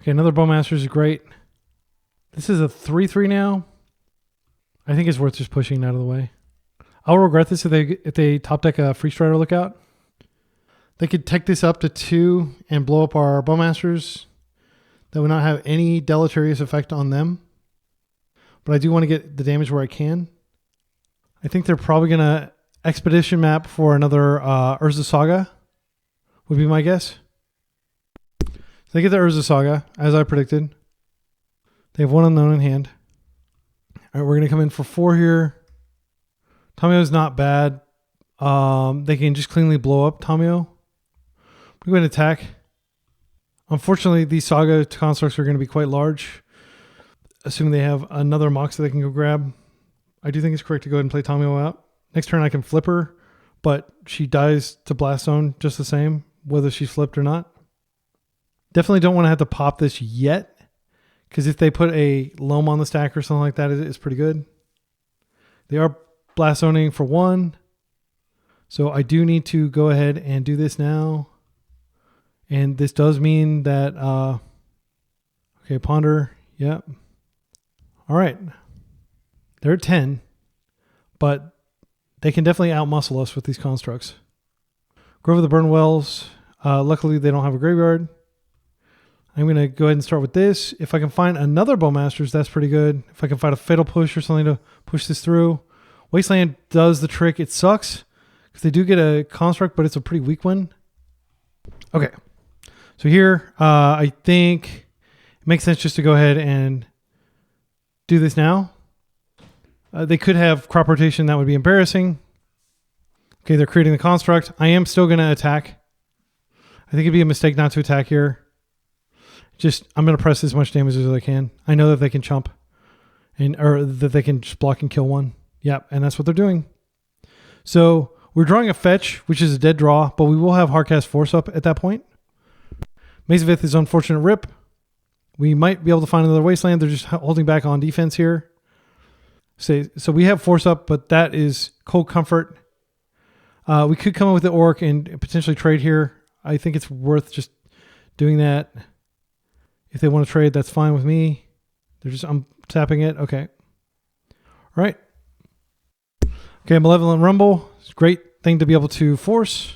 Okay, another Bowmaster is great. This is a 3/3 now. I think it's worth just pushing it out of the way. I'll regret this if they top deck a Free Strider Lookout. They could tech this up to 2 and blow up our Bowmasters. That would not have any deleterious effect on them. But I do want to get the damage where I can. I think they're probably going to Expedition map for another Urza Saga. Would be my guess. So they get the Urza Saga, as I predicted. They have 1 unknown in hand. All right, we're going to come in for 4 here. Tamio's not bad. They can just cleanly blow up Tamio. We're going to attack. Unfortunately, these Saga constructs are going to be quite large. Assuming they have another Mox that they can go grab. I do think it's correct to go ahead and play Tamio out. Next turn I can flip her, but she dies to Blast Zone just the same, whether she's flipped or not. Definitely don't want to have to pop this yet, because if they put a Loam on the stack or something like that, it's pretty good. They are Blast Zoning for 1, so I do need to go ahead and do this now. And this does mean that, okay, Ponder, yep. All right, they're at 10, but they can definitely outmuscle us with these constructs. Grove of the Burnwells. Luckily, they don't have a graveyard. I'm going to go ahead and start with this. If I can find another Bowmasters, that's pretty good. If I can find a Fatal Push or something to push this through. Wasteland does the trick. It sucks because they do get a construct, but it's a pretty weak one. Okay. So here, I think it makes sense just to go ahead and do this now. They could have crop rotation. That would be embarrassing. Okay, they're creating the construct. I am still going to attack. I think it'd be a mistake not to attack here. I'm going to press as much damage as I can. I know that they can chump. Or that they can just block and kill one. Yep, and that's what they're doing. So we're drawing a fetch, which is a dead draw, but we will have Hardcast Force up at that point. Maze of Ith is unfortunate rip. We might be able to find another Wasteland. They're just holding back on defense here. So we have Force up, but that is Cold Comfort. We could come up with the Orc and potentially trade here. I think it's worth just doing that. If they want to trade, that's fine with me. I'm tapping it. Okay. All right. Okay, Malevolent Rumble. It's a great thing to be able to force.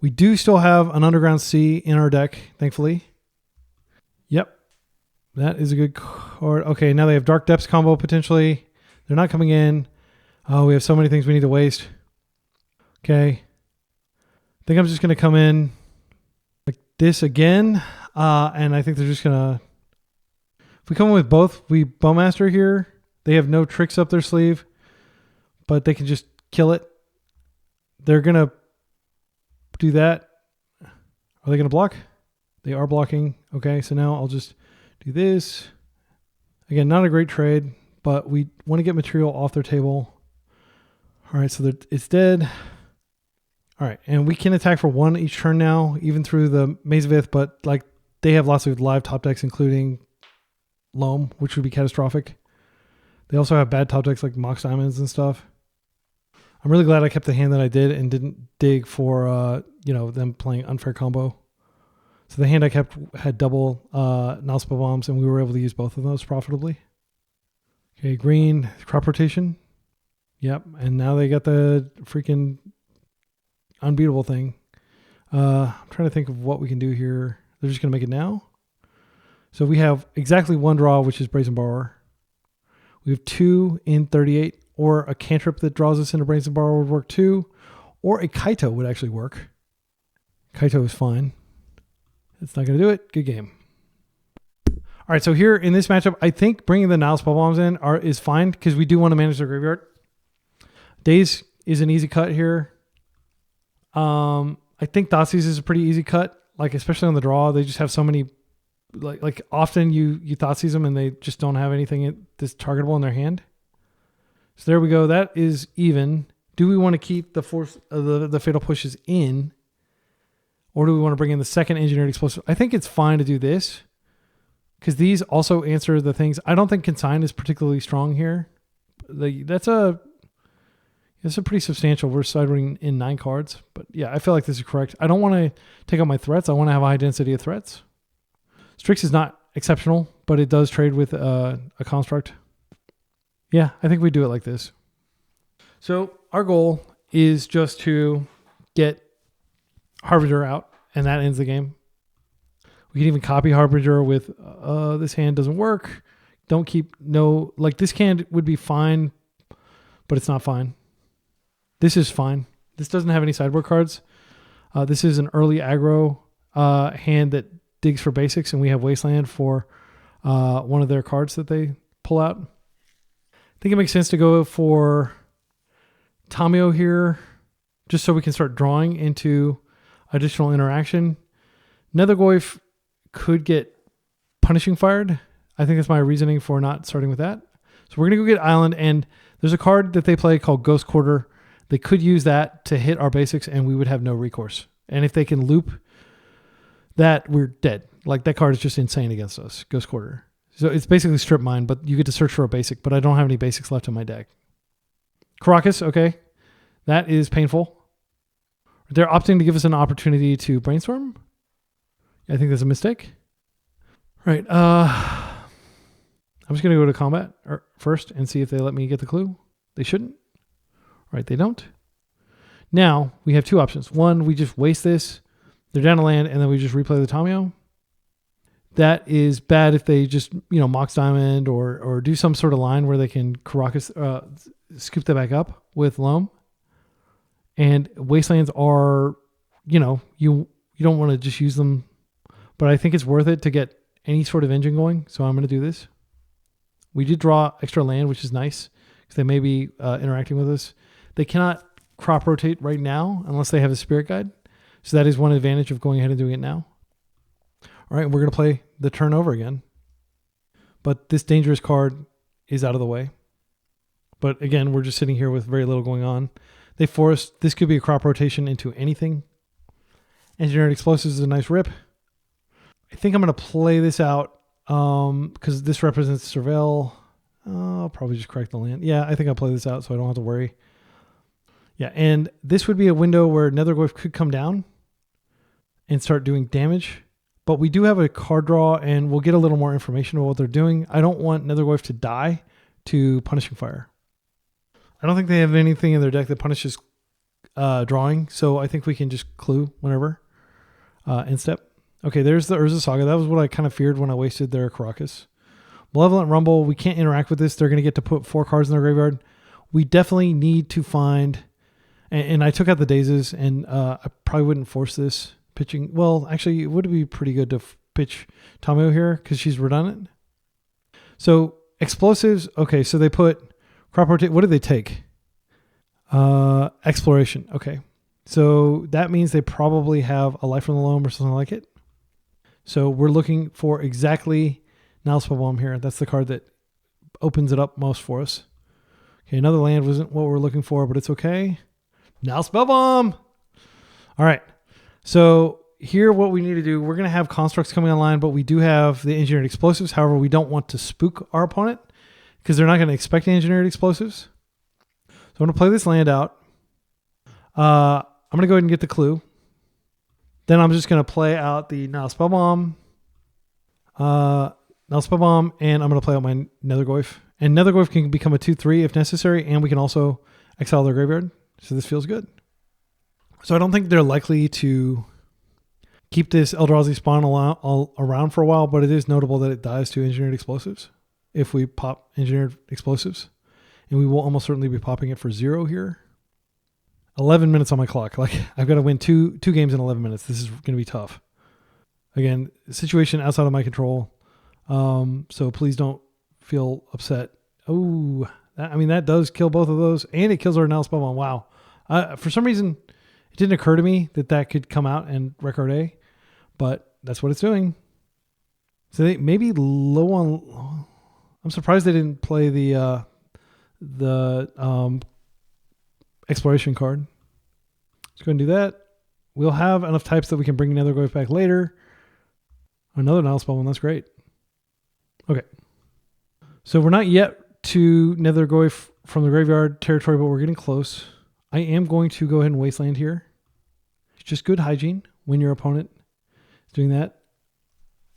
We do still have an Underground Sea in our deck, thankfully. Yep. That is a good card. Okay, now they have Dark Depths combo potentially. They're not coming in. Oh, we have so many things we need to waste. Okay. I think I'm just going to come in like this again. And I think they're just going to... If we come in with both, we Bowmaster here. They have no tricks up their sleeve, but they can just kill it. They're going to do that. Are they going to block? They are blocking. Okay, so now I'll just do this. Again, not a great trade, but we want to get material off their table. All right, so it's dead. All right, and we can attack for 1 each turn now, even through the Maze of Ith, but like they have lots of live top decks, including Loam, which would be catastrophic. They also have bad top decks like Mox Diamonds and stuff. I'm really glad I kept the hand that I did and didn't dig for, them playing unfair combo. So the hand I kept had double Spellbombs, and we were able to use both of those profitably. Okay, green, crop rotation. Yep, and now they got the freaking unbeatable thing. I'm trying to think of what we can do here. They're just going to make it now. So we have exactly one draw, which is Brazen Borrower. We have 2 in 38, or a cantrip that draws us into Brazen Borrower would work too, or a Kaito would actually work. Kaito is fine. It's not going to do it. Good game. All right, so here in this matchup, I think bringing the Nile Spellbombs in is fine because we do want to manage their graveyard. Daze is an easy cut here. I think Thoughtseize is a pretty easy cut, like especially on the draw. They just have so many, like often you Thoughtseize them and they just don't have anything that's targetable in their hand. So there we go. That is even. Do we want to keep the force the fatal pushes in? Or do we want to bring in the second engineered explosive? I think it's fine to do this because these also answer the things. I don't think Consign is particularly strong here. That's a pretty substantial. We're sideboarding in 9 cards. But yeah, I feel like this is correct. I don't want to take out my threats. I want to have a high density of threats. Strix is not exceptional, but it does trade with a construct. Yeah, I think we do it like this. So our goal is just to get Harbinger out, and that ends the game. We can even copy Harbinger with this hand doesn't work. Don't keep this hand would be fine, but it's not fine. This is fine. This doesn't have any sideboard cards. This is an early aggro hand that digs for basics, and we have Wasteland for one of their cards that they pull out. I think it makes sense to go for Tamio here, just so we can start drawing into additional interaction. Nethergoyf could get Punishing Fired. I think that's my reasoning for not starting with that. So we're going to go get Island, and there's a card that they play called Ghost Quarter. They could use that to hit our basics, and we would have no recourse. And if they can loop that, we're dead. Like, that card is just insane against us, Ghost Quarter. So it's basically strip mine, but you get to search for a basic, but I don't have any basics left in my deck. Caracas, okay. That is painful. They're opting to give us an opportunity to brainstorm. I think that's a mistake. All right. I'm just going to go to combat first and see if they let me get the clue. They shouldn't. All right, they don't. Now, we have 2 options. One, we just waste this. They're down to land, and then we just replay the Tamio. That is bad if they just, Mox Diamond or do some sort of line where they can Caracas, scoop that back up with Loam. And Wastelands are, you don't want to just use them. But I think it's worth it to get any sort of engine going. So I'm going to do this. We did draw extra land, which is nice because they may be interacting with us. They cannot crop rotate right now unless they have a Spirit Guide. So that is one advantage of going ahead and doing it now. All right, we're going to play the turn over again. But this dangerous card is out of the way. But again, we're just sitting here with very little going on. They forced, this could be a crop rotation into anything. Engineered Explosives is a nice rip. I think I'm going to play this out because this represents Surveil. I'll probably just correct the land. Yeah, I think I'll play this out so I don't have to worry. Yeah, and this would be a window where Nethergoyf could come down and start doing damage. But we do have a card draw, and we'll get a little more information about what they're doing. I don't want Nethergoyf to die to Punishing Fire. I don't think they have anything in their deck that punishes drawing, so I think we can just clue whenever. End step. Okay, there's the Urza Saga. That was what I kind of feared when I wasted their Caracas. Malevolent Rumble, we can't interact with this. They're going to get to put 4 cards in their graveyard. We definitely need to find... And I took out the Dazes, and I probably wouldn't force this pitching. Well, actually, it would be pretty good to pitch Tamio here because she's redundant. So, Explosives, okay, so they put Crop Rotate. What did they take? Exploration, okay. So, that means they probably have a Life from the Loam or something like it. So, we're looking for exactly Nile Spellbomb here. That's the card that opens it up most for us. Okay, another land wasn't what we're looking for, but it's okay. Nile Spellbomb! All right. So here what we need to do, we're going to have constructs coming online, but we do have the engineered explosives. However, we don't want to spook our opponent because they're not going to expect engineered explosives. So I'm going to play this land out. I'm going to go ahead and get the clue. Then I'm just going to play out the now Spellbomb. Now Spellbomb, and I'm going to play out my Nethergoyf. And Nethergoyf can become a 2/3 if necessary, and we can also exile their graveyard. So this feels good. So I don't think they're likely to keep this Eldrazi spawn around for a while, but it is notable that it dies to Engineered Explosives if we pop Engineered Explosives. And we will almost certainly be popping it for 0 here. 11 minutes on my clock. Like, I've got to win two games in 11 minutes. This is going to be tough. Again, situation outside of my control. So please don't feel upset. Oh, that does kill both of those, and it kills our now Spellbomb. Wow. For some reason, it didn't occur to me that could come out and wreck our day, but that's what it's doing. So they maybe low on. I'm surprised they didn't play the exploration card. Let's go and do that. We'll have enough types that we can bring Nethergoyf back later. Another Nile Spellbomb, that's great. Okay. So we're not yet to Nethergoyf from the graveyard territory, but we're getting close. I am going to go ahead and Wasteland here. It's just good hygiene when your opponent is doing that.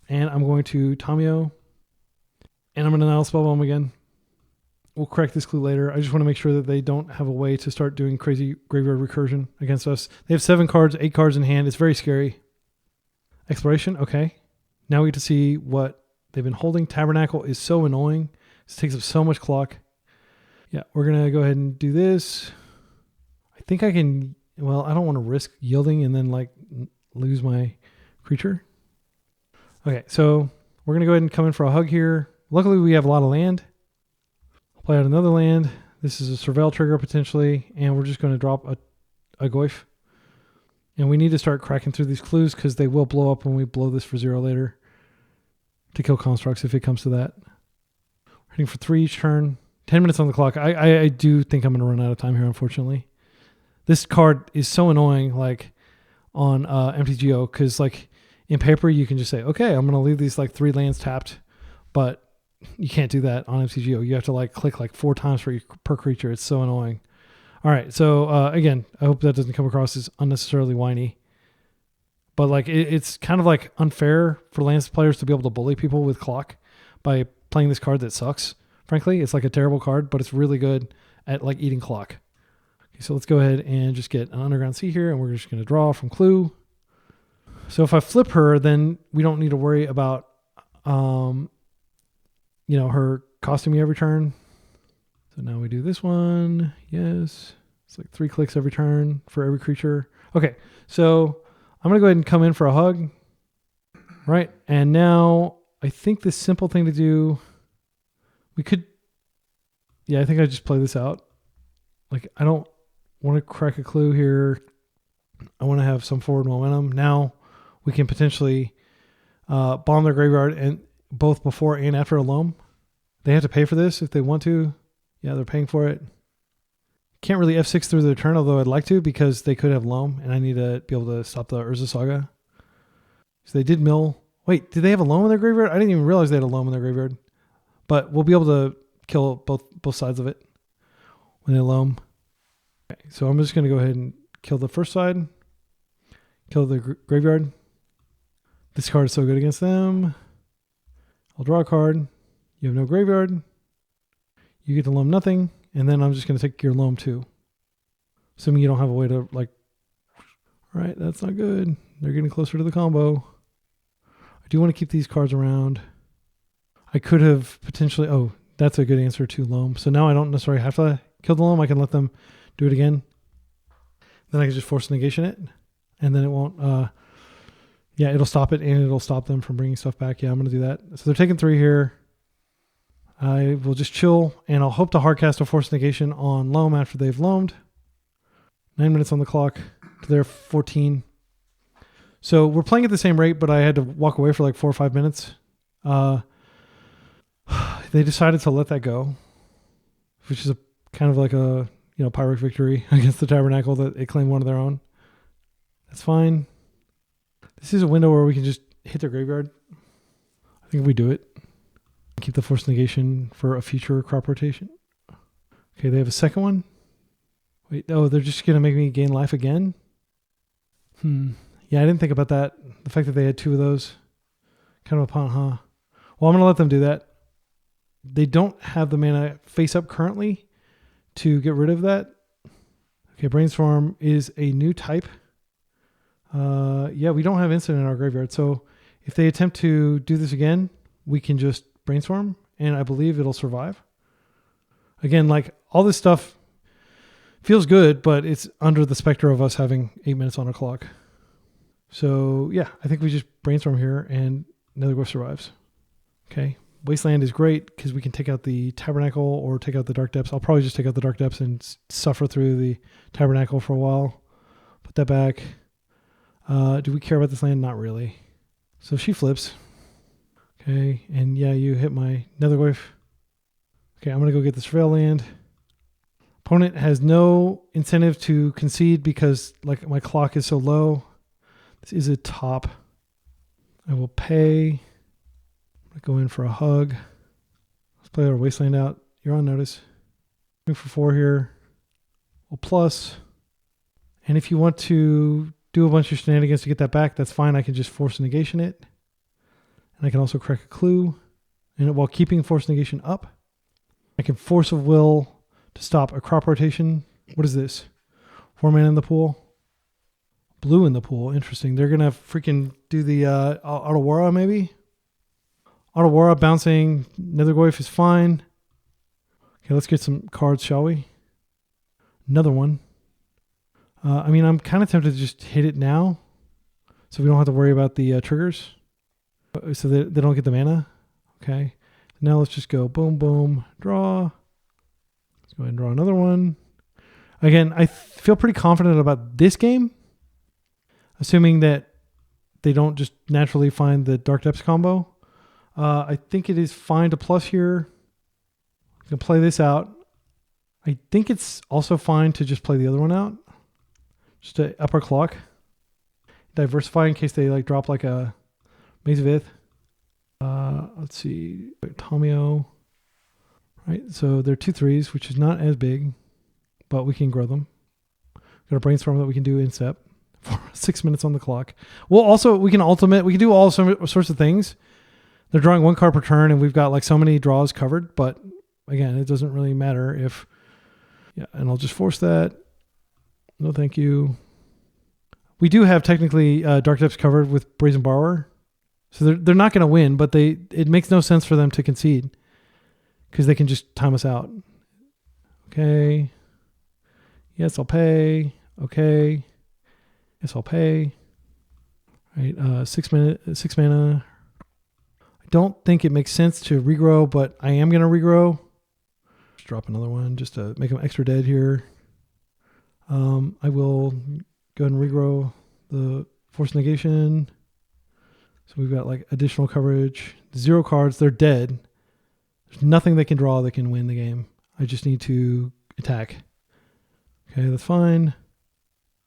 And I'm going to Tamio. And I'm going to Nile Spellbomb again. We'll correct this clue later. I just want to make sure that they don't have a way to start doing crazy graveyard recursion against us. They have 7 cards, 8 cards in hand. It's very scary. Exploration, okay. Now we get to see what they've been holding. Tabernacle is so annoying. This takes up so much clock. Yeah, we're going to go ahead and do this. I think I can, well, I don't want to risk yielding and then like lose my creature. Okay, so we're going to go ahead and come in for a hug here. Luckily, we have a lot of land. Play out another land. This is a Surveil trigger potentially, and we're just going to drop a Goyf. And we need to start cracking through these clues because they will blow up when we blow this for 0 later to kill constructs if it comes to that. We're hitting for 3 each turn. 10 minutes on the clock. I do think I'm going to run out of time here, unfortunately. This card is so annoying, like on MTGO, because like in paper you can just say, okay, I'm going to leave these like 3 lands tapped, but you can't do that on MTGO. You have to like click like 4 times per creature. It's so annoying. All right. So again, I hope that doesn't come across as unnecessarily whiny, but like it's kind of like unfair for Lance players to be able to bully people with clock by playing this card that sucks. Frankly, it's like a terrible card, but it's really good at like eating clock. Okay, so let's go ahead and just get an Underground Sea here, and we're just going to draw from Clue. So if I flip her, then we don't need to worry about her costing me every turn. So now we do this one. Yes. It's like 3 clicks every turn for every creature. Okay. So I'm going to go ahead and come in for a hug. Right. And now I think the simple thing to do, I think I just play this out. Like, I don't want to crack a clue here. I want to have some forward momentum. Now we can potentially bomb their graveyard, and both before and after a loam. They have to pay for this if they want to. Yeah, they're paying for it. Can't really F6 through their turn, although I'd like to, because they could have loam, and I need to be able to stop the Urza Saga. So they did mill. Wait, did they have a loam in their graveyard? I didn't even realize they had a loam in their graveyard. But we'll be able to kill both sides of it when they loam. Okay, so I'm just going to go ahead and kill the first side. Kill the graveyard. This card is so good against them. I'll draw a card. You have no graveyard. You get to loam nothing. And then I'm just going to take your loam too. Assuming you don't have a way to like... All right, that's not good. They're getting closer to the combo. I do want to keep these cards around. I could have potentially... Oh, that's a good answer to loam. So now I don't necessarily have to kill the loam. I can let them do it again. Then I can just force negation it. And then it won't... it'll stop it, and it'll stop them from bringing stuff back. Yeah, I'm going to do that. So they're taking 3 here. I will just chill, and I'll hope to hardcast a force negation on loam after they've loamed. 9 minutes on the clock to their 14. So we're playing at the same rate, but I had to walk away for like 4 or 5 minutes. They decided to let that go, which is a kind of like a Pyrrhic victory against the Tabernacle that it claimed one of their own. That's fine. This is a window where we can just hit their graveyard. I think if we do it, keep the force negation for a future crop rotation. Okay, they have a second one. Wait, oh, they're just going to make me gain life again? Yeah, I didn't think about that. The fact that they had 2 of those. Kind of a punt, huh? Well, I'm going to let them do that. They don't have the mana face up currently to get rid of that. Okay, Brainstorm is a new type. Yeah, we don't have instant in our graveyard. So if they attempt to do this again, we can just Brainstorm, and I believe it'll survive. Again, like all this stuff feels good, but it's under the specter of us having 8 minutes on a clock. So yeah, I think we just Brainstorm here and Netherglyph survives. Okay. Wasteland is great because we can take out the Tabernacle or take out the Dark Depths. I'll probably just take out the Dark Depths and suffer through the Tabernacle for a while. Put that back. Do we care about this land? Not really. So she flips. Okay. And yeah, you hit my Netherglyph. Okay, I'm going to go get the Surveil land. Opponent has no incentive to concede because like my clock is so low. This is a top. I will pay. I'm going to go in for a hug. Let's play our Wasteland out. You're on notice. Going for 4 here. We'll plus. And if you want to do a bunch of shenanigans to get that back, that's fine. I can just force negation it. And I can also crack a clue. And while keeping force negation up, I can force of will to stop a crop rotation. What is this? 4 mana in the pool. Blue in the pool. Interesting. They're going to freaking do the Otawara maybe? Otawara bouncing Netherglyph is fine. Okay, let's get some cards, shall we? Another one. I mean, I'm kind of tempted to just hit it now so we don't have to worry about the triggers. So they don't get the mana. Okay. Now let's just go boom, boom, draw. Let's go ahead and draw another one. Again, I feel pretty confident about this game, assuming that they don't just naturally find the Dark Depths combo. I think it is fine to plus here. I'm going to play this out. I think it's also fine to just play the other one out. Just to up our clock. Diversify in case they like drop like a Maze of Ith. Let's see. Tomio. Right, so they're 2/3s, which is not as big, but we can grow them. Got a Brainstorm that we can do in step for 6 minutes on the clock. We can ultimate. We can do all sorts of things. They're drawing 1 card per turn, and we've got like so many draws covered. But again, it doesn't really matter if. Yeah, and I'll just force that. No, thank you. We do have technically Dark Depths covered with Brazen Borrower. So they're not going to win, but it makes no sense for them to concede because they can just time us out. Okay. Yes, I'll pay. Okay. Yes, I'll pay. All right. 6 mana. I don't think it makes sense to regrow, but I am going to regrow. Just drop another one just to make them extra dead here. I will go ahead and regrow the Force Negation. So we've got like additional coverage. 0 cards. They're dead. There's nothing they can draw that can win the game. I just need to attack. Okay, that's fine.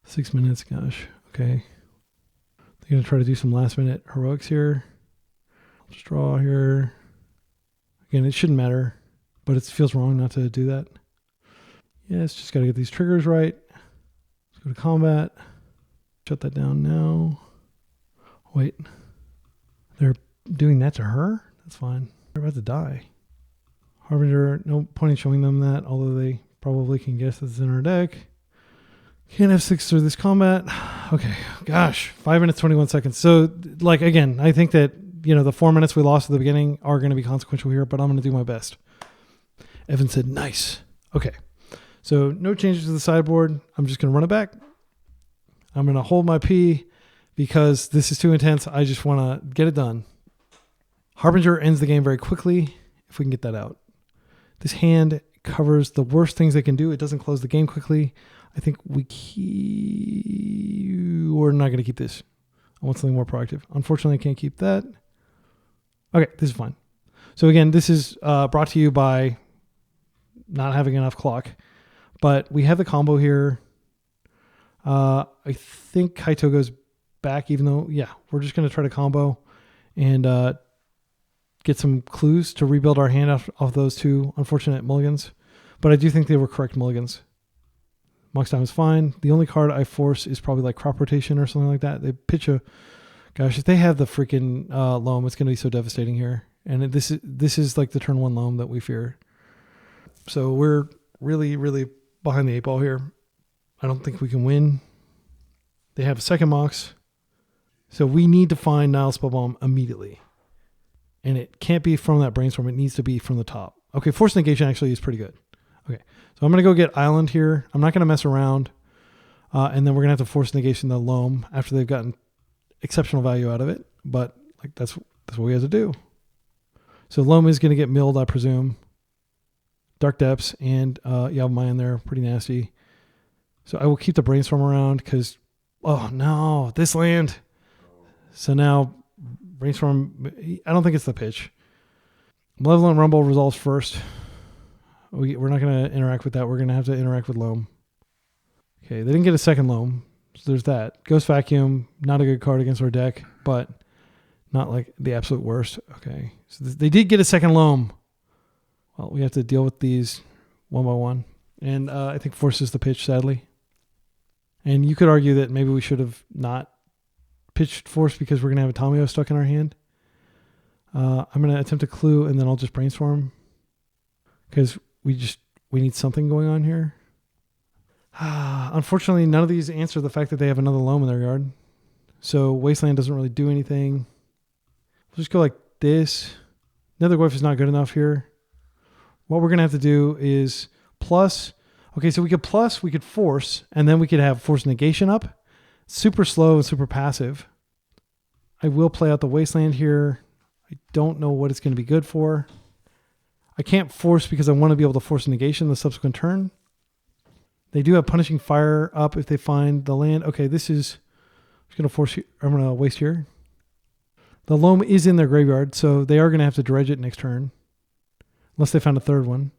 6 minutes. Gosh. Okay. They're going to try to do some last minute heroics here. I'll just draw here. Again, it shouldn't matter, but it feels wrong not to do that. Yes, just got to get these triggers right. Let's go to combat. Shut that down now. Wait. They're doing that to her? That's fine. They're about to die. Harbinger, no point in showing them that, although they probably can guess that it's in our deck. Can't have 6 through this combat. Okay, gosh, 5 minutes, 21 seconds. So, like, again, I think that, the 4 minutes we lost at the beginning are going to be consequential here, but I'm going to do my best. Evan said, nice. Okay, so no changes to the sideboard. I'm just going to run it back. I'm going to hold my P because this is too intense. I just want to get it done. Harbinger ends the game very quickly if we can get that out. This hand covers the worst things they can do. It doesn't close the game quickly. I think we're not going to keep this. I want something more proactive. Unfortunately, I can't keep that. Okay, this is fine. So again, this is brought to you by not having enough clock. But we have the combo here. I think Kaito goes back, even though, we're just going to try to combo and get some clues to rebuild our hand off those 2 unfortunate mulligans. But I do think they were correct mulligans. Mox Time is fine. The only card I force is probably like Crop Rotation or something like that. They pitch a... Gosh, if they have the freaking loam, it's going to be so devastating here. And this is like the turn 1 loam that we fear. So we're really, really behind the 8 ball here. I don't think we can win. They have a second Mox. So we need to find Nile Spellbomb immediately. And it can't be from that Brainstorm. It needs to be from the top. Okay, Force Negation actually is pretty good. Okay, so I'm going to go get Island here. I'm not going to mess around. And then we're going to have to Force Negation the loam after they've gotten exceptional value out of it. But like that's what we have to do. So loam is going to get milled, I presume. Dark Depths and Yavimaya in there, pretty nasty. So I will keep the Brainstorm around because, oh no, this land. So now Brainstorm, I don't think it's the pitch. Malevolent Rumble resolves first. We're not going to interact with that. We're going to have to interact with loam. Okay, they didn't get a second loam. So there's that. Ghost Vacuum, not a good card against our deck, but not like the absolute worst. Okay, so they did get a second loam. Well, we have to deal with these one by one. And I think Force is the pitch, sadly. And you could argue that maybe we should have not pitched Force because we're going to have a Tamio stuck in our hand. I'm going to attempt a Clue, and then I'll just Brainstorm. Because we need something going on here. Unfortunately, none of these answer the fact that they have another loam in their yard. So Wasteland doesn't really do anything. We'll just go like this. Nether Glyph is not good enough here. What we're going to have to do is plus. Okay, so we could force, and then we could have Force Negation up. Super slow and super passive. I will play out the Wasteland here. I don't know what it's going to be good for. I can't force because I want to be able to force negation the subsequent turn. They do have Punishing Fire up if they find the land. Okay, this is... I'm going to force... I'm going to waste here. The loam is in their graveyard, so they are going to have to dredge it next turn. Unless they found a third one.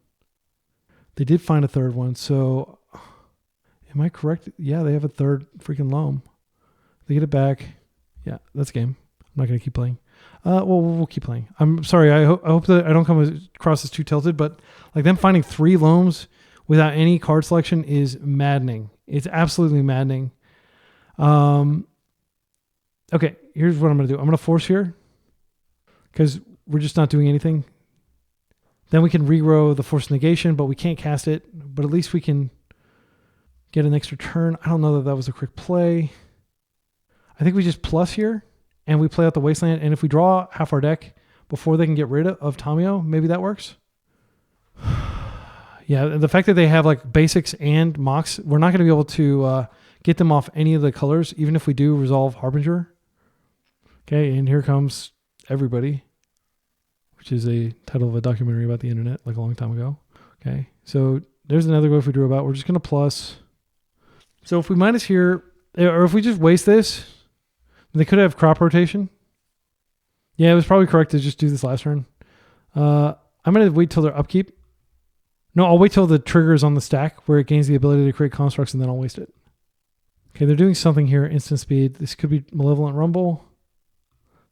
They did find a third one, so... Am I correct? Yeah, they have a third freaking loam. They get it back. Yeah, that's game. I'm not going to keep playing. Well, we'll keep playing. I'm sorry. I hope that I don't come across as too tilted, but like them finding 3 loams without any card selection is maddening. It's absolutely maddening. Okay, here's what I'm going to do. I'm going to force here because we're just not doing anything. Then we can regrow the Force Negation, but we can't cast it. But at least we can get an extra turn. I don't know that was a quick play. I think we just plus here. And we play out the Wasteland. And if we draw half our deck before they can get rid of Tamio, maybe that works. Yeah, the fact that they have like basics and Mox, we're not going to be able to get them off any of the colors, even if we do resolve Harbinger. Okay, and here comes Everybody, which is a title of a documentary about the internet like a long time ago. Okay, so there's another go if we drew about. We're just going to plus. So if we minus here, or if we just waste this, they could have Crop Rotation. Yeah, it was probably correct to just do this last turn. I'm going to wait till their upkeep. No, I'll wait till the trigger is on the stack where it gains the ability to create constructs, and then I'll waste it. Okay, they're doing something here. Instant speed. This could be Malevolent Rumble.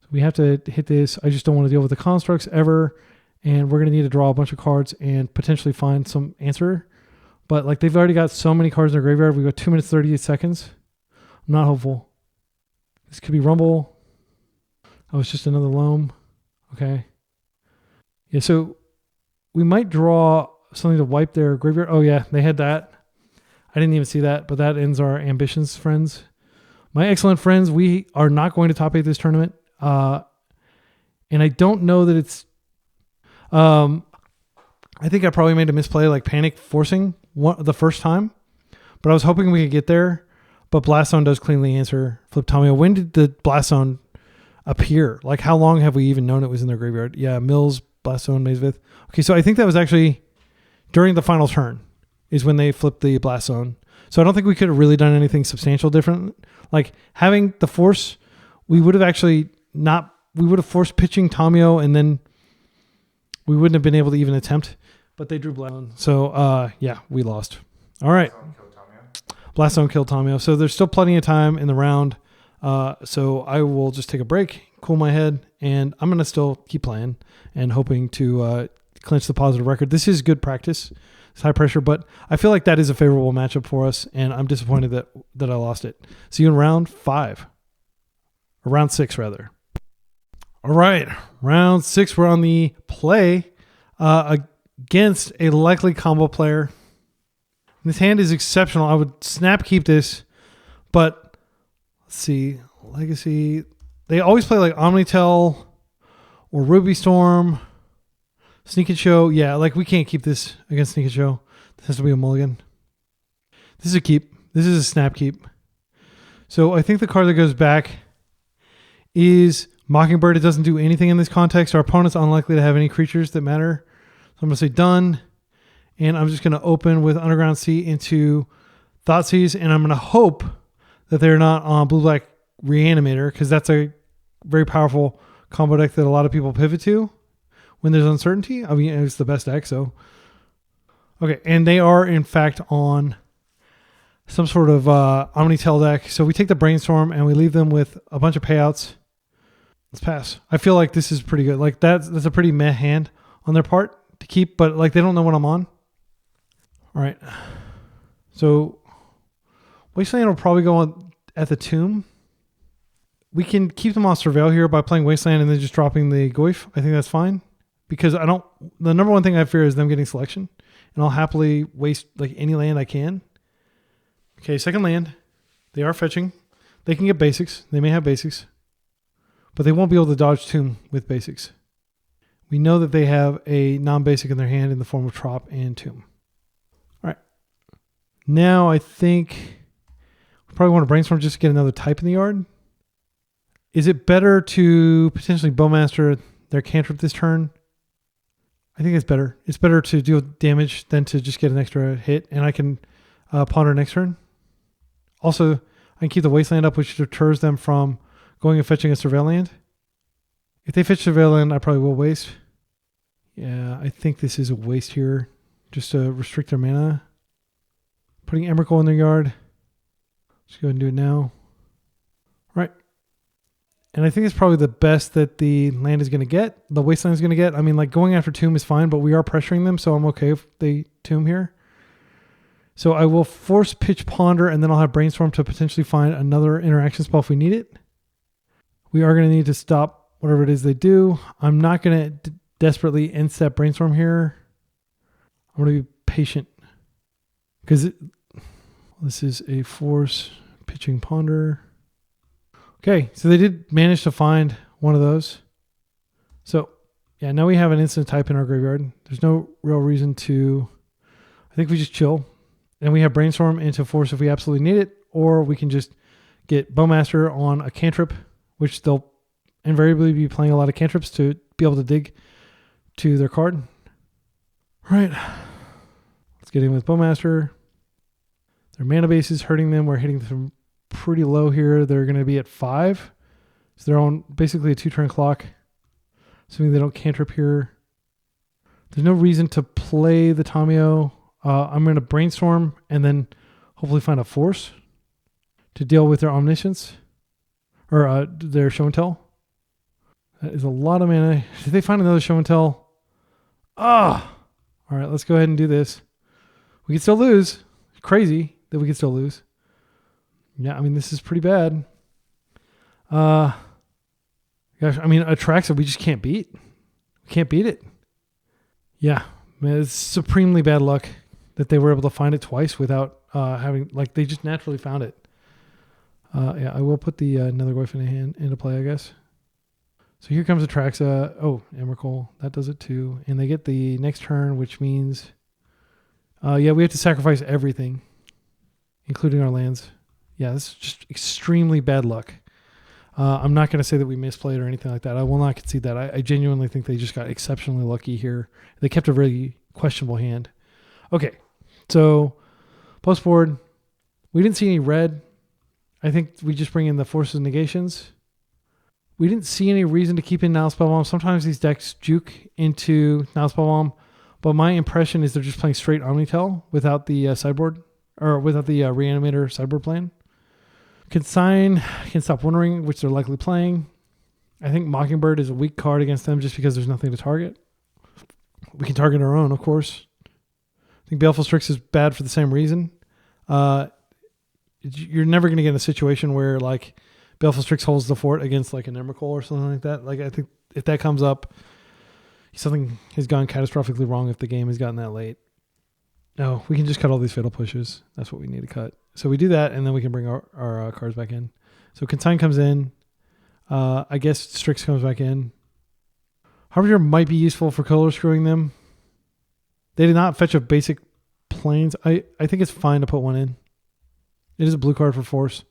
So we have to hit this. I just don't want to deal with the constructs ever. And we're going to need to draw a bunch of cards and potentially find some answer. But like they've already got so many cards in their graveyard. We've got 2 minutes, 38 seconds. I'm not hopeful. This could be Rumble. Oh, it's just another loam. Okay. Yeah, so we might draw something to wipe their graveyard. Oh, yeah, they had that. I didn't even see that, but that ends our ambitions, friends. My excellent friends, we are not going to top 8 this tournament. And I don't know that it's... I think I probably made a misplay, like panic forcing the first time. But I was hoping we could get there. But Blast Zone does cleanly answer Flip Tamio. When did the Blast Zone appear? Like, how long have we even known it was in their graveyard? Yeah, Mills, Blast Zone, Mazevith. Okay, so I think that was actually during the final turn is when they flipped the Blast Zone. So I don't think we could have really done anything substantial different. Like, having the Force, we would have actually not... We would have forced pitching Tamio, and then we wouldn't have been able to even attempt. But they drew Blast Zone. So, yeah, we lost. All right. Blast Zone killed Tamio. So there's still plenty of time in the round. So I will just take a break, cool my head, and I'm going to still keep playing and hoping to clinch the positive record. This is good practice. It's high pressure, but I feel like that is a favorable matchup for us, and I'm disappointed that I lost it. See you in round 5. Or round 6, rather. All right, round 6, we're on the play against a likely combo player. This hand is exceptional. I would snap keep this, but let's see. Legacy. They always play like Omnitell or Ruby Storm. Sneak and Show. Yeah, like we can't keep this against Sneak and Show. This has to be a mulligan. This is a keep. This is a snap keep. So I think the card that goes back is Mockingbird. It doesn't do anything in this context. Our opponent's unlikely to have any creatures that matter. So I'm going to say done. And I'm just going to open with Underground Sea into Thoughtseize. And I'm going to hope that they're not on Blue-Black Reanimator, because that's a very powerful combo deck that a lot of people pivot to when there's uncertainty. I mean, it's the best deck, so. Okay, and they are, in fact, on some sort of Omnitell deck. So we take the Brainstorm and we leave them with a bunch of payouts. Let's pass. I feel like this is pretty good. Like that's a pretty meh hand on their part to keep, but like they don't know what I'm on. All right. So Wasteland will probably go on at the Tomb. We can keep them on Surveil here by playing Wasteland and then just dropping the Goyf. I think that's fine, because the number one thing I fear is them getting selection, and I'll happily waste like any land I can. Okay, second land. They are fetching. They can get basics. They may have basics, but they won't be able to dodge Tomb with basics. We know that they have a non-basic in their hand in the form of Trop and Tomb. All right. Now I think we probably want to Brainstorm just to get another type in the yard. Is it better to potentially Bowmaster their cantrip this turn? I think it's better. It's better to deal damage than to just get an extra hit, and I can ponder next turn. Also, I can keep the Wasteland up, which deters them from going and fetching a Surveil land. If they fetch Surveil land, I probably will waste. Yeah, I think this is a waste here, just to restrict their mana. Putting Emrakul in their yard. Let's go ahead and do it now. All right. And I think it's probably the best that the land is going to get. The Wasteland is going to get. I mean, like going after Tomb is fine, but we are pressuring them, so I'm okay if they Tomb here. So I will force Pitch Ponder, and then I'll have Brainstorm to potentially find another interaction spell if we need it. We are going to need to stop whatever it is they do. I'm not going to desperately end step Brainstorm here. I'm going to be patient, because this is a force pitching Ponder. Okay, so they did manage to find one of those. So, yeah, now we have an instant type in our graveyard. There's no real reason to... I think we just chill. And we have Brainstorm into force if we absolutely need it, or we can just get Bowmaster on a cantrip, which they'll invariably be playing a lot of cantrips to be able to dig to their card. All right, let's get in with Bowmaster. Their mana base is hurting them. We're hitting them pretty low here. They're going to be at 5. So they're on basically a 2-turn clock, assuming they don't cantrip here. There's no reason to play the Tamiyo. I'm going to Brainstorm and then hopefully find a force to deal with their Omniscience, or their Show and Tell. That is a lot of mana. Did they find another Show and Tell? Ah! All right, let's go ahead and do this. We can still lose. It's crazy that we can still lose. Yeah, I mean, this is pretty bad. Gosh, I mean, Atraxa, we just can't beat. We can't beat it. Yeah, man, it's supremely bad luck that they were able to find it twice without having, like, they just naturally found it. Yeah, I will put the another Goyf into play, I guess. So here comes Atraxa. Oh, Emrakul, that does it too. And they get the next turn, which means, yeah, we have to sacrifice everything, including our lands. Yeah, this is just extremely bad luck. I'm not going to say that we misplayed or anything like that. I will not concede that. I genuinely think they just got exceptionally lucky here. They kept a really questionable hand. Okay, so post board, we didn't see any red. I think we just bring in the forces and negations. We didn't see any reason to keep in Now Spellbomb. Sometimes these decks juke into Now Spellbomb, but my impression is they're just playing straight Omnitell without the sideboard, or without the Reanimator sideboard plan. Consign can Stop Wondering, which they're likely playing. I think Mockingbird is a weak card against them just because there's nothing to target. We can target our own, of course. think Baleful Strix is bad for the same reason. You're never going to get in a situation where like Baleful Strix holds the fort against like an Emrakul or something like that. Like I think if that comes up, something has gone catastrophically wrong if the game has gotten that late. No, we can just cut all these fatal pushes. That's what we need to cut. So we do that, and then we can bring our cards back in. So Consign comes in. I guess Strix comes back in. Harbinger might be useful for color screwing them. They did not fetch a basic planes. I think it's fine to put one in. It is a blue card for force.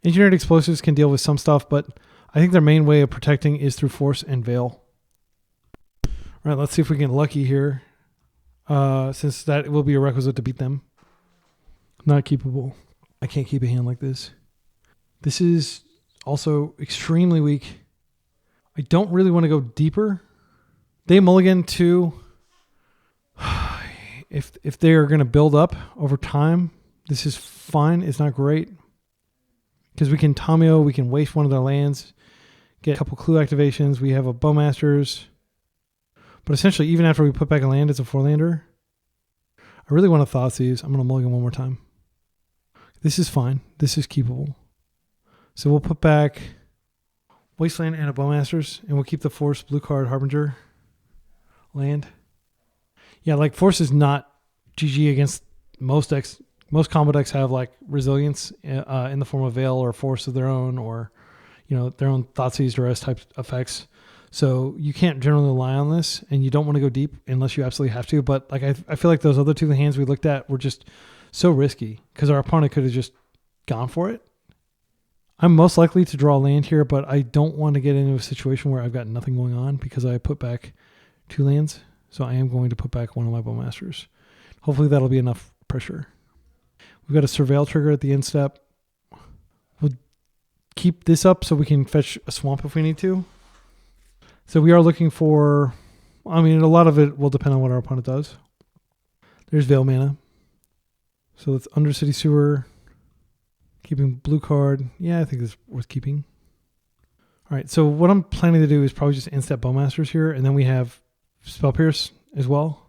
Engineered explosives can deal with some stuff, but I think their main way of protecting is through force and veil. All right, let's see if we can get lucky here. Since that will be a requisite to beat them. Not keepable. I can't keep a hand like this. This is also extremely weak. I don't really want to go deeper. They mulligan to... If they are going to build up over time, this is fine. It's not great. Because we can Tamio, we can waste one of their lands, get a couple clue activations. We have a Bowmasters. But essentially, even after we put back a land, it's a 4-lander. I really want to Thoughtseize. I'm going to mulligan one more time. This is fine. This is keepable. So we'll put back Wasteland and a Bowmasters, and we'll keep the Force blue card Harbinger land. Yeah, like Force is not GG against most decks. Most combo decks have like resilience in the form of Veil or Force of their own, or their own Thoughtseize duress type effects. So you can't generally rely on this, and you don't want to go deep unless you absolutely have to. But like I feel like those other two hands we looked at were just so risky because our opponent could have just gone for it. I'm most likely to draw land here, but I don't want to get into a situation where I've got nothing going on because I put back 2 lands. So I am going to put back one of my Bowmasters. Hopefully that'll be enough pressure. We've got a Surveil trigger at the end step. We'll keep this up so we can fetch a swamp if we need to. So we are looking for, a lot of it will depend on what our opponent does. There's Veil mana. So let's Undercity Sewer. Keeping blue card. Yeah, I think it's worth keeping. All right, so what I'm planning to do is probably just in-step Bowmasters here, and then we have Spell Pierce as well.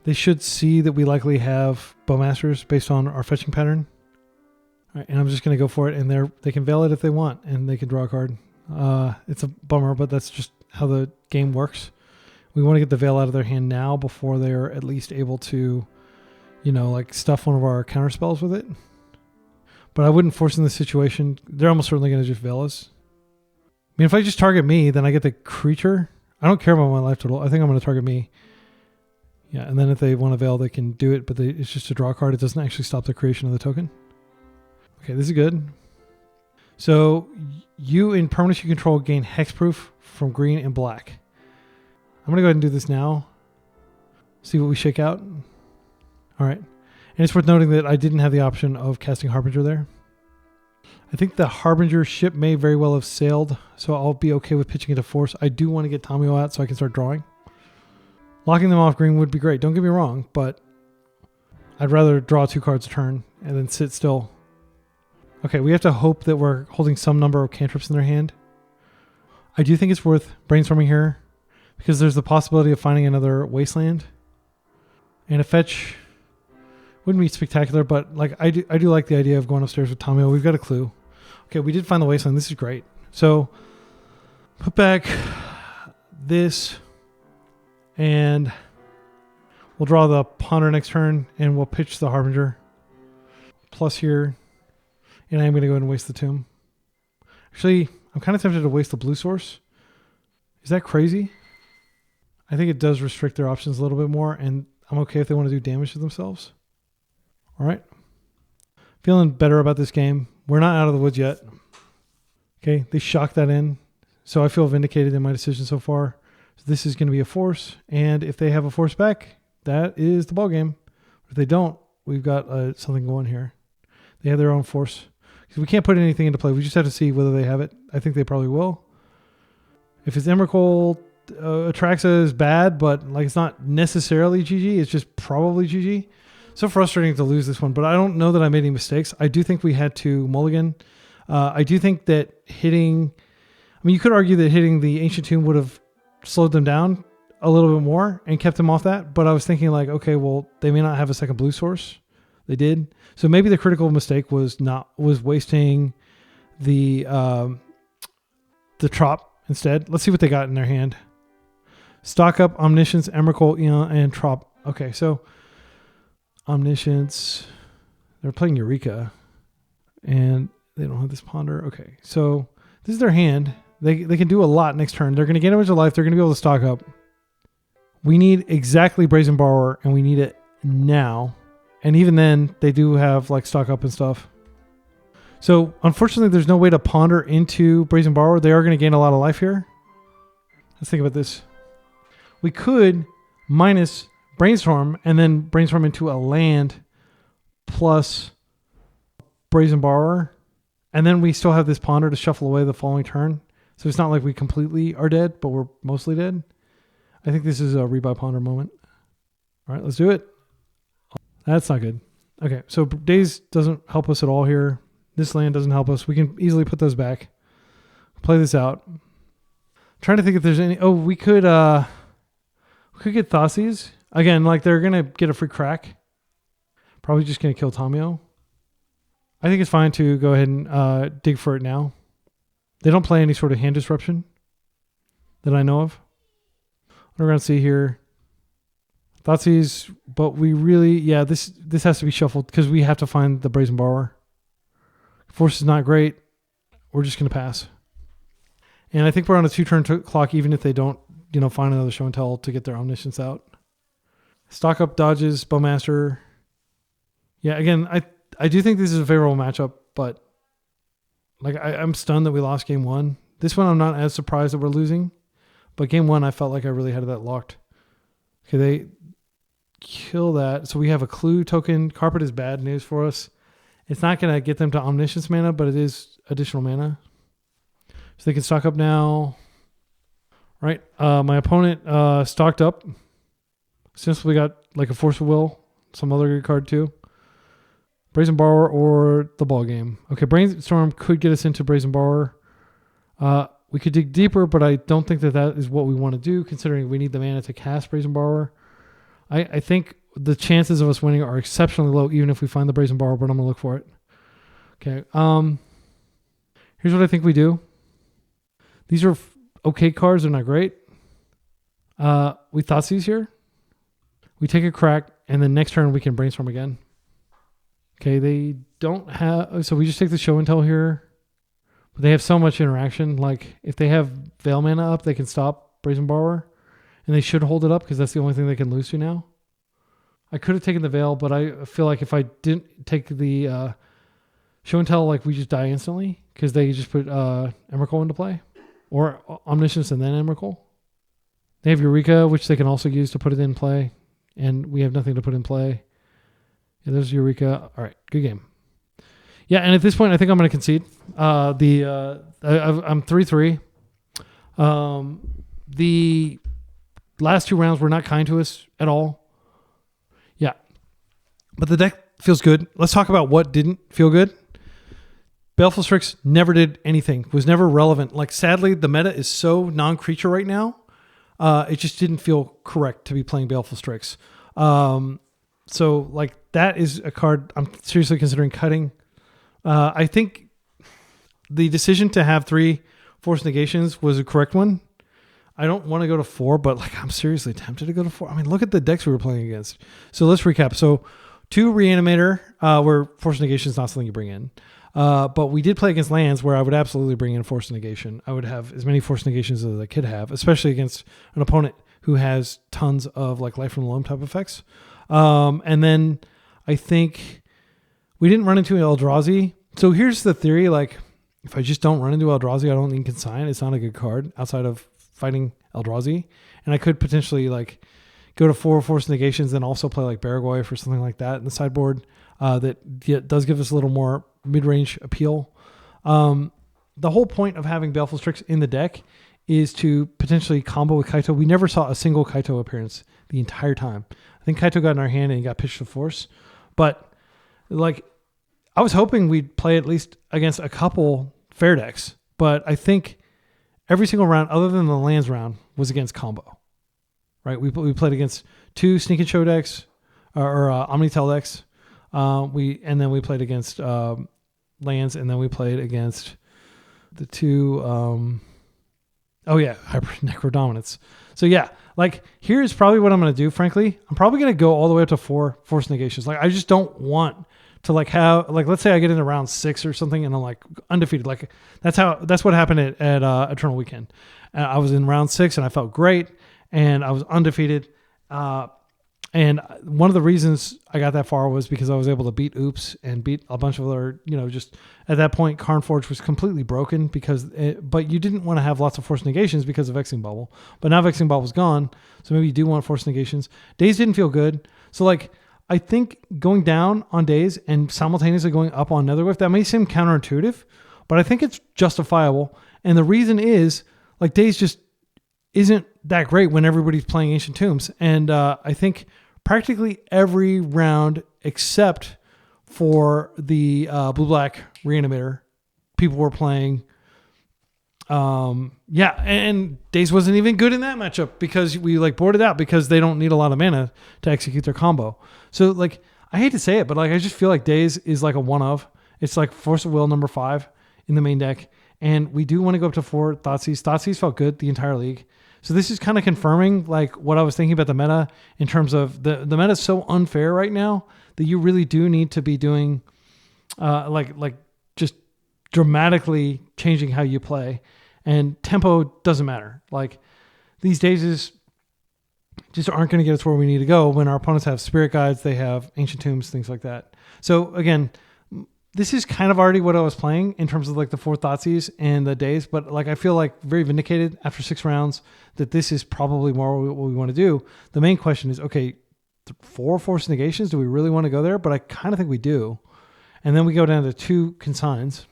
They should see that we likely have Bowmasters based on our fetching pattern. All right, and I'm just going to go for it, and they can Veil it if they want, and they can draw a card. It's a bummer, but that's just how the game works. We want to get the Veil out of their hand now before they're at least able to, like stuff one of our counter spells with it. But I wouldn't force in this situation. They're almost certainly going to just Veil us. If I just target me, then I get the creature. I don't care about my life total. I think I'm going to target me. Yeah, and then if they want to Veil, they can do it, but it's just a draw card. It doesn't actually stop the creation of the token. Okay, this is good. So you in permanents you control gain hexproof from green and black. I'm going to go ahead and do this now. See what we shake out. All right. And it's worth noting that I didn't have the option of casting Harbinger there. I think the Harbinger ship may very well have sailed, so I'll be okay with pitching into Force. I do want to get Tamio out so I can start drawing. Locking them off green would be great. Don't get me wrong, but I'd rather draw 2 cards a turn and then sit still. Okay, we have to hope that we're holding some number of cantrips in their hand. I do think it's worth brainstorming here because there's the possibility of finding another Wasteland. And a fetch wouldn't be spectacular, but like I do like the idea of going upstairs with Tamio. We've got a clue. Okay, we did find the Wasteland. This is great. So put back this and we'll draw the Ponder next turn and we'll pitch the Harbinger. Plus here. And I'm going to go ahead and waste the Tomb. Actually, I'm kind of tempted to waste the blue source. Is that crazy? I think it does restrict their options a little bit more, and I'm okay if they want to do damage to themselves. All right. Feeling better about this game. We're not out of the woods yet. Okay, they shocked that in. So I feel vindicated in my decision so far. So this is going to be a Force, and if they have a Force back, that is the ballgame. If they don't, we've got something going here. They have their own Force. We can't put anything into play. We just have to see whether they have it. I think they probably will. If it's Emrakul, Atraxa is bad, but like it's not necessarily GG. It's just probably GG. So frustrating to lose this one, but I don't know that I made any mistakes. I do think we had to mulligan. I do think that hitting... you could argue that hitting the Ancient Tomb would have slowed them down. a little bit more and kept them off that. But I was thinking like, okay, well, they may not have a second blue source. They did. So maybe the critical mistake was wasting the trop instead. Let's see what they got in their hand. Stock up Omniscience, Emrakul, Eon, and Trop. Okay, so Omniscience. They're playing Eureka. And they don't have this Ponder. Okay, so this is their hand. They can do a lot next turn. They're going to get a bunch of life. They're going to be able to stock up. We need exactly Brazen Borrower, and we need it now. And even then, they do have like stock up and stuff. So unfortunately, there's no way to ponder into Brazen Borrower. They are going to gain a lot of life here. Let's think about this. We could minus Brainstorm and then Brainstorm into a land plus Brazen Borrower. And then we still have this ponder to shuffle away the following turn. So it's not like we completely are dead, but we're mostly dead. I think this is a rebuy ponder moment. All right, let's do it. That's not good. Okay, so Daze doesn't help us at all here. This land doesn't help us. We can easily put those back. Play this out. I'm trying to think if there's any... Oh, we could get Thoughtseize. Again, like they're going to get a free crack. Probably just going to kill Tamio. I think it's fine to go ahead and dig for it now. They don't play any sort of hand disruption that I know of. What we're going to see here. Thoughtseize, but we really... Yeah, this has to be shuffled because we have to find the Brazen Borrower. Force is not great. We're just going to pass. And I think we're on a 2-turn clock even if they don't find another show and tell to get their Omniscience out. Stock up dodges, Bowmaster. Yeah, again, I do think this is a favorable matchup, but like I'm stunned that we lost game 1. This one I'm not as surprised that we're losing, but game 1 I felt like I really had that locked. Okay, they kill that. So we have a clue token. Carpet is bad news for us. It's not going to get them to Omniscience mana, but it is additional mana. So they can stock up now. Right. My opponent stocked up. Since we got like a Force of Will, some other good card too. Brazen Borrower or the ball game. Okay, Brainstorm could get us into Brazen Borrower. We could dig deeper, but I don't think that is what we want to do, considering we need the mana to cast Brazen Borrower. I think the chances of us winning are exceptionally low, even if we find the Brazen Borrower, but I'm going to look for it. Okay. Here's what I think we do. These are okay cards. They're not great. We Thoughtseize here. We take a crack, and then next turn we can Brainstorm again. Okay, they don't have... So we just take the show and tell here. But they have so much interaction. Like, if they have Veil mana up, they can stop Brazen Borrower. And they should hold it up, because that's the only thing they can lose to now. I could have taken the Veil, but I feel like if I didn't take the show and tell, like, we just die instantly. Because they just put Emrakul into play. Or Omniscience and then Emrakul. They have Eureka, which they can also use to put it in play. And we have nothing to put in play. Yeah, there's Eureka. All right, good game. Yeah, and at this point, I think I'm going to concede. I'm 3-3. The last 2 rounds were not kind to us at all. Yeah, but the deck feels good. Let's talk about what didn't feel good. Baleful Strix never did anything. Was never relevant. Like, sadly, the meta is so non-creature right now. It just didn't feel correct to be playing Baleful Strix. So, like, that is a card I'm seriously considering cutting. I think the decision to have 3 Force Negations was a correct one. I don't want to go to 4, but, like, I'm seriously tempted to go to 4. I mean, look at the decks we were playing against. So let's recap. So 2 Reanimator, where Force Negation is not something you bring in. But we did play against lands where I would absolutely bring in Force Negation. I would have as many Force Negations as I could have, especially against an opponent who has tons of like Life from the Loam type effects. And then I think we didn't run into Eldrazi. So here's the theory. Like, if I just don't run into Eldrazi, I don't need Consign. It's not a good card outside of fighting Eldrazi. And I could potentially like go to 4 Force Negations and also play like Baragoi or something like that in the sideboard. That does give us a little more mid-range appeal. The whole point of having Baleful Strix in the deck is to potentially combo with Kaito. We never saw a single Kaito appearance the entire time. I think Kaito got in our hand and he got pitched to Force. But like, I was hoping we'd play at least against a couple fair decks. But I think every single round, other than the lands round, was against combo. right? We played against 2 Sneak and Show decks or Omnitell decks. Then we played against lands, and then we played against the 2 Necrodominance. So yeah, like here's probably what I'm going to do. Frankly, I'm probably going to go all the way up to 4 Force Negations. Like I just don't want to like have, like, let's say I get into round 6 or something and I'm like undefeated. Like that's what happened at Eternal Weekend. I was in round 6 and I felt great and I was undefeated. And one of the reasons I got that far was because I was able to beat Oops and beat a bunch of other, just at that point, Karnforge was completely broken but you didn't want to have lots of Force Negations because of Vexing Bubble. But now Vexing Bubble's gone, so maybe you do want Force Negations. Daze didn't feel good. So like, I think going down on Daze and simultaneously going up on Netherwolf, that may seem counterintuitive, but I think it's justifiable. And the reason is, like, Daze just isn't that great when everybody's playing Ancient Tombs. And I think practically every round except for the blue-black Reanimator, people were playing. And Daze wasn't even good in that matchup because we like boarded out because they don't need a lot of mana to execute their combo. So like, I hate to say it, but like I just feel like Daze is like a one of. It's like Force of Will number 5 in the main deck. And we do want to go up to 4 Thoughtseize. Thoughtseize felt good the entire league. So this is kind of confirming like what I was thinking about the meta in terms of the meta is so unfair right now that you really do need to be doing like just dramatically changing how you play, and tempo doesn't matter. Like these Dazes just aren't going to get us where we need to go when our opponents have Spirit Guides, they have Ancient Tombs, things like that. So again, this is kind of already what I was playing in terms of like the 4 Thoughtseize and the Daze, but like I feel like very vindicated after 6 rounds that this is probably more what we want to do. The main question is, okay, 4 Force Negations, do we really want to go there? But I kind of think we do. And then we go down to 2 Consigns.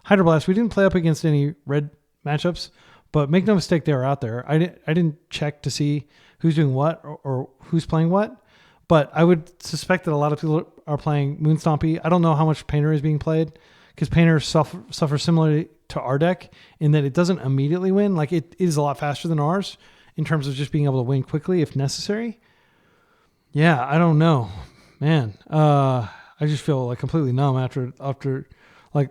Hydroblast, we didn't play up against any red matchups, but make no mistake, they were out there. I didn't check to see who's doing what or who's playing what. But I would suspect that a lot of people are playing Moon Stompy. I don't know how much Painter is being played because Painter suffers similarly to our deck in that it doesn't immediately win. Like it is a lot faster than ours in terms of just being able to win quickly if necessary. Yeah, I don't know, man. I just feel like completely numb after like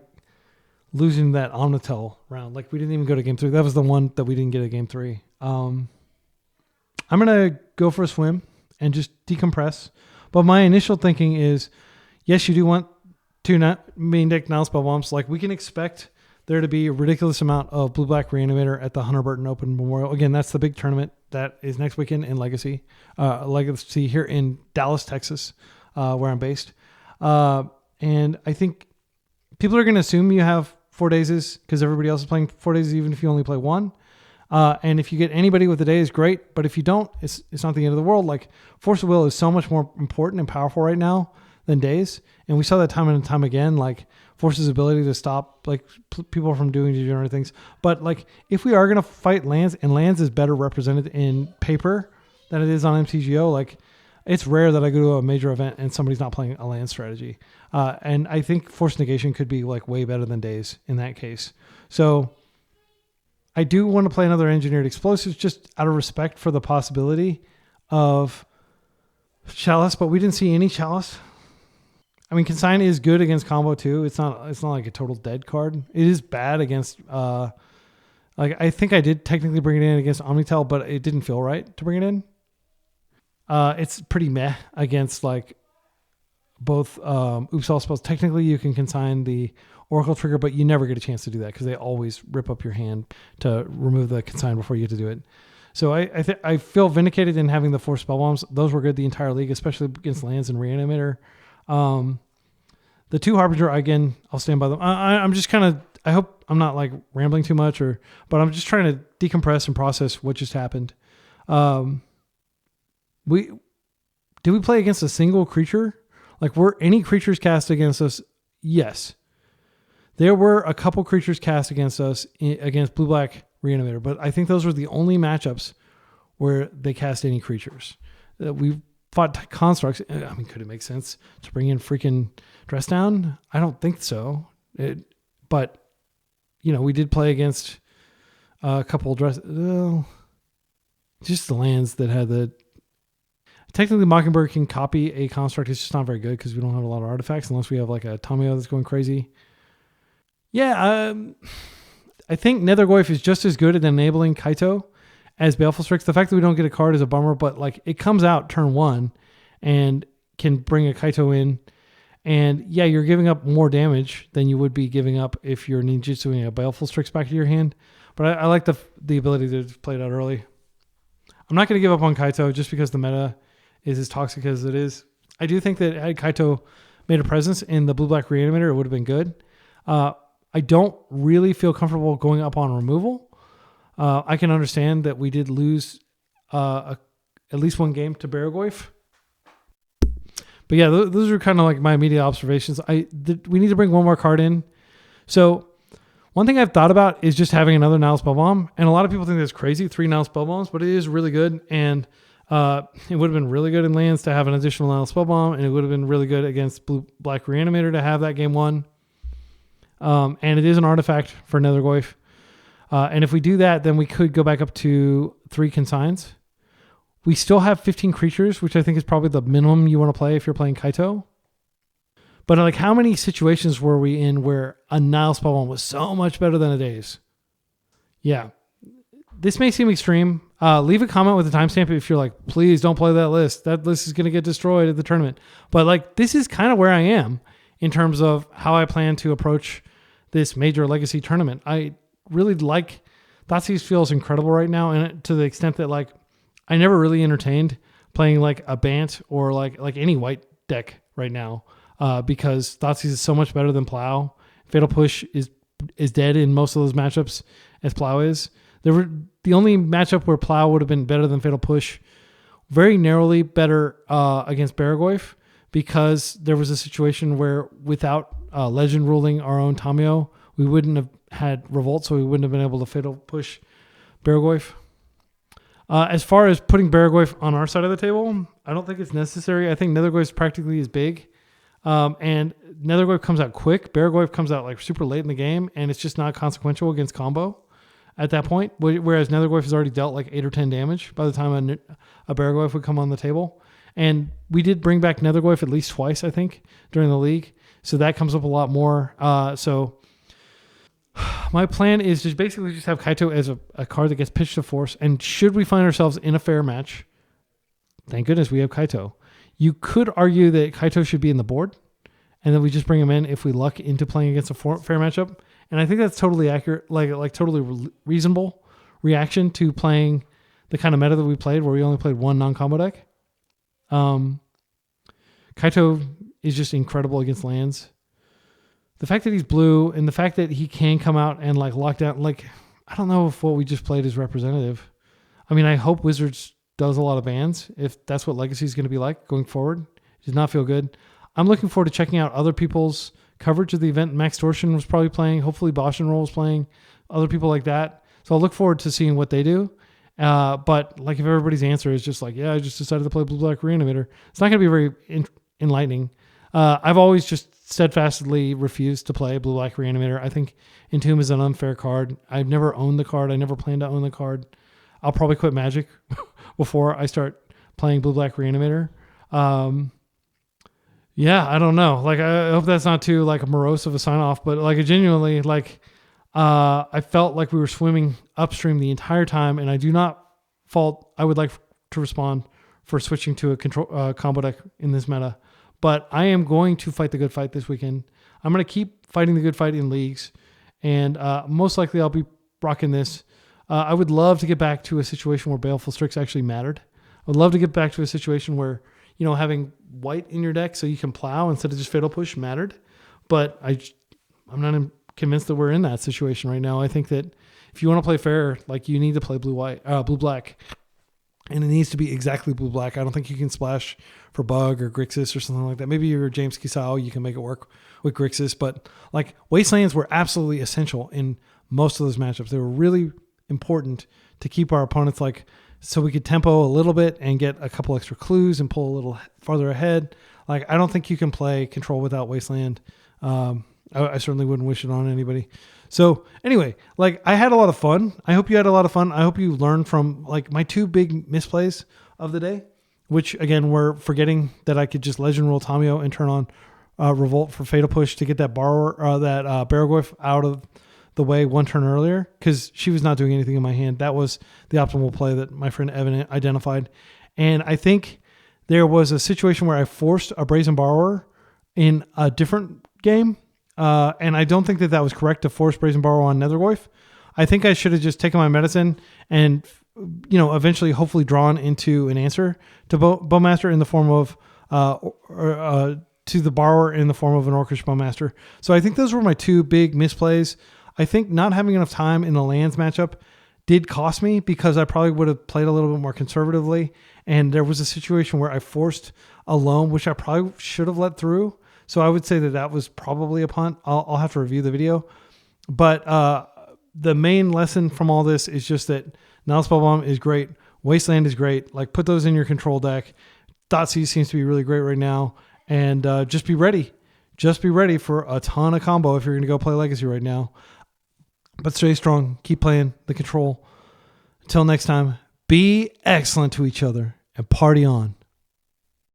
losing that Omnitell round. Like we didn't even go to game 3. That was the one that we didn't get at game 3. I'm gonna go for a swim and just decompress. But my initial thinking is, yes, you do want 2 main deck Nile Spellbombs. Like we can expect there to be a ridiculous amount of blue-black Reanimator at the Hunter Burton Open Memorial. Again, that's the big tournament that is next weekend in Legacy here in Dallas, Texas, where I'm based. And I think people are going to assume you have 4 Dazes because everybody else is playing 4 Dazes, even if you only play 1. And if you get anybody with a Daze, great. But if you don't, it's not the end of the world. Like Force of Will is so much more important and powerful right now than Daze. And we saw that time and time again, like Force's ability to stop like people from doing degenerate things. But like if we are going to fight lands, and lands is better represented in paper than it is on MTGO, like it's rare that I go to a major event and somebody's not playing a land strategy. And I think Force Negation could be like way better than Daze in that case. So I do want to play another Engineered Explosives just out of respect for the possibility of Chalice, but we didn't see any Chalice. I mean, Consign is good against combo too. It's not like a total dead card. It is bad against like I think I did technically bring it in against Omnitell, but it didn't feel right to bring it in. It's pretty meh against like both Oops All Spells. Technically you can consign the Oracle trigger, but you never get a chance to do that because they always rip up your hand to remove the consign before you get to do it. So I feel vindicated in having the 4 Spellbombs. Those were good the entire league, especially against lands and Reanimator. The 2 Harbinger, again, I'll stand by them. I'm just kind of, I hope I'm not like rambling too much, but I'm just trying to decompress and process what just happened. Did we play against a single creature? Like were any creatures cast against us? Yes. There were a couple creatures cast against us against blue-black Reanimator, but I think those were the only matchups where they cast any creatures. We fought constructs. I mean, could it make sense to bring in freaking Dress Down? I don't think so. But, you know, we did play against a couple just the lands that had the... Technically, Mockingbird can copy a construct. It's just not very good because we don't have a lot of artifacts unless we have like a Tamio that's going crazy. Yeah, I think Nethergoyf is just as good at enabling Kaito as Baleful Strix. The fact that we don't get a card is a bummer, but like it comes out turn 1 and can bring a Kaito in. And yeah, you're giving up more damage than you would be giving up if you're ninjutsuing a Baleful Strix back to your hand. But I like the ability to play it out early. I'm not going to give up on Kaito just because the meta is as toxic as it is. I do think that had Kaito made a presence in the blue-black Reanimator, it would have been good. I don't really feel comfortable going up on removal. I can understand that we did lose at least one game to Baragorf. But yeah, those are kind of like my immediate observations. We need to bring one more card in. So one thing I've thought about is just having another Nile Spellbomb. And a lot of people think that's crazy, 3 Nile Spellbombs, but it is really good. And it would have been really good in lands to have an additional Nile Spellbomb, and it would have been really good against Blue-Black Reanimator to have that game 1. And it is an artifact for Nethergoyf. And if we do that, then we could go back up to 3 Consigns. We still have 15 creatures, which I think is probably the minimum you want to play if you're playing Kaito. But like, how many situations were we in where a Nile Spellbomb was so much better than a Daze? Yeah. This may seem extreme. Leave a comment with a timestamp if you're like, please don't play that list. That list is going to get destroyed at the tournament. But like, this is kind of where I am in terms of how I plan to approach this major legacy tournament. I really like Thoughtseize feels incredible right now, and to the extent that like I never really entertained playing like a Bant or like any white deck right now because Thoughtseize is so much better than Plow. Fatal Push is dead in most of those matchups as Plow is. The only matchup where Plow would have been better than Fatal Push, very narrowly better against Baragorf, because there was a situation where without Legend ruling our own Tamio, we wouldn't have had Revolt, so we wouldn't have been able to Fatal Push Baragorf. As far as putting Baragorf on our side of the table, I don't think it's necessary. I think Nethergoyf is practically as big. And Nethergoyf comes out quick. Baragorf comes out like super late in the game, and it's just not consequential against combo at that point. Whereas Nethergoyf has already dealt like 8 or 10 damage by the time a Baragorf would come on the table. And we did bring back Nethergoyf at least twice, I think, during the league. So that comes up a lot more. So my plan is to basically just have Kaito as a card that gets pitched to force. And should we find ourselves in a fair match, thank goodness we have Kaito. You could argue that Kaito should be in the board, and then we just bring him in if we luck into playing against a fair matchup. And I think that's totally accurate, like totally reasonable reaction to playing the kind of meta that we played, where we only played one non-combo deck. Kaito is just incredible against lands. The fact that he's blue and the fact that he can come out and like lock down, like, I don't know if what we just played is representative. I mean, I hope Wizards does a lot of bans if that's what Legacy is going to be like going forward. It does not feel good. I'm looking forward to checking out other people's coverage of the event. Max Torsion was probably playing. Hopefully Bosch and Roll was playing. Other people like that. So I'll look forward to seeing what they do. But like, if everybody's answer is just like, yeah, I just decided to play Blue-Black Reanimator, it's not going to be very enlightening. I've always just steadfastly refused to play Blue-Black Reanimator. I think Entomb is an unfair card. I've never owned the card. I never plan to own the card. I'll probably quit Magic before I start playing Blue-Black Reanimator. Yeah, I don't know. Like, I hope that's not too like morose of a sign off, but like, genuinely, like, I felt like we were swimming upstream the entire time, and I do not fault. I would like to respond for switching to a combo deck in this meta, but I am going to fight the good fight this weekend. I'm going to keep fighting the good fight in leagues, and most likely I'll be rocking this. I would love to get back to a situation where Baleful Strix actually mattered. I would love to get back to a situation where, you know, having white in your deck so you can Plow instead of just Fatal Push mattered. But I'm not convinced that we're in that situation right now. I think that if you want to play fair, like, you need to play blue-black. And it needs to be exactly blue-black. I don't think you can splash for Bug or Grixis or something like that. Maybe you're James Kisao, you can make it work with Grixis. But like, Wastelands were absolutely essential in most of those matchups. They were really important to keep our opponents like, so we could tempo a little bit and get a couple extra clues and pull a little farther ahead. Like, I don't think you can play Control without Wasteland. I certainly wouldn't wish it on anybody. So anyway, like I had a lot of fun. I hope you had a lot of fun. I hope you learned from like my 2 big misplays of the day, which again, we're forgetting that I could just legend roll Tamio and turn on Revolt for Fatal Push to get that Baragorf out of the way 1 turn earlier, because she was not doing anything in my hand. That was the optimal play that my friend Evan identified. And I think there was a situation where I forced a Brazen Borrower in a different game. And I don't think that was correct to force Brazen Borrower on Nethergoyf. I think I should have just taken my medicine and, eventually hopefully drawn into an answer to Bowmaster in the form of, to the Borrower in the form of an Orcish Bowmaster. So I think those were my 2 big misplays. I think not having enough time in the lands matchup did cost me, because I probably would have played a little bit more conservatively. And there was a situation where I forced a loam, which I probably should have let through. So I would say that was probably a punt. I'll have to review the video. But the main lesson from all this is just that now Spellbomb is great. Wasteland is great. Like, put those in your control deck. Thoughtseize seems to be really great right now. And just be ready. Just be ready for a ton of combo if you're going to go play Legacy right now. But stay strong. Keep playing the control. Until next time, be excellent to each other and party on.